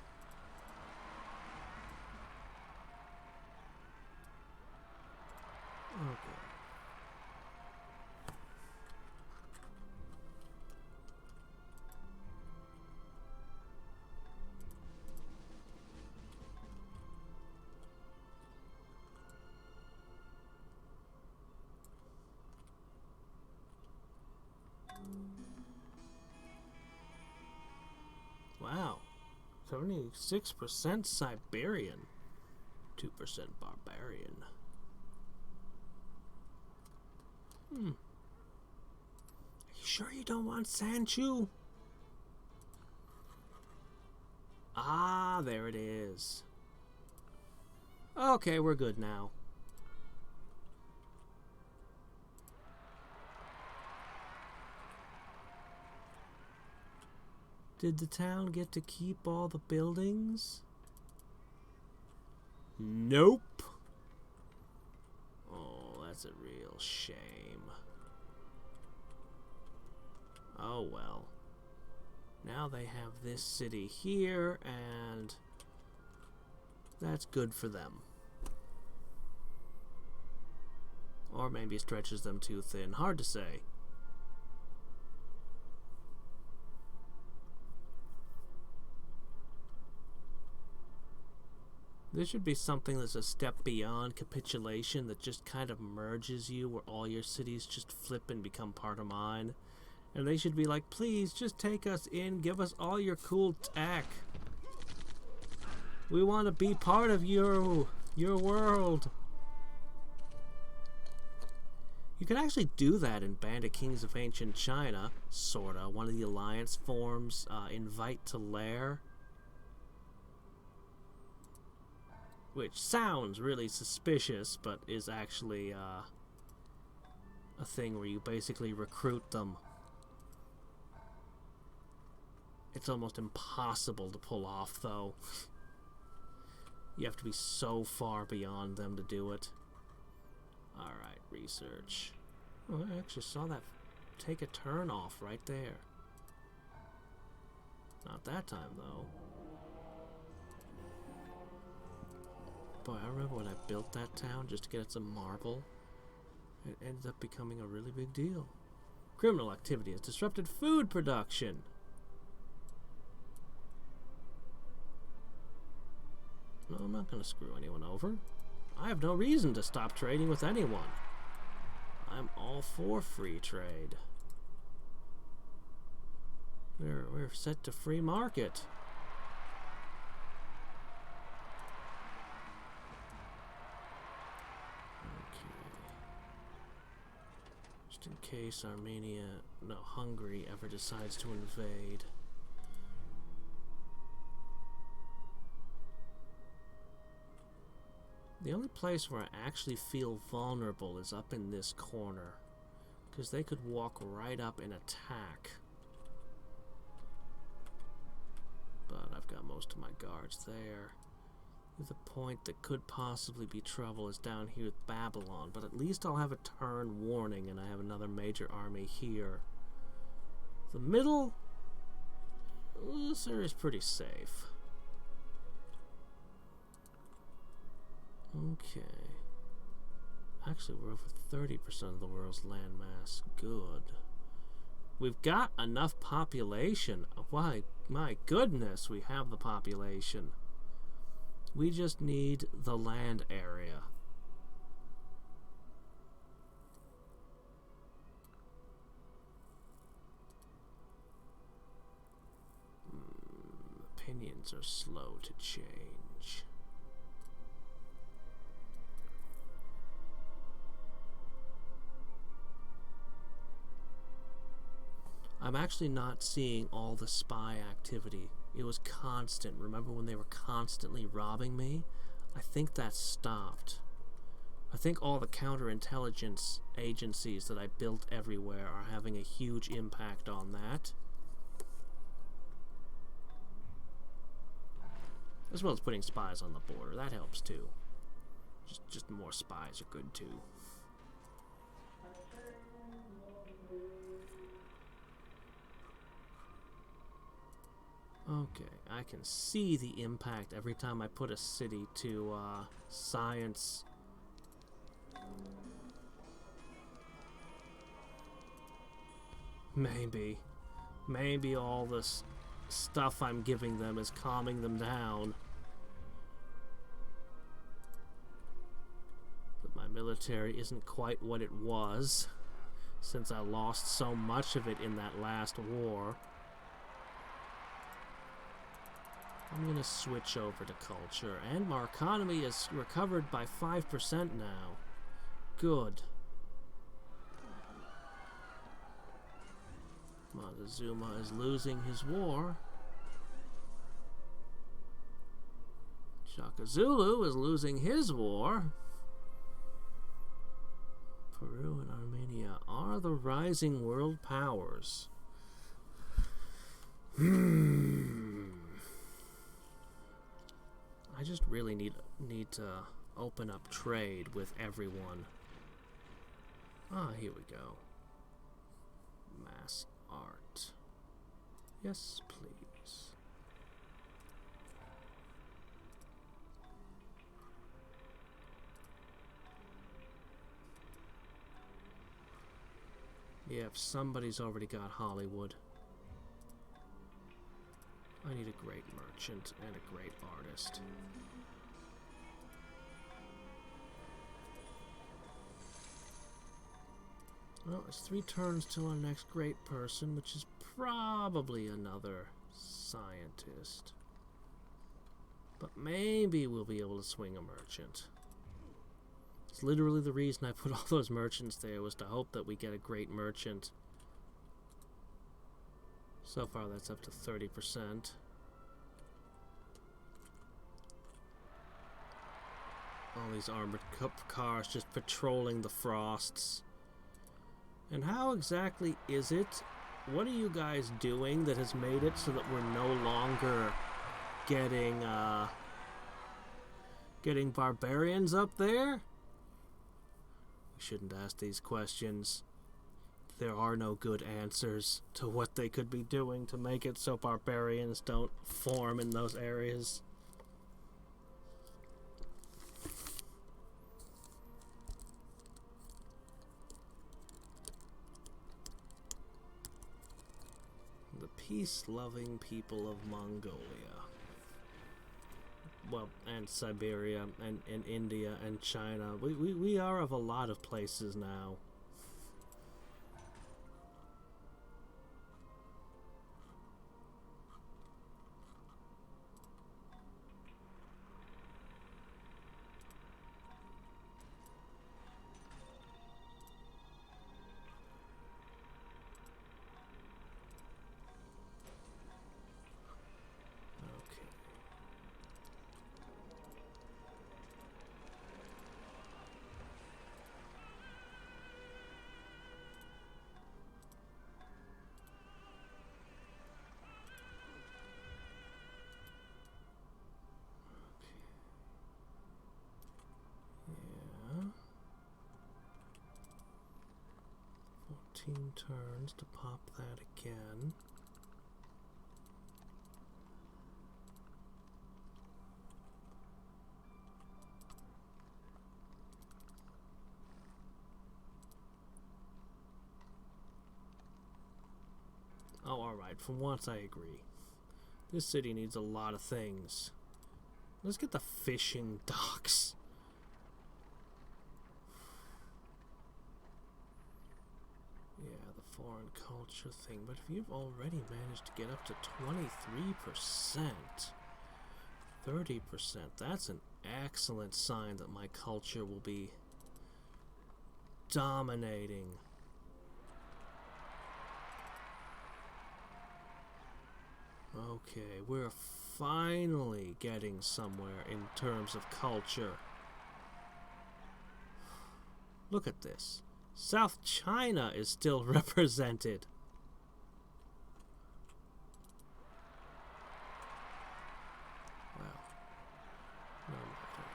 76% Siberian. 2% barbarian. Are you sure you don't want Sanchu? Ah, there it is. Okay, we're good now. Did the town get to keep all the buildings? Nope. Oh, that's a real shame. Oh well. Now they have this city here, and that's good for them. Or maybe it stretches them too thin. Hard to say. There should be something that's a step beyond capitulation that just kind of merges you, where all your cities just flip and become part of mine. And they should be like, please, just take us in, give us all your cool tech. We want to be part of your world. You can actually do that in Band of Kings of Ancient China, sorta. One of the alliance forms, invite to lair. Which sounds really suspicious, but is actually a thing where you basically recruit them. It's almost impossible to pull off, though. You have to be so far beyond them to do it. Alright, research. Oh, I actually saw that take a turn off right there. Not that time, though. Boy, I remember when I built that town just to get it some marble. It ended up becoming a really big deal. Criminal activity has disrupted food production. No, I'm not going to screw anyone over. I have no reason to stop trading with anyone. I'm all for free trade. We're set to free market. In case Hungary ever decides to invade. The only place where I actually feel vulnerable is up in this corner, because they could walk right up and attack. But I've got most of my guards there. The point that could possibly be trouble is down here with Babylon, but at least I'll have a turn warning and I have another major army here. The middle, this area is pretty safe. Okay. Actually, we're over 30% of the world's landmass. Good. We've got enough population. Why, my goodness, we have the population. We just need the land area. Opinions are slow to change. I'm actually not seeing all the spy activity. It was constant. Remember when they were constantly robbing me? I think that stopped. I think all the counterintelligence agencies that I built everywhere are having a huge impact on that. As well as putting spies on the border. That helps too. Just more spies are good too. Okay, I can see the impact every time I put a city to science. Maybe all this stuff I'm giving them is calming them down. But my military isn't quite what it was, since I lost so much of it in that last war. I'm gonna switch over to culture, and our economy is recovered by 5% now. Good. Montezuma is losing his war. Shaka Zulu is losing his war. Peru and Armenia are the rising world powers. I just really need to open up trade with everyone. Here we go. Mass art. Yes, please. Yeah, if somebody's already got Hollywood. I need a great merchant and a great artist. Well, it's 3 turns till our next great person, which is probably another scientist. But maybe we'll be able to swing a merchant. It's literally the reason I put all those merchants there, was to hope that we get a great merchant. So far that's up to 30%. All these armored cars just patrolling the frosts. And how exactly is it? What are you guys doing that has made it so that we're no longer getting barbarians up there? We shouldn't ask these questions. There are no good answers to what they could be doing to make it so barbarians don't form in those areas. The peace-loving people of Mongolia. Well, and Siberia, and India, and China. We are of a lot of places now. Yeah. 14 turns to pop that again. Oh, alright, for once I agree. This city needs a lot of things. Let's get the fishing docks. Yeah, the foreign culture thing, but if you've already managed to get up to 23%, 30%, that's an excellent sign that my culture will be dominating. Okay, we're finally getting somewhere in terms of culture. Look at this. South China is still represented. Well, no matter.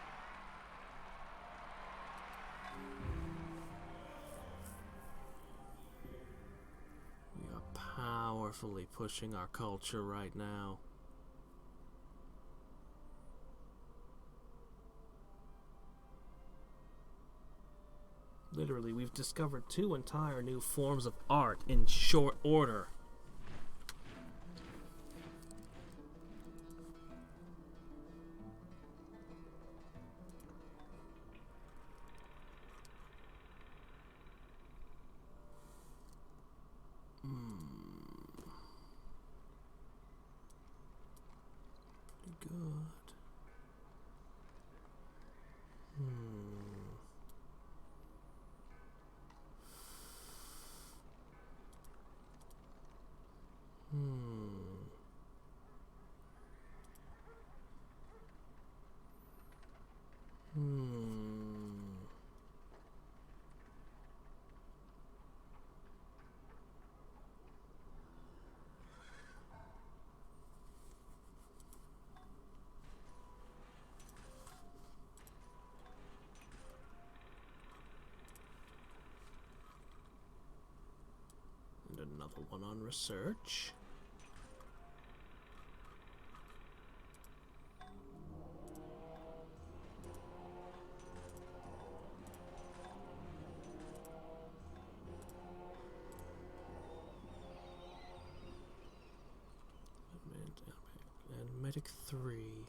We are powerfully pushing our culture right now. Literally, we've discovered 2 entire new forms of art in short order. Another one on research. And medic 3.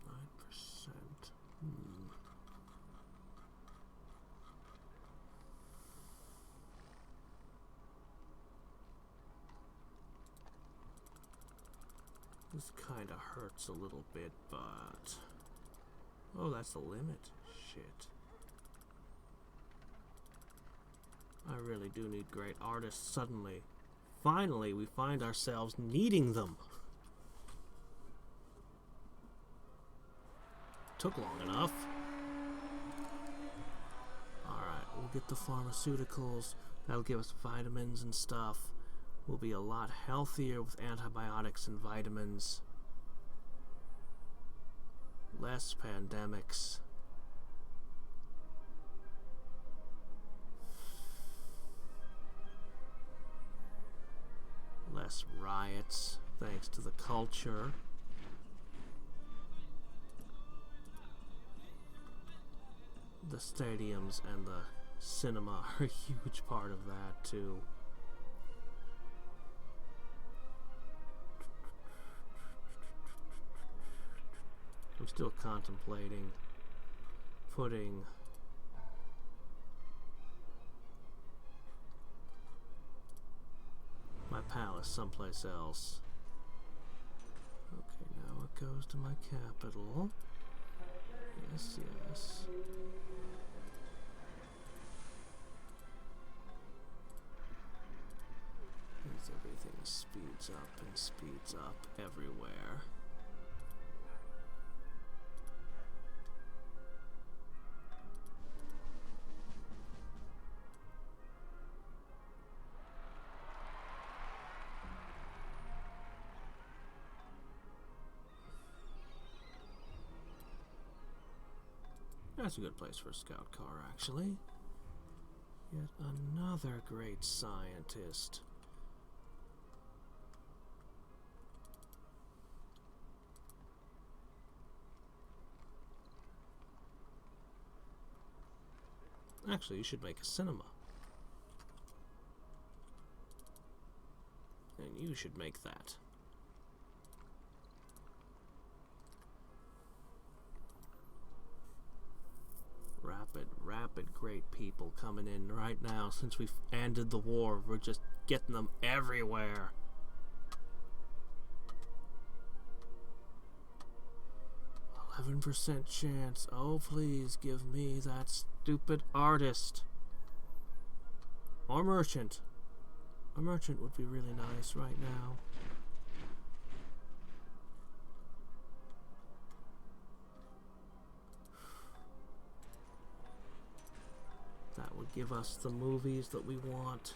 9%. This kind of hurts a little bit, but... Oh, that's the limit. Shit. I really do need great artists suddenly. Finally, we find ourselves needing them. Took long enough. Alright, we'll get the pharmaceuticals. That'll give us vitamins and stuff. We'll be a lot healthier with antibiotics and vitamins. Less pandemics. Less riots, thanks to the culture. The stadiums and the cinema are a huge part of that, too. I'm still contemplating putting my palace someplace else. Okay, now it goes to my capital. Yes, yes. As everything speeds up and speeds up everywhere. That's a good place for a scout car, actually. Yet another great scientist. Actually, you should make a cinema. And you should make that. Rapid, great people coming in right now. Since we've ended the war, we're just getting them everywhere. %, chance. Oh, please give me that stupid artist. Or merchant. A merchant would be really nice right now. That would give us the movies that we want.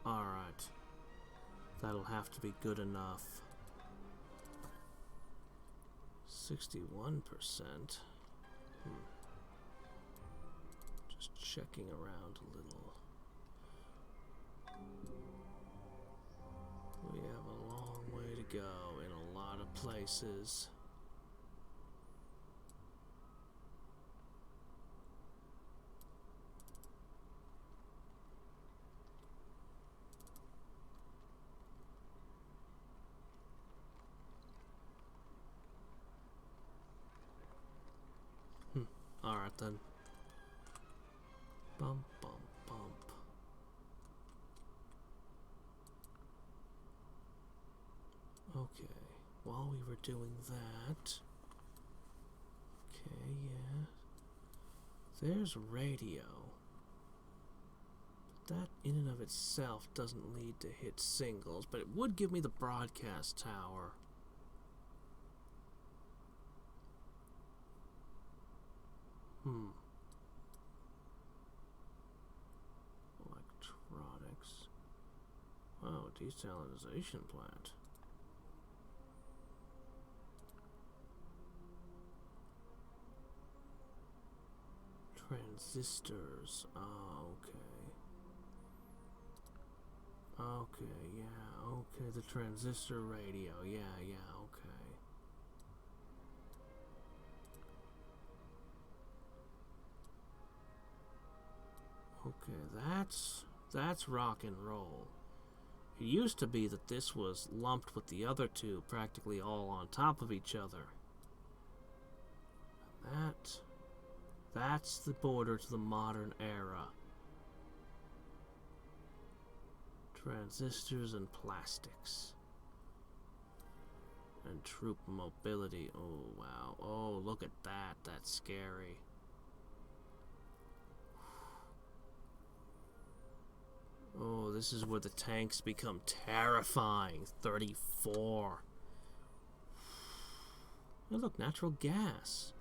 Alright. That'll have to be good enough. 61%. Just checking around a little. We have a long way to go in a lot of places. Alright then. Bump, bump, bump. Okay, while we were doing that... There's radio. That in and of itself doesn't lead to hit singles, but it would give me the broadcast tower. Electronics. Oh, desalinization plant. Transistors. Oh, okay. Okay, yeah, okay. The transistor radio. Yeah, okay. Okay, that's rock and roll. It used to be that this was lumped with the other two, practically all on top of each other. That's the border to the modern era. Transistors and plastics. And troop mobility. Oh, wow. Oh, look at that. That's scary. Oh, this is where the tanks become terrifying. 34. Oh, look, natural gas.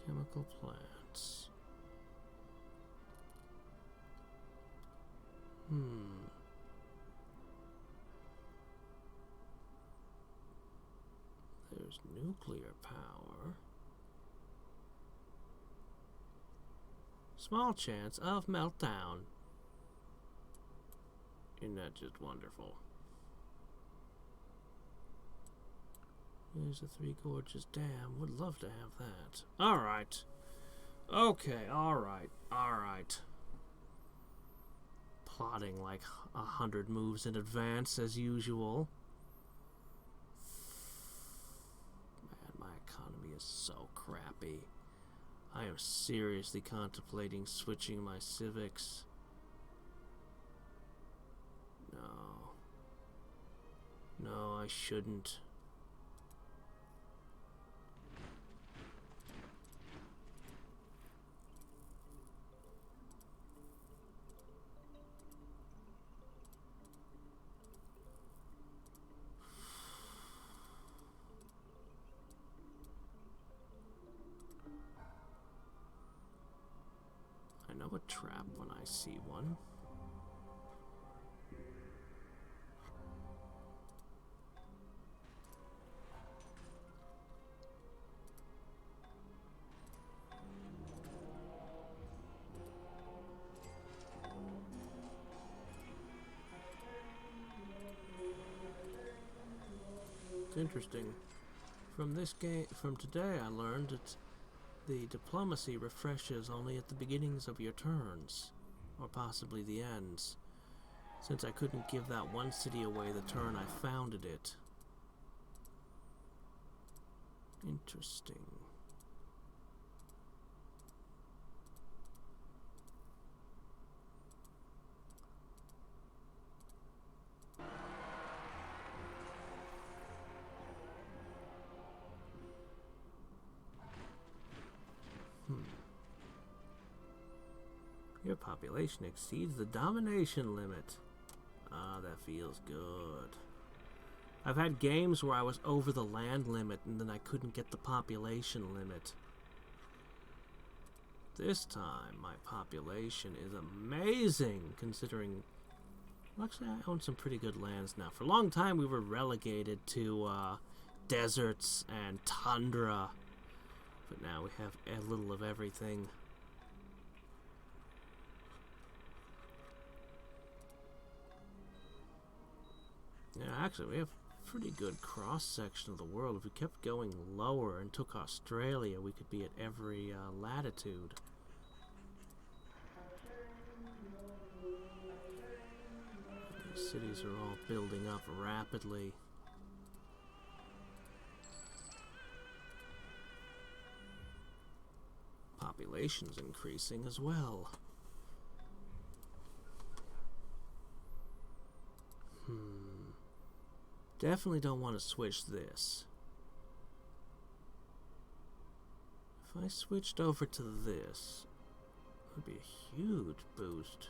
Chemical plants. There's nuclear power. Small chance of meltdown. Isn't that just wonderful? There's the Three Gorges Dam. Would love to have that. Alright. Okay, alright. Plotting like 100 moves in advance as usual. Man, my economy is so crappy. I am seriously contemplating switching my civics. No, I shouldn't. I know a trap when I see one. It's interesting. From today, I learned that the diplomacy refreshes only at the beginnings of your turns, or possibly the ends, since I couldn't give that one city away the turn I founded it. Interesting. Your population exceeds the domination limit. Ah, that feels good. I've had games where I was over the land limit and then I couldn't get the population limit. This time, my population is amazing, considering... Well, actually, I own some pretty good lands now. For a long time, we were relegated to deserts and tundra. But now we have a little of everything. Yeah, actually, we have pretty good cross-section of the world. If we kept going lower and took Australia, we could be at every latitude. These cities are all building up rapidly. Population's increasing as well. Definitely don't want to switch this. If I switched over to this, it would be a huge boost.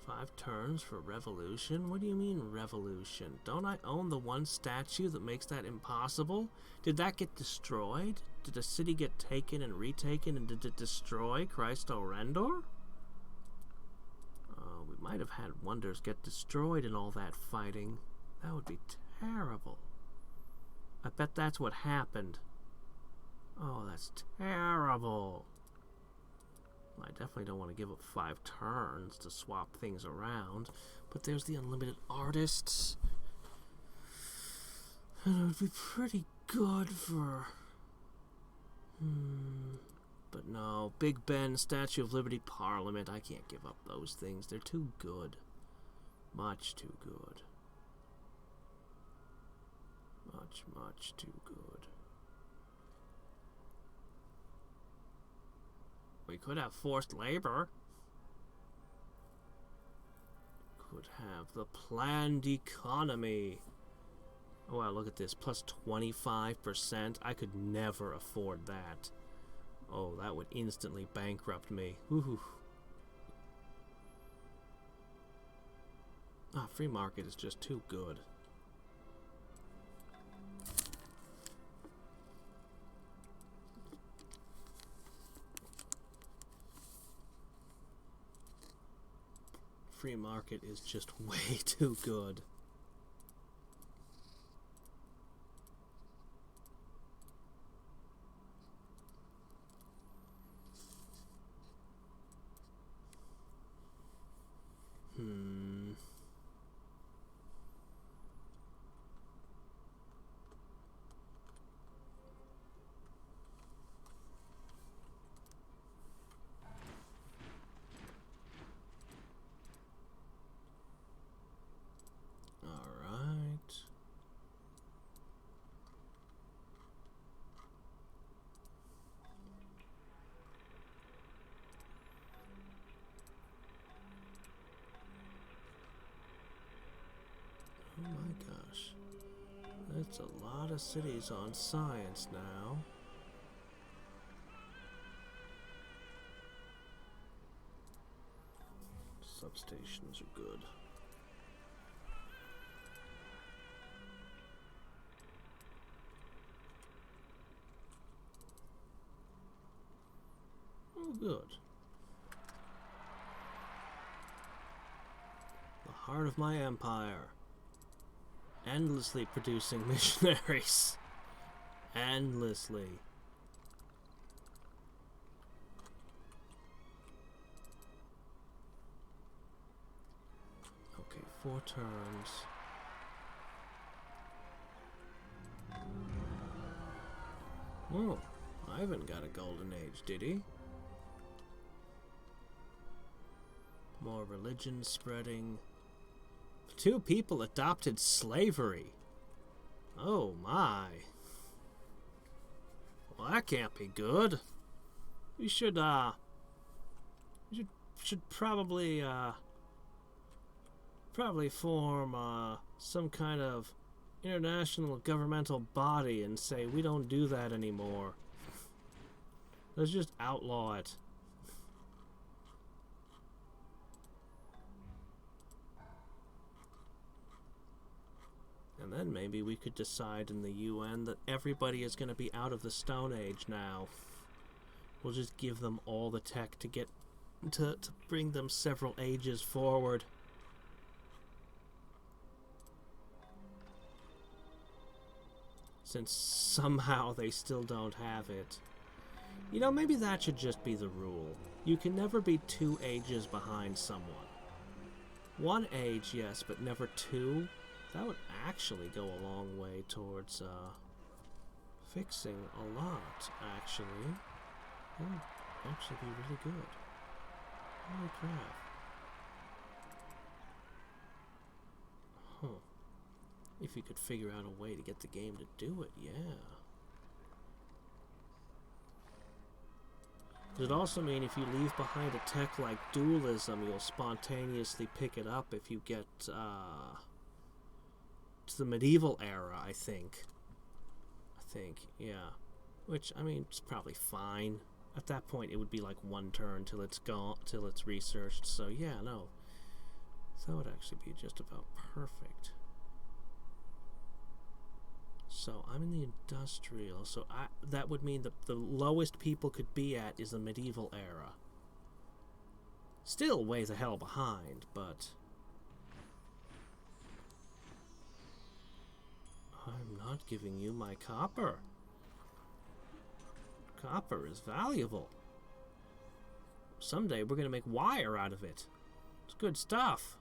Five turns for revolution? What do you mean revolution? Don't I own the one statue that makes that impossible? Did that get destroyed? Did a city get taken and retaken, and did it destroy Christo Rendor? We might have had wonders get destroyed in all that fighting. That would be terrible. I bet that's what happened. Oh, that's terrible. I definitely don't want to give up 5 turns to swap things around. But there's the unlimited artists. And it would be pretty good for... But no, Big Ben, Statue of Liberty, Parliament. I can't give up those things. They're too good. Much too good. Much, much too good. We could have forced labor. Could have the planned economy. Oh wow, look at this. Plus 25%. I could never afford that. Oh, that would instantly bankrupt me. Woohoo. Ah, free market is just too good. Free market is just way too good. Oh my gosh. That's a lot of cities on science now. Substations are good. Oh, good. The heart of my empire. Endlessly producing missionaries. Endlessly. Okay, 4 turns. Oh, Ivan got a golden age, did he? More religion spreading. 2 people adopted slavery. Oh my. Well, that can't be good. We should probably form some kind of international governmental body and say we don't do that anymore. Let's just outlaw it. And then maybe we could decide in the UN that everybody is going to be out of the Stone Age now. We'll just give them all the tech to get to bring them several ages forward. Since somehow they still don't have it. You know, maybe that should just be the rule. You can never be 2 ages behind someone. 1 age, yes, but never 2. That would actually go a long way towards fixing a lot, actually. That would actually be really good. Holy crap. Huh. If you could figure out a way to get the game to do it, yeah. Does it also mean if you leave behind a tech like dualism, you'll spontaneously pick it up if you get to the medieval era, I think. Yeah. Which, I mean, it's probably fine. At that point, it would be like one turn till it's gone, till it's researched. So, yeah, no. That would actually be just about perfect. So, I'm in the industrial. So, that would mean that the lowest people could be at is the medieval era. Still way the hell behind, but... I'm not giving you my copper. Copper is valuable. Someday we're going to make wire out of it. It's good stuff.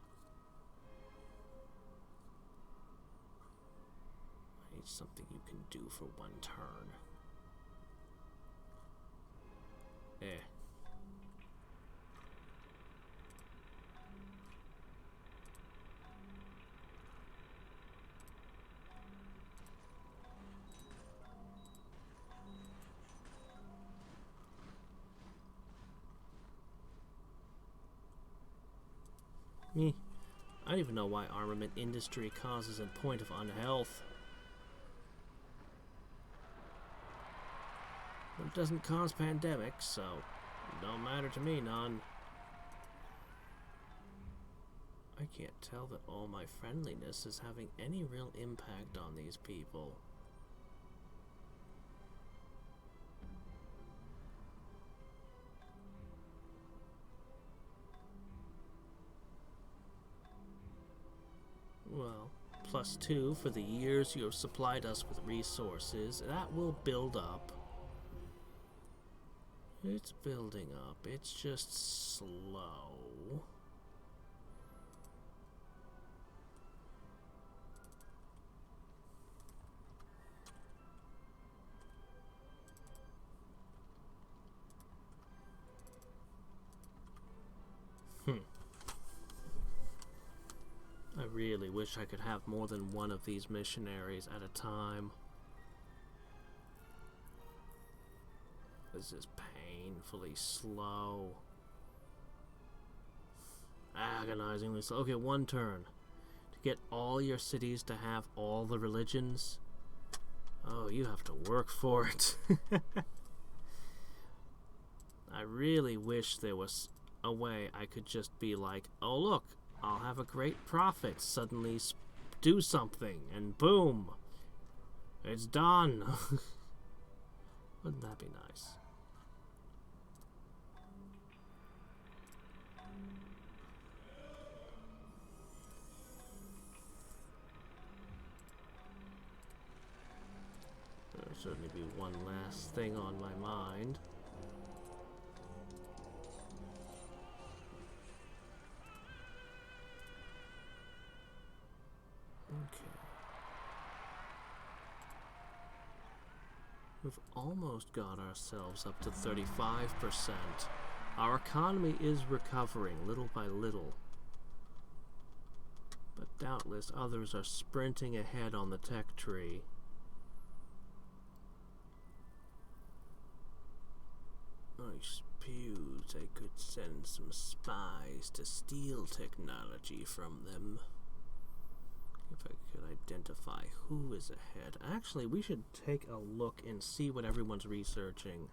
I need something you can do for one turn. Me. I don't even know why armament industry causes a point of unhealth. It doesn't cause pandemics, so it don't matter to me none. I can't tell that all my friendliness is having any real impact on these people. Well, +2 for the years you have supplied us with resources. That will build up. It's building up. It's just slow. I really wish I could have more than one of these missionaries at a time. This is painfully slow. Agonizingly slow. Okay, one turn. To get all your cities to have all the religions? Oh, you have to work for it. I really wish there was a way I could just be like, oh look, I'll have a great prophet suddenly do something, and boom, it's done. Wouldn't that be nice? There'll certainly be one last thing on my mind. Okay. We've almost got ourselves up to 35%. Our economy is recovering little by little. But doubtless others are sprinting ahead on the tech tree. I suppose I could send some spies to steal technology from them. If I could identify who is ahead. Actually, we should take a look and see what everyone's researching.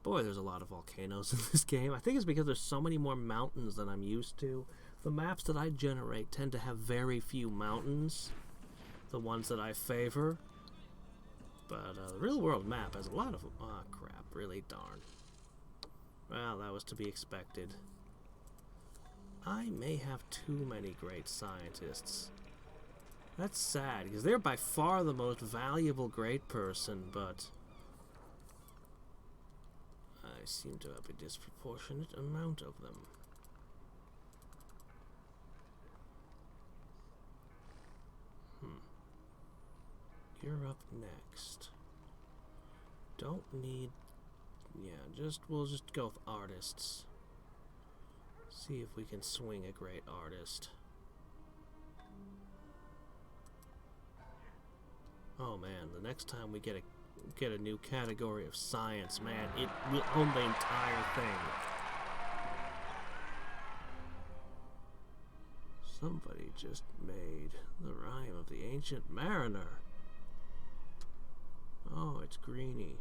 Boy, there's a lot of volcanoes in this game. I think it's because there's so many more mountains than I'm used to. The maps that I generate tend to have very few mountains. The ones that I favor. But the real world map has a lot of them. Oh, crap. Really darn. Well, that was to be expected. I may have too many great scientists. That's sad, because they're by far the most valuable great person, but I seem to have a disproportionate amount of them. You're up next. Don't need... Yeah, we'll just go with artists. See if we can swing a great artist. Oh man, the next time we get get a new category of science, man. It will own the entire thing. Somebody just made the rhyme of the Ancient Mariner. Oh, it's Greenie.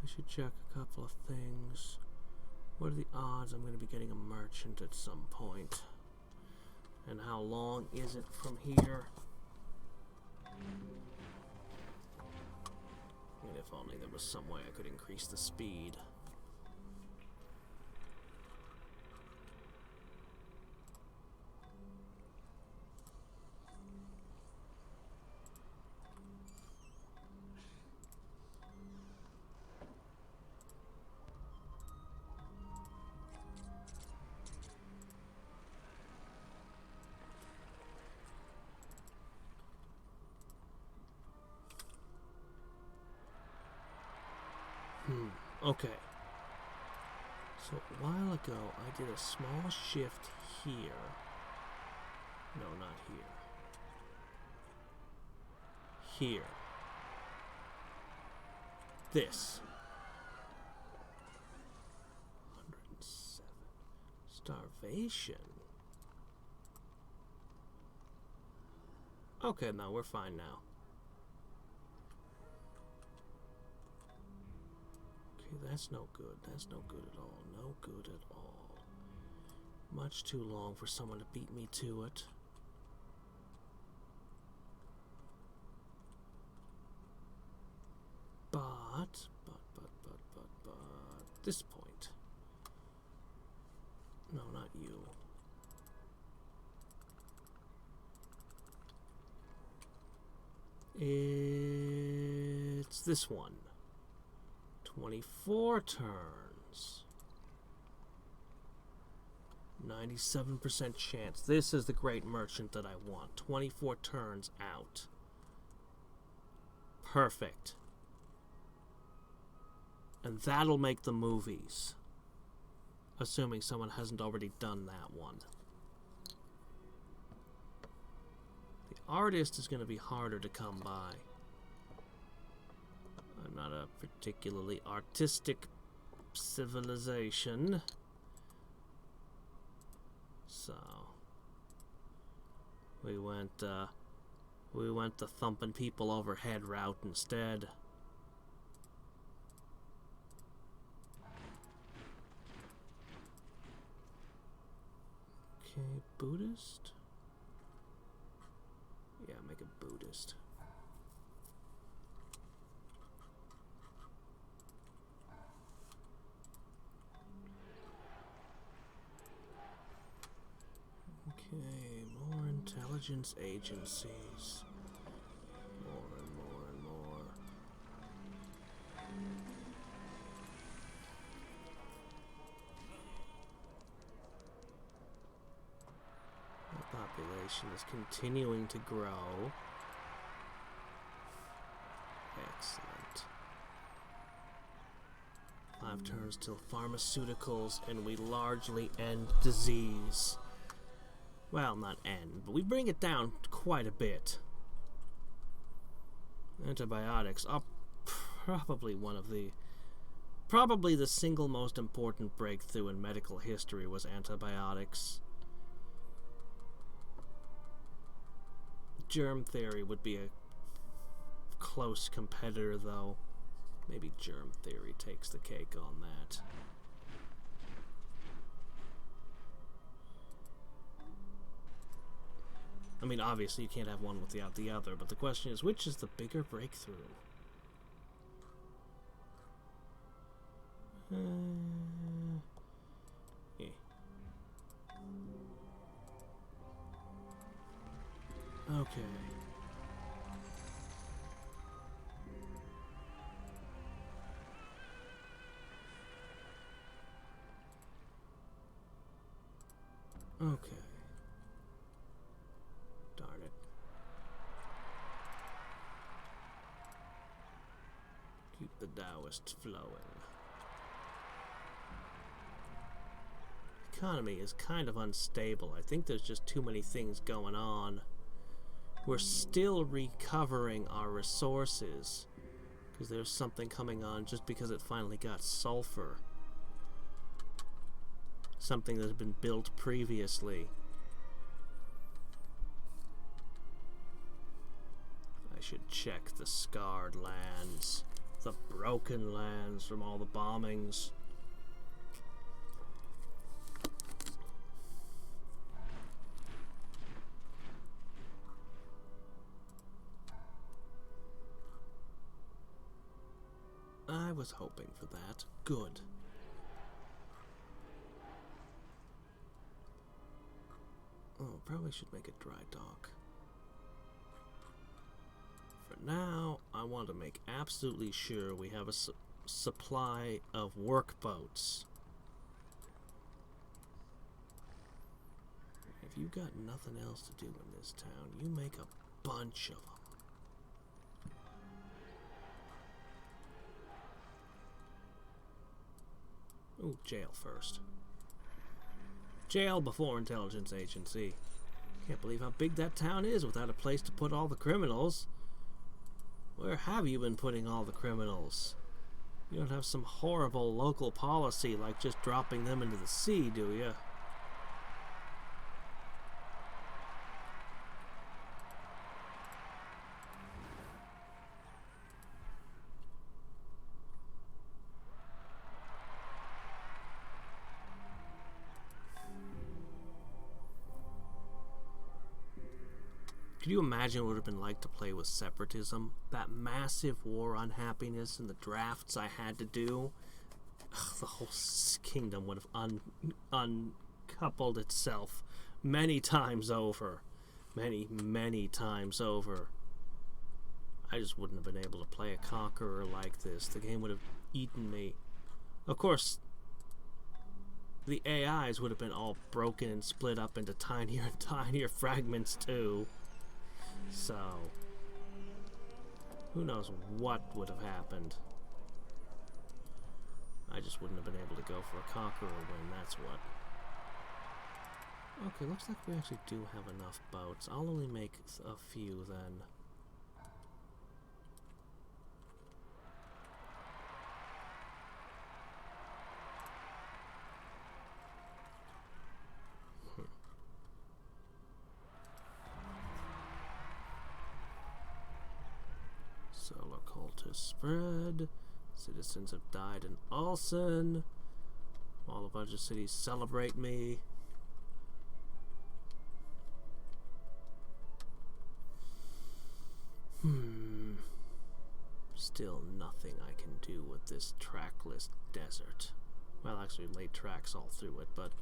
I should check a couple of things. What are the odds I'm going to be getting a merchant at some point? And how long is it from here? And if only there was some way I could increase the speed. Okay. So a while ago, I did a small shift here. No, not here. Here. This. 107. Starvation. Okay, no, we're fine now. That's no good. That's no good at all. No good at all. Much too long for someone to beat me to it. But, this point. No, not you. It's this one. 24 turns. 97% chance. This is the great merchant that I want. 24 turns out. Perfect. And that'll make the movies. Assuming someone hasn't already done that one. The artist is going to be harder to come by. I'm not a particularly artistic civilization. So we went the thumping people overhead route instead. Okay, Buddhist? Yeah, make a Buddhist. Okay, more intelligence agencies. More and more and more. The population is continuing to grow. Excellent. 5 turns till pharmaceuticals, and we largely end disease. Well, not end, but we bring it down quite a bit. Antibiotics are probably the single most important breakthrough in medical history was antibiotics. Germ theory would be a close competitor, though. Maybe germ theory takes the cake on that. I mean, obviously you can't have one without the other, but the question is, which is the bigger breakthrough? Yeah. Okay. Okay. Darn it. Keep the Taoist flowing. Economy is kind of unstable. I think there's just too many things going on. We're still recovering our resources because there's something coming on just because it finally got sulfur. Something that had been built previously. I should check the scarred lands, the broken lands from all the bombings. I was hoping for that. Good. Oh, probably should make a dry dock. For now, I want to make absolutely sure we have a supply of workboats. If you got nothing else to do in this town, you make a bunch of them. Ooh, jail first. Jail before intelligence agency. Can't believe how big that town is without a place to put all the criminals. Where have you been putting all the criminals? You don't have some horrible local policy like just dropping them into the sea, do you? Could you imagine what it would have been like to play with separatism? That massive war on happiness and the drafts I had to do. Ugh, the whole kingdom would have uncoupled itself many times over. Many times over. I just wouldn't have been able to play a conqueror like this. The game would have eaten me. Of course, the AIs would have been all broken and split up into tinier and tinier fragments too. So, who knows what would have happened. I just wouldn't have been able to go for a conqueror win, that's what. Okay, looks like we actually do have enough boats. I'll only make a few then. Solar cultist spread. Citizens have died in Ulsan. All a bunch of cities celebrate me. Still nothing I can do with this trackless desert. Well, actually, laid tracks all through it, but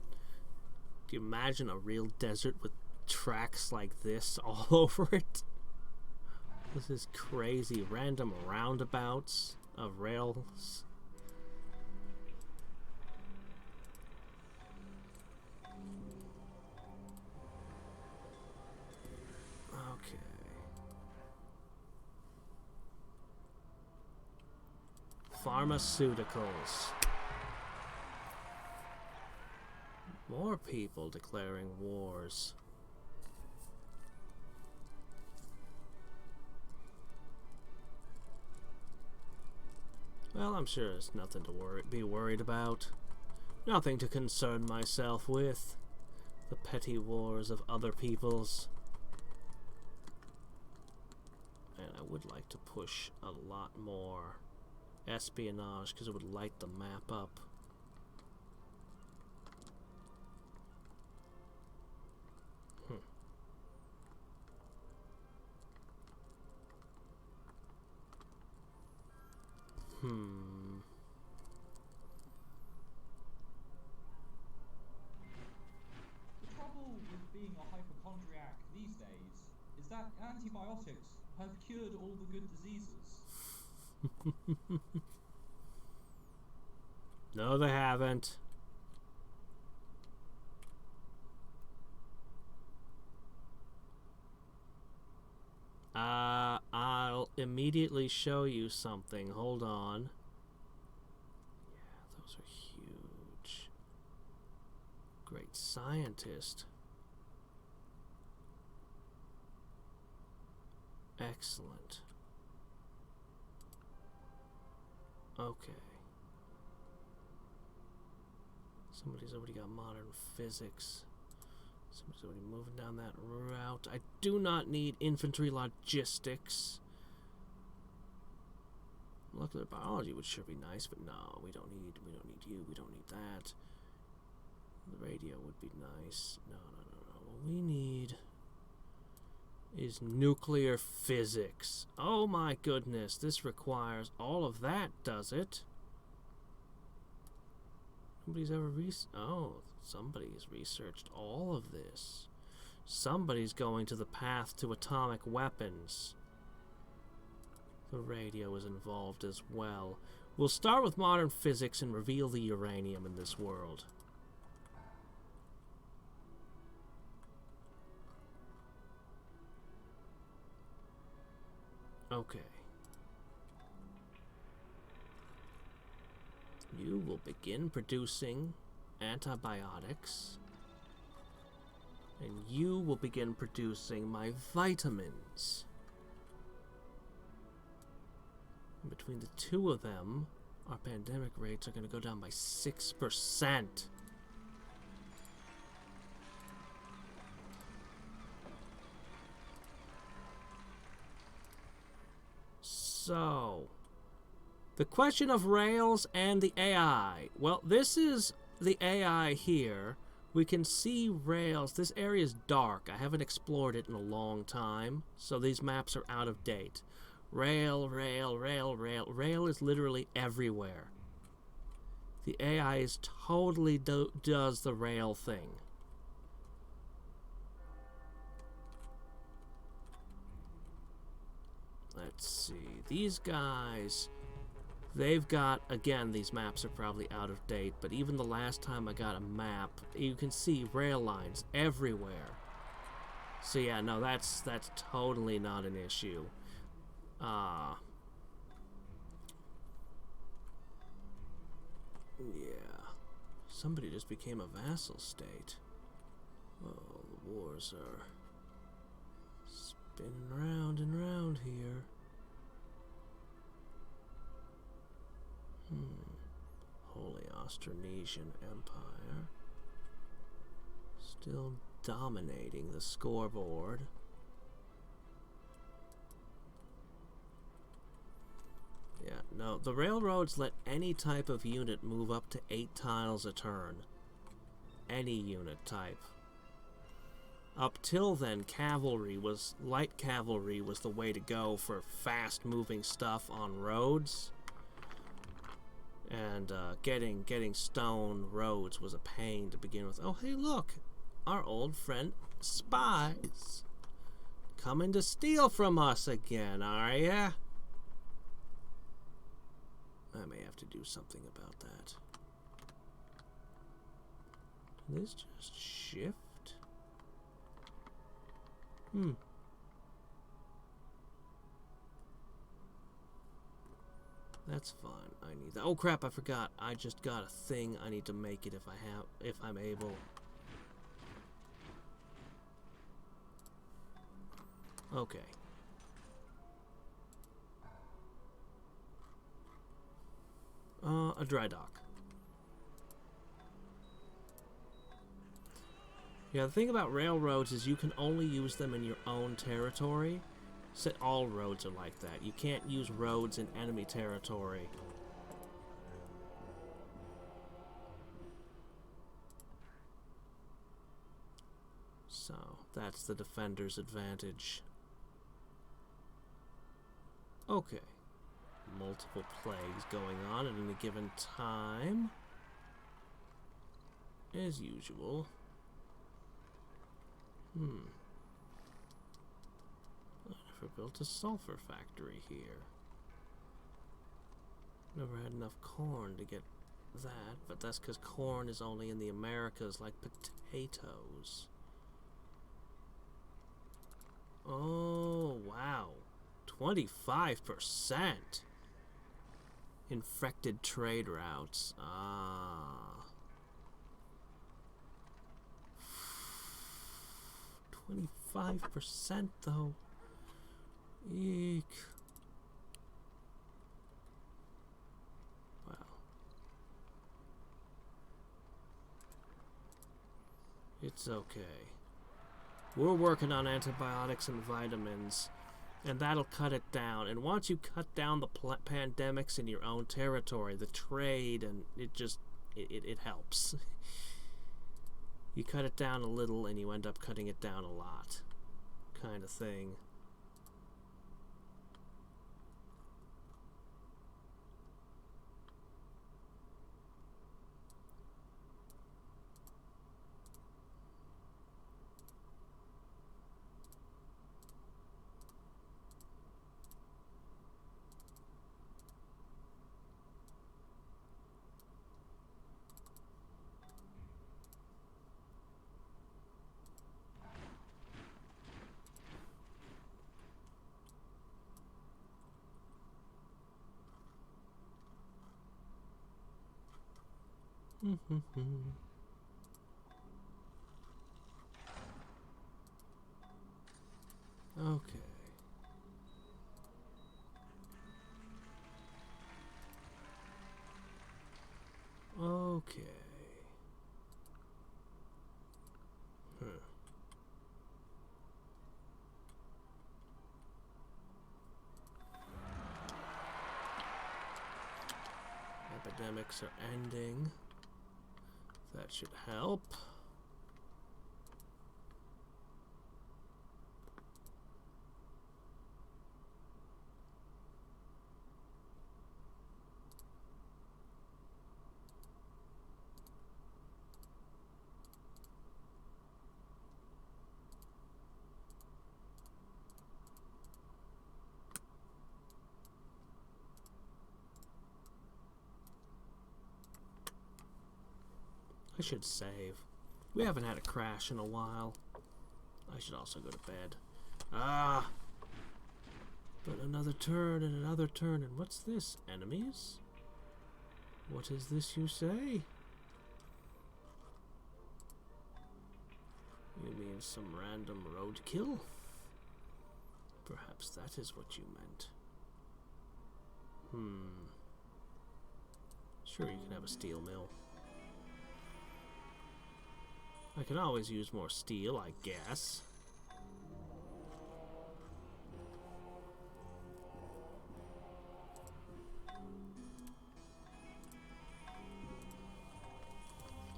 do you imagine a real desert with tracks like this all over it? This is crazy. Random roundabouts of rails. Okay. Pharmaceuticals. More people declaring wars. Well, I'm sure there's nothing to be worried about. Nothing to concern myself with. The petty wars of other peoples. And I would like to push a lot more espionage because it would light the map up. The trouble with being a hypochondriac these days is that antibiotics have cured all the good diseases. No, they haven't. immediately show you something. Hold on. Yeah, those are huge. Great scientist. Excellent. Okay. Somebody's already got modern physics. Somebody's already moving down that route. I do not need infantry logistics. Molecular biology would sure be nice, but no, we don't need you, we don't need that. The radio would be nice. No. What we need is nuclear physics. Oh my goodness, this requires all of that, does it? Nobody's ever somebody's researched all of this. Somebody's going to the path to atomic weapons. The radio is involved as well. We'll start with modern physics and reveal the uranium in this world. Okay. You will begin producing antibiotics, and you will begin producing my vitamins. And between the two of them, our pandemic rates are going to go down by 6%. So, the question of rails and the AI. Well, this is the AI here. We can see rails. This area is dark. I haven't explored it in a long time, so these maps are out of date. Rail, rail, rail, rail. Rail is literally everywhere. The AI is totally does the rail thing. Let's see. These guys, they've got, again, these maps are probably out of date, but even the last time I got a map, you can see rail lines everywhere. So yeah, no, that's totally not an issue. Yeah. Somebody just became a vassal state. Oh, the wars are spinning round and round here. Holy Austronesian Empire. Still dominating the scoreboard. Yeah, no, the railroads let any type of unit move up to 8 tiles a turn. Any unit type. Up till then, light cavalry was the way to go for fast-moving stuff on roads. And getting stone roads was a pain to begin with. Oh, hey, look! Our old friend spies coming to steal from us again, are ya? I may have to do something about that. Did this just shift? That's fine. I need that. Oh crap, I forgot. I just got a thing. I need to make it if I'm able. Okay. A dry dock. Yeah, the thing about railroads is you can only use them in your own territory. So all roads are like that. You can't use roads in enemy territory. So, that's the defender's advantage. Okay. Multiple plagues going on at any given time. As usual. I never built a sulfur factory here. Never had enough corn to get that, but that's because corn is only in the Americas like potatoes. Oh, wow. 25%. Infected trade routes. 25% though. Eek. Wow. It's okay. We're working on antibiotics and vitamins, and that'll cut it down. And once you cut down the pandemics in your own territory, the trade, and it helps. You cut it down a little, and you end up cutting it down a lot, kind of thing. Okay. Okay. Epidemics are ending. That should help. I should save. We haven't had a crash in a while. I should also go to bed. But another turn and another turn. And what's this? Enemies? What is this you say? You mean some random roadkill? Perhaps that is what you meant. Sure, you can have a steel mill. I can always use more steel, I guess.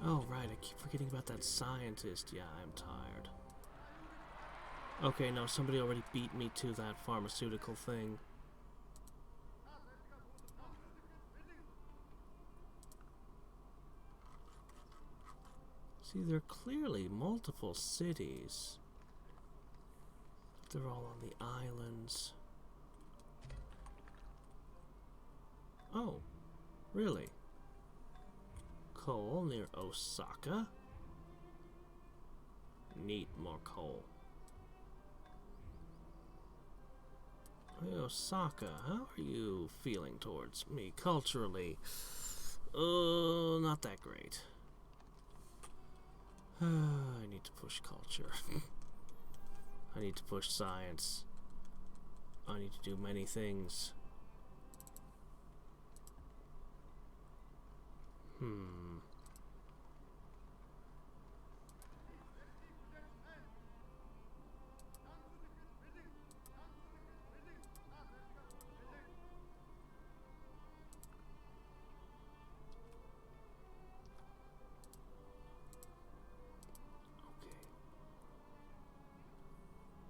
Oh, right, I keep forgetting about that scientist. Yeah, I'm tired. Okay, no, somebody already beat me to that pharmaceutical thing. See, there are clearly multiple cities. They're all on the islands. Oh, really? Coal near Osaka? Neat, more coal. Hey, Osaka, how are you feeling towards me culturally? Not that great. I need to push culture. I need to push science. I need to do many things.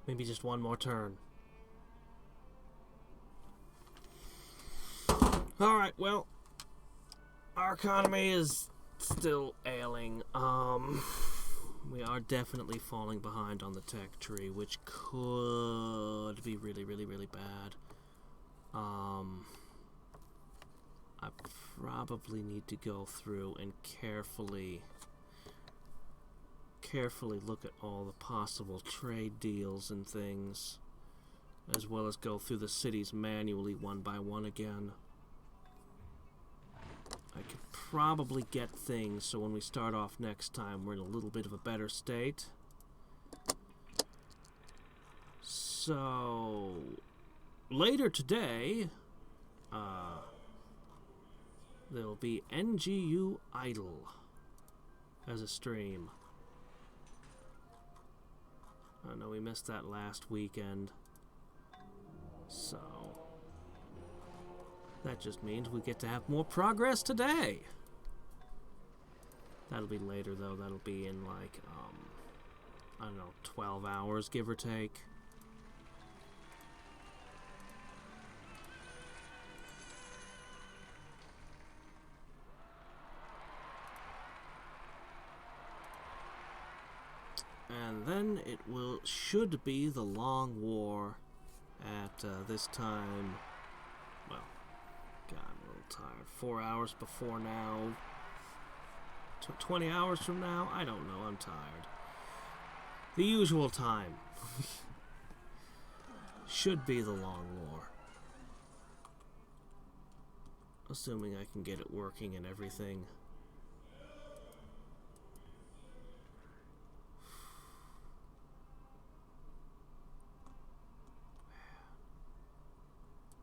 Maybe just one more turn. Alright, well, our economy is still ailing. We are definitely falling behind on the tech tree, which could be really, really, really bad. I probably need to go through and carefully look at all the possible trade deals and things. as well as go through the cities manually one by one again. I could probably get things so when we start off next time we're in a little bit of a better state. So later today there'll be NGU Idle as a stream. I know we missed that last weekend, so that just means we get to have more progress today. That'll be later though. That'll be in like I don't know, 12 hours give or take. And then it should be the long war at this time. Well, God, I'm a little tired. 4 hours before now. 20 hours from now? I don't know, I'm tired. The usual time. Should be the long war. Assuming I can get it working and everything.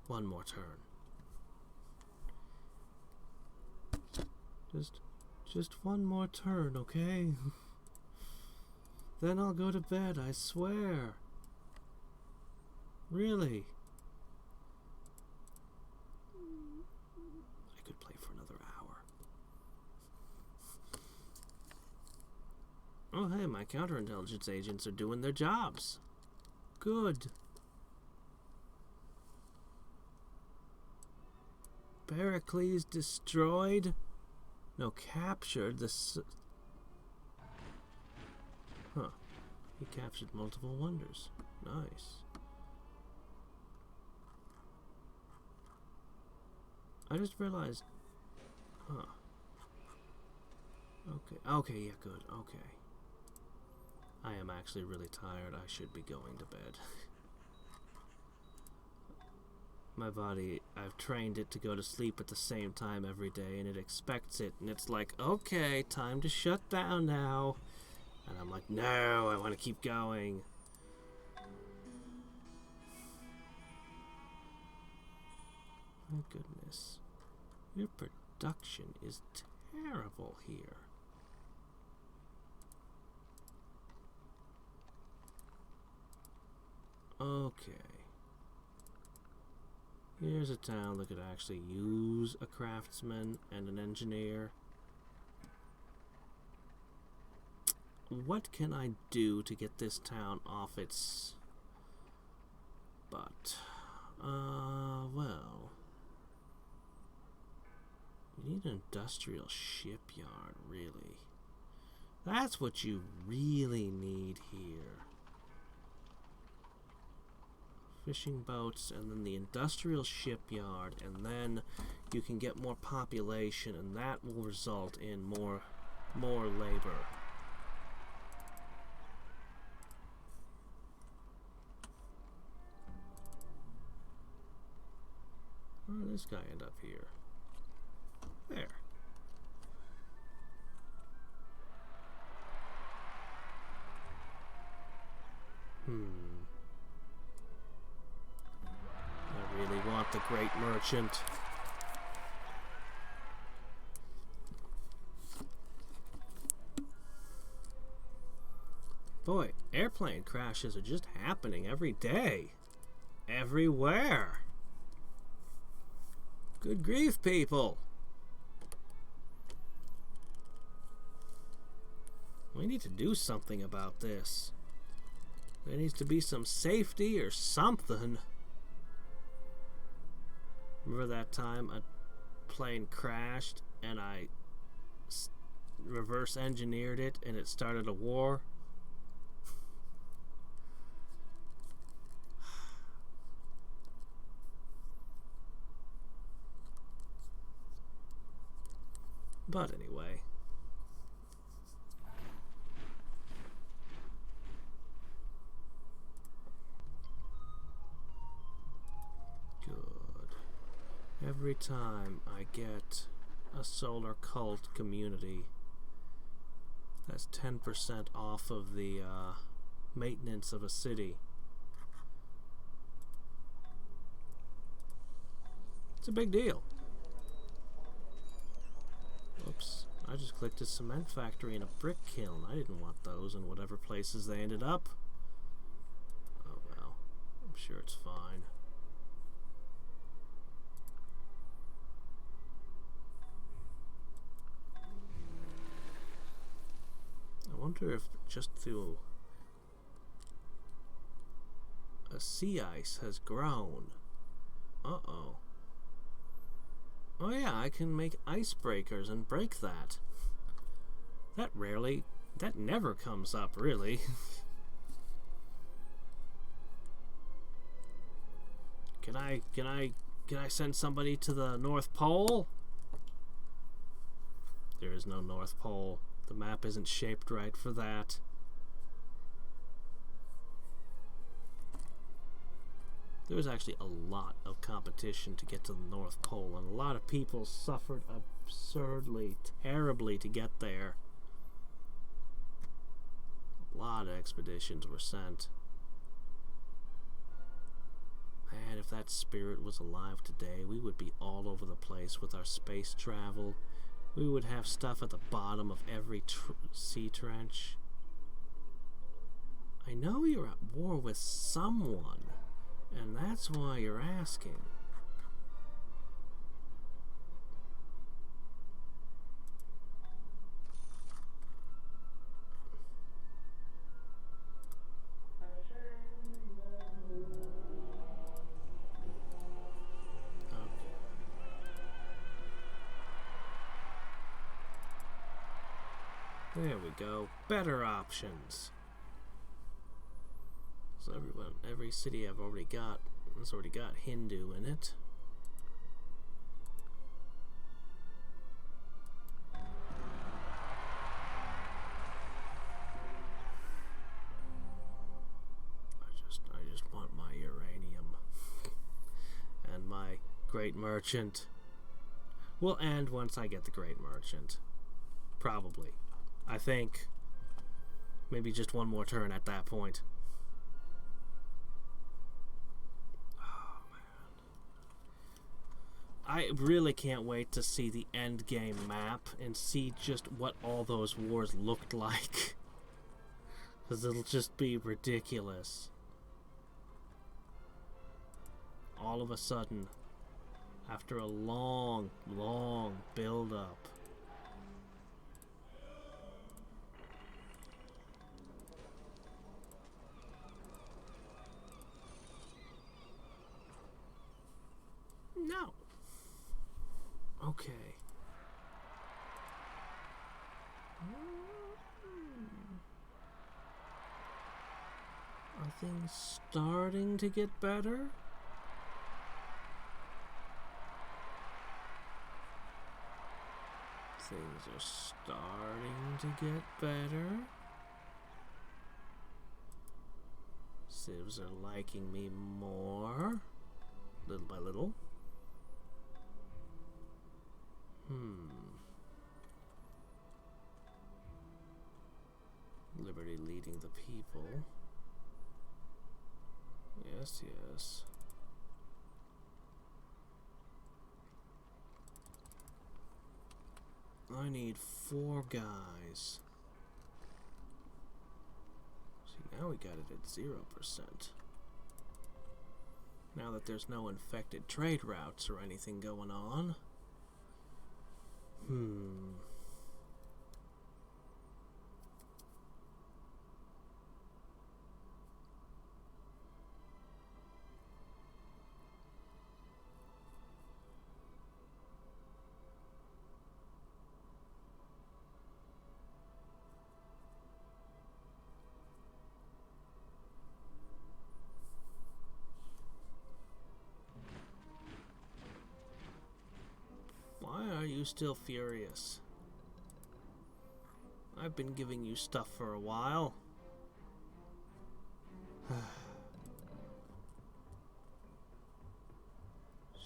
One more turn. Just one more turn, okay? Then I'll go to bed, I swear. Really? I could play for another hour. Oh, hey, my counterintelligence agents are doing their jobs. Good. Pericles destroyed? No, captured the... Huh. He captured multiple wonders. Nice. I just realized... Huh. Okay, yeah, good. Okay. I am actually really tired. I should be going to bed. My body, I've trained it to go to sleep at the same time every day, and it expects it, and it's like, okay, time to shut down now. And I'm like, no, I want to keep going. My goodness. Your production is terrible here. Okay. Here's a town that could actually use a craftsman and an engineer. What can I do to get this town off its butt? Well... You need an industrial shipyard, really. That's what you really need here. Fishing boats, and then the industrial shipyard, and then you can get more population, and that will result in more labor. Where did this guy end up here? There. I really want the great merchant. Boy, airplane crashes are just happening every day. Everywhere. Good grief, people. We need to do something about this. There needs to be some safety or something. Remember that time a plane crashed and I reverse engineered it and it started a war? But anyway. Every time I get a solar cult community, that's 10% off of the maintenance of a city. It's a big deal. Oops, I just clicked a cement factory and a brick kiln. I didn't want those in whatever places they ended up. Oh well, I'm sure it's fine. I wonder if just through a sea ice has grown. Uh-oh. Oh yeah, I can make icebreakers and break that. That never comes up, really. Can I send somebody to the North Pole? There is no North Pole. The map isn't shaped right for that. There was actually a lot of competition to get to the North Pole, and a lot of people suffered absurdly, terribly to get there. A lot of expeditions were sent. Man, if that spirit was alive today, we would be all over the place with our space travel. We would have stuff at the bottom of every sea trench. I know you're at war with someone, and that's why you're asking. There we go. Better options. So every city I've already got has already got Hindu in it. I just want my uranium and my great merchant. We'll end once I get the great merchant. Probably. I think maybe just one more turn at that point. Oh, man. I really can't wait to see the end game map and see just what all those wars looked like. Because it'll just be ridiculous. All of a sudden, after a long, long build-up, no. Okay. Are things starting to get better? Things are starting to get better. Civs are liking me more, little by little. Liberty leading the people. Yes, yes. I need 4 guys. See, now we got it at 0%. Now that there's no infected trade routes or anything going on. Why are you still furious? I've been giving you stuff for a while.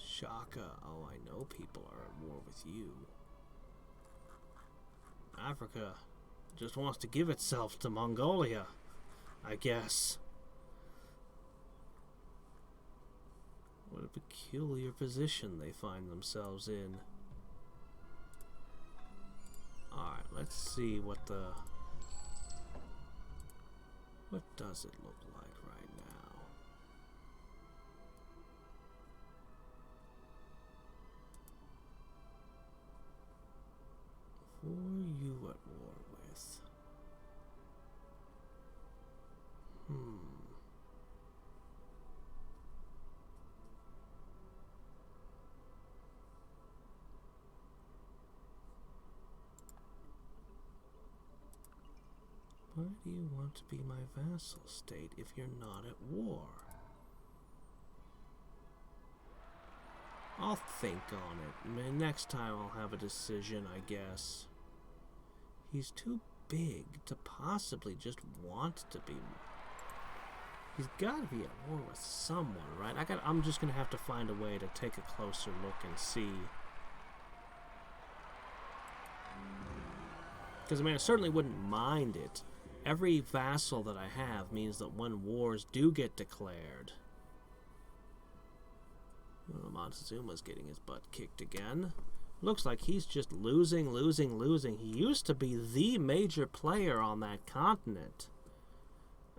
Shock Africa. Oh, I know people are at war with you. Africa just wants to give itself to Mongolia, I guess. What a peculiar position they find themselves in. Alright, let's see what does it look like right now? Who are you at war with? Why do you want to be my vassal state if you're not at war? I'll think on it. Next time I'll have a decision, I guess. He's too big to possibly just want to be. He's got to be at war with someone, right? I'm just gonna have to find a way to take a closer look and see. Because I mean, I certainly wouldn't mind it. Every vassal that I have means that when wars do get declared... Well, Montezuma's getting his butt kicked again. Looks like he's just losing. He used to be the major player on that continent.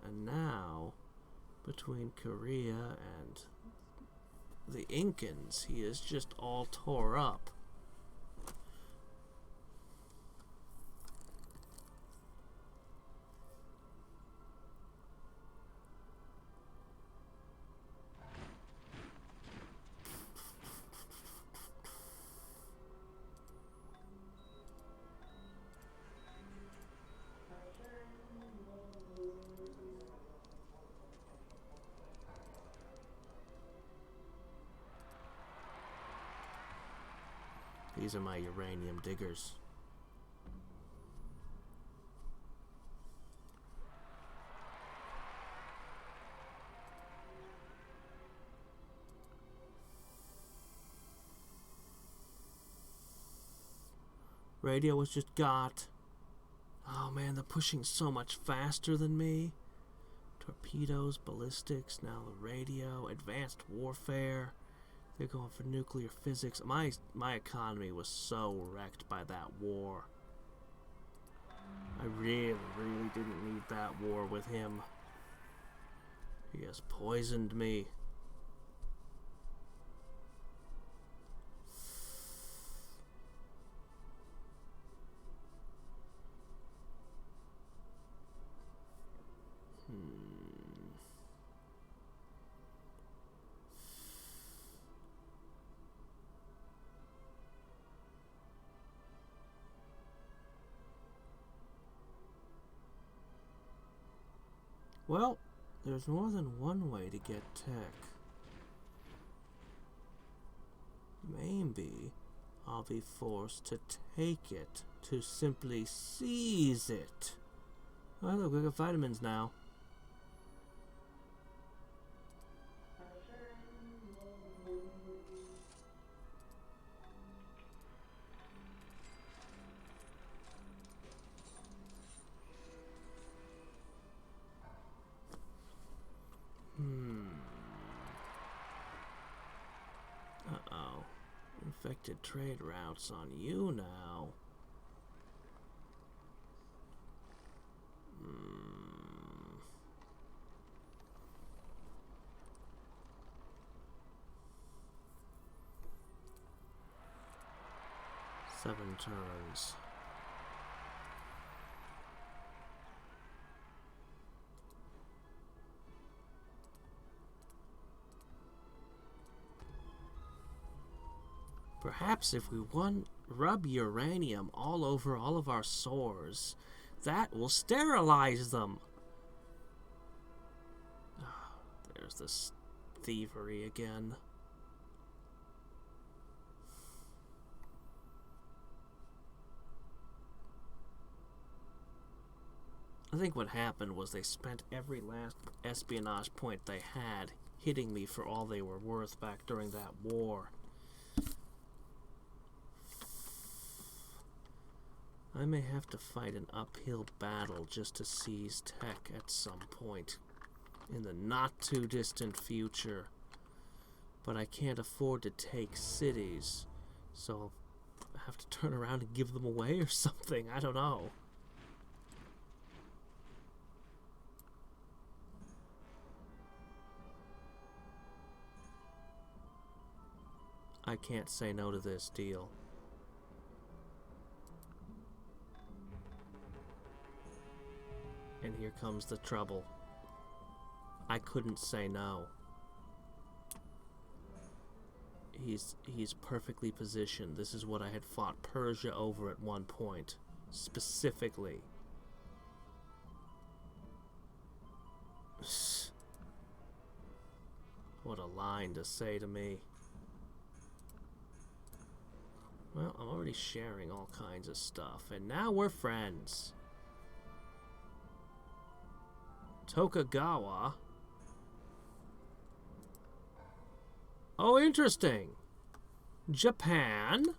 And now, between Korea and the Incans, he is just all tore up. These are my uranium diggers. Radio was just got. Oh man, they're pushing so much faster than me. Torpedoes, ballistics, now the radio, advanced warfare. They're going for nuclear physics. My economy was so wrecked by that war. I really didn't need that war with him. He has poisoned me. Well, there's more than one way to get tech. Maybe I'll be forced to take it, to simply seize it. Oh, look, we got vitamins now. Uh-oh. Infected trade routes on you now. Seven turns. Perhaps if we rub uranium all over all of our sores, that will sterilize them. There's this thievery again. I think what happened was they spent every last espionage point they had hitting me for all they were worth back during that war. I may have to fight an uphill battle just to seize tech at some point in the not-too-distant future. But I can't afford to take cities, so I'll have to turn around and give them away or something. I don't know. I can't say no to this deal. And here comes the trouble. I couldn't say no. He's perfectly positioned. This is what I had fought Persia over at one point, specifically. What a line to say to me. Well, I'm already sharing all kinds of stuff, and now we're friends. Tokugawa. Oh, interesting. Japan.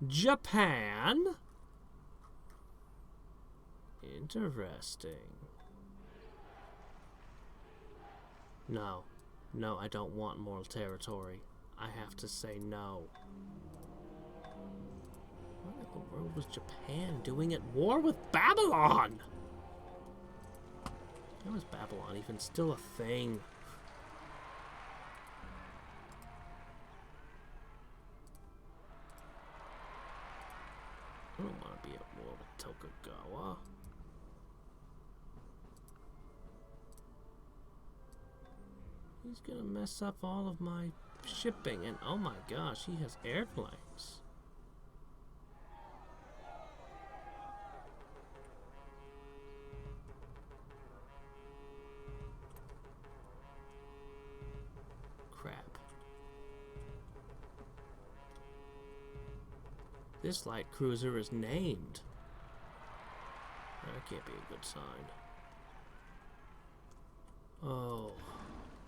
Japan. Interesting. No. No, I don't want more territory. I have to say no. What in the world was Japan doing at war with Babylon? How is Babylon even still a thing? I don't want to be at war with Tokugawa. He's gonna mess up all of my shipping, and oh my gosh, he has airplanes. Crap. This light cruiser is named. That can't be a good sign. Oh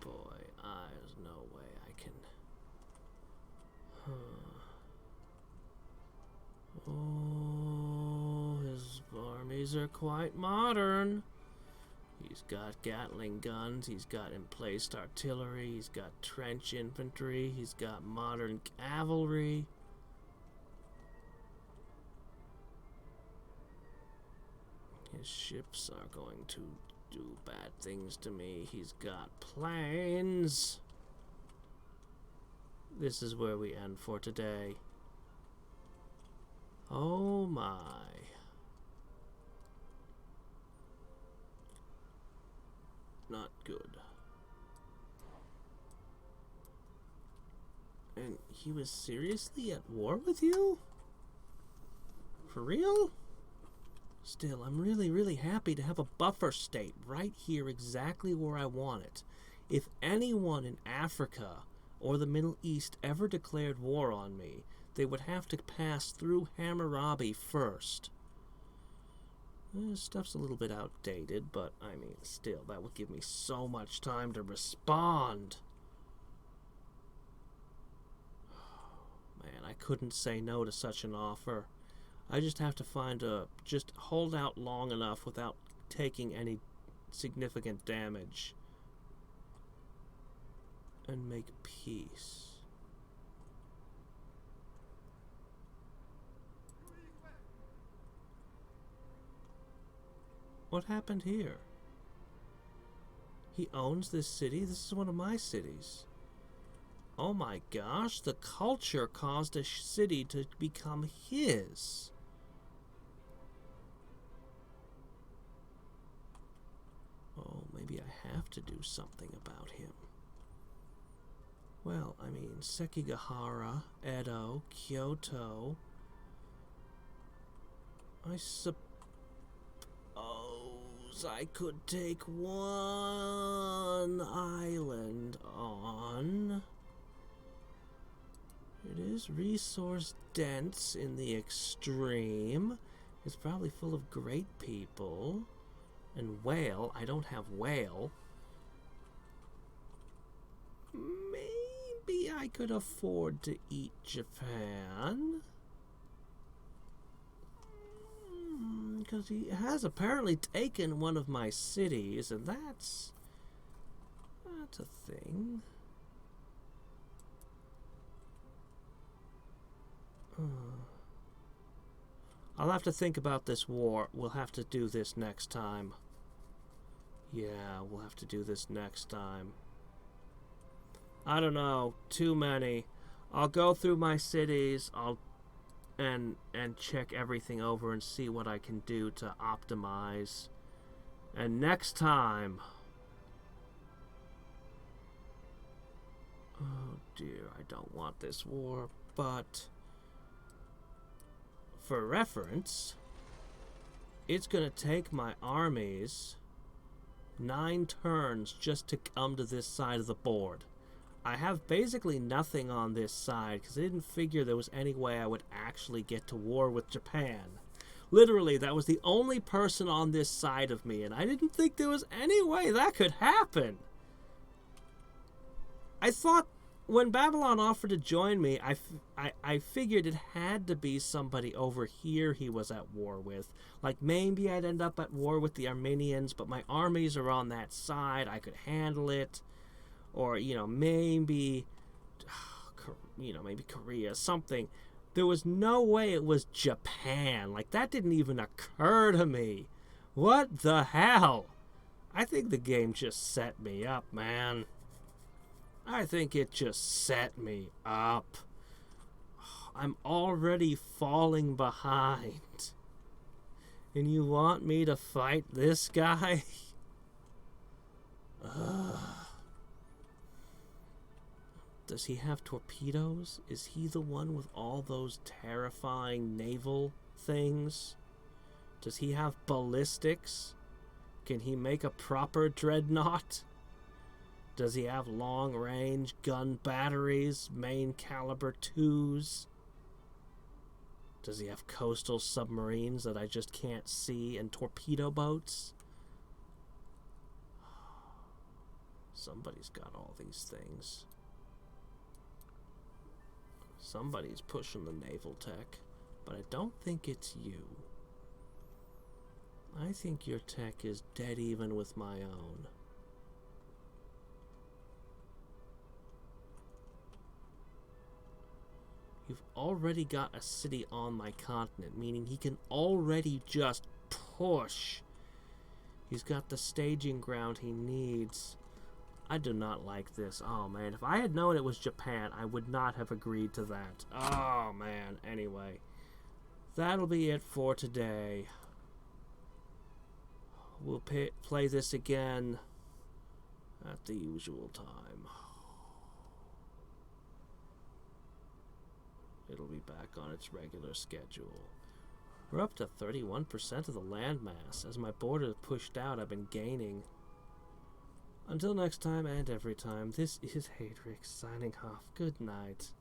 boy, there's no way I can. Oh, his armies are quite modern. He's got Gatling guns, he's got emplaced artillery, he's got trench infantry, he's got modern cavalry. His ships are going to do bad things to me. He's got planes. This is where we end for today. Oh my. Not good. And he was seriously at war with you? For real? Still, I'm really, really happy to have a buffer state right here exactly where I want it. If anyone in Africa or the Middle East ever declared war on me, they would have to pass through Hammurabi first. This stuff's a little bit outdated, but, I mean, still, that would give me so much time to respond. Man, I couldn't say no to such an offer. I just have to just hold out long enough without taking any significant damage and make peace. What happened here? He owns this city? This is one of my cities. Oh my gosh, the culture caused a city to become his. Oh, maybe I have to do something about him. Well, I mean, Sekigahara, Edo, Kyoto. I suppose I could take one island on. It is resource dense in the extreme. It's probably full of great people. And whale, I don't have whale. Maybe I could afford to eat Japan. Because he has apparently taken one of my cities, and that's a thing. I'll have to think about this war. We'll have to do this next time. Yeah, we'll have to do this next time. I don't know. Too many. I'll go through my cities. And check everything over and see what I can do to optimize. And next time... Oh dear, I don't want this war, but... For reference, it's gonna take my armies 9 turns just to come to this side of the board. I have basically nothing on this side because I didn't figure there was any way I would actually get to war with Japan. Literally, that was the only person on this side of me, and I didn't think there was any way that could happen. I thought when Babylon offered to join me, I figured it had to be somebody over here he was at war with. Like, maybe I'd end up at war with the Armenians, but my armies are on that side. I could handle it. Or, maybe Korea, something. There was no way it was Japan. Like, that didn't even occur to me. What the hell? I think the game just set me up, man. I think it just set me up. I'm already falling behind. And you want me to fight this guy? Ugh. Does he have torpedoes? Is he the one with all those terrifying naval things? Does he have ballistics? Can he make a proper dreadnought? Does he have long-range gun batteries, main caliber 2s? Does he have coastal submarines that I just can't see and torpedo boats? Somebody's got all these things. Somebody's pushing the naval tech, but I don't think it's you. I think your tech is dead even with my own. You've already got a city on my continent, meaning he can already just push. He's got the staging ground he needs. I do not like this. Oh, man. If I had known it was Japan, I would not have agreed to that. Oh, man. Anyway. That'll be it for today. We'll play this again at the usual time. It'll be back on its regular schedule. We're up to 31% of the landmass. As my border pushed out, I've been gaining. Until next time and every time, this is Hadriex signing off. Good night.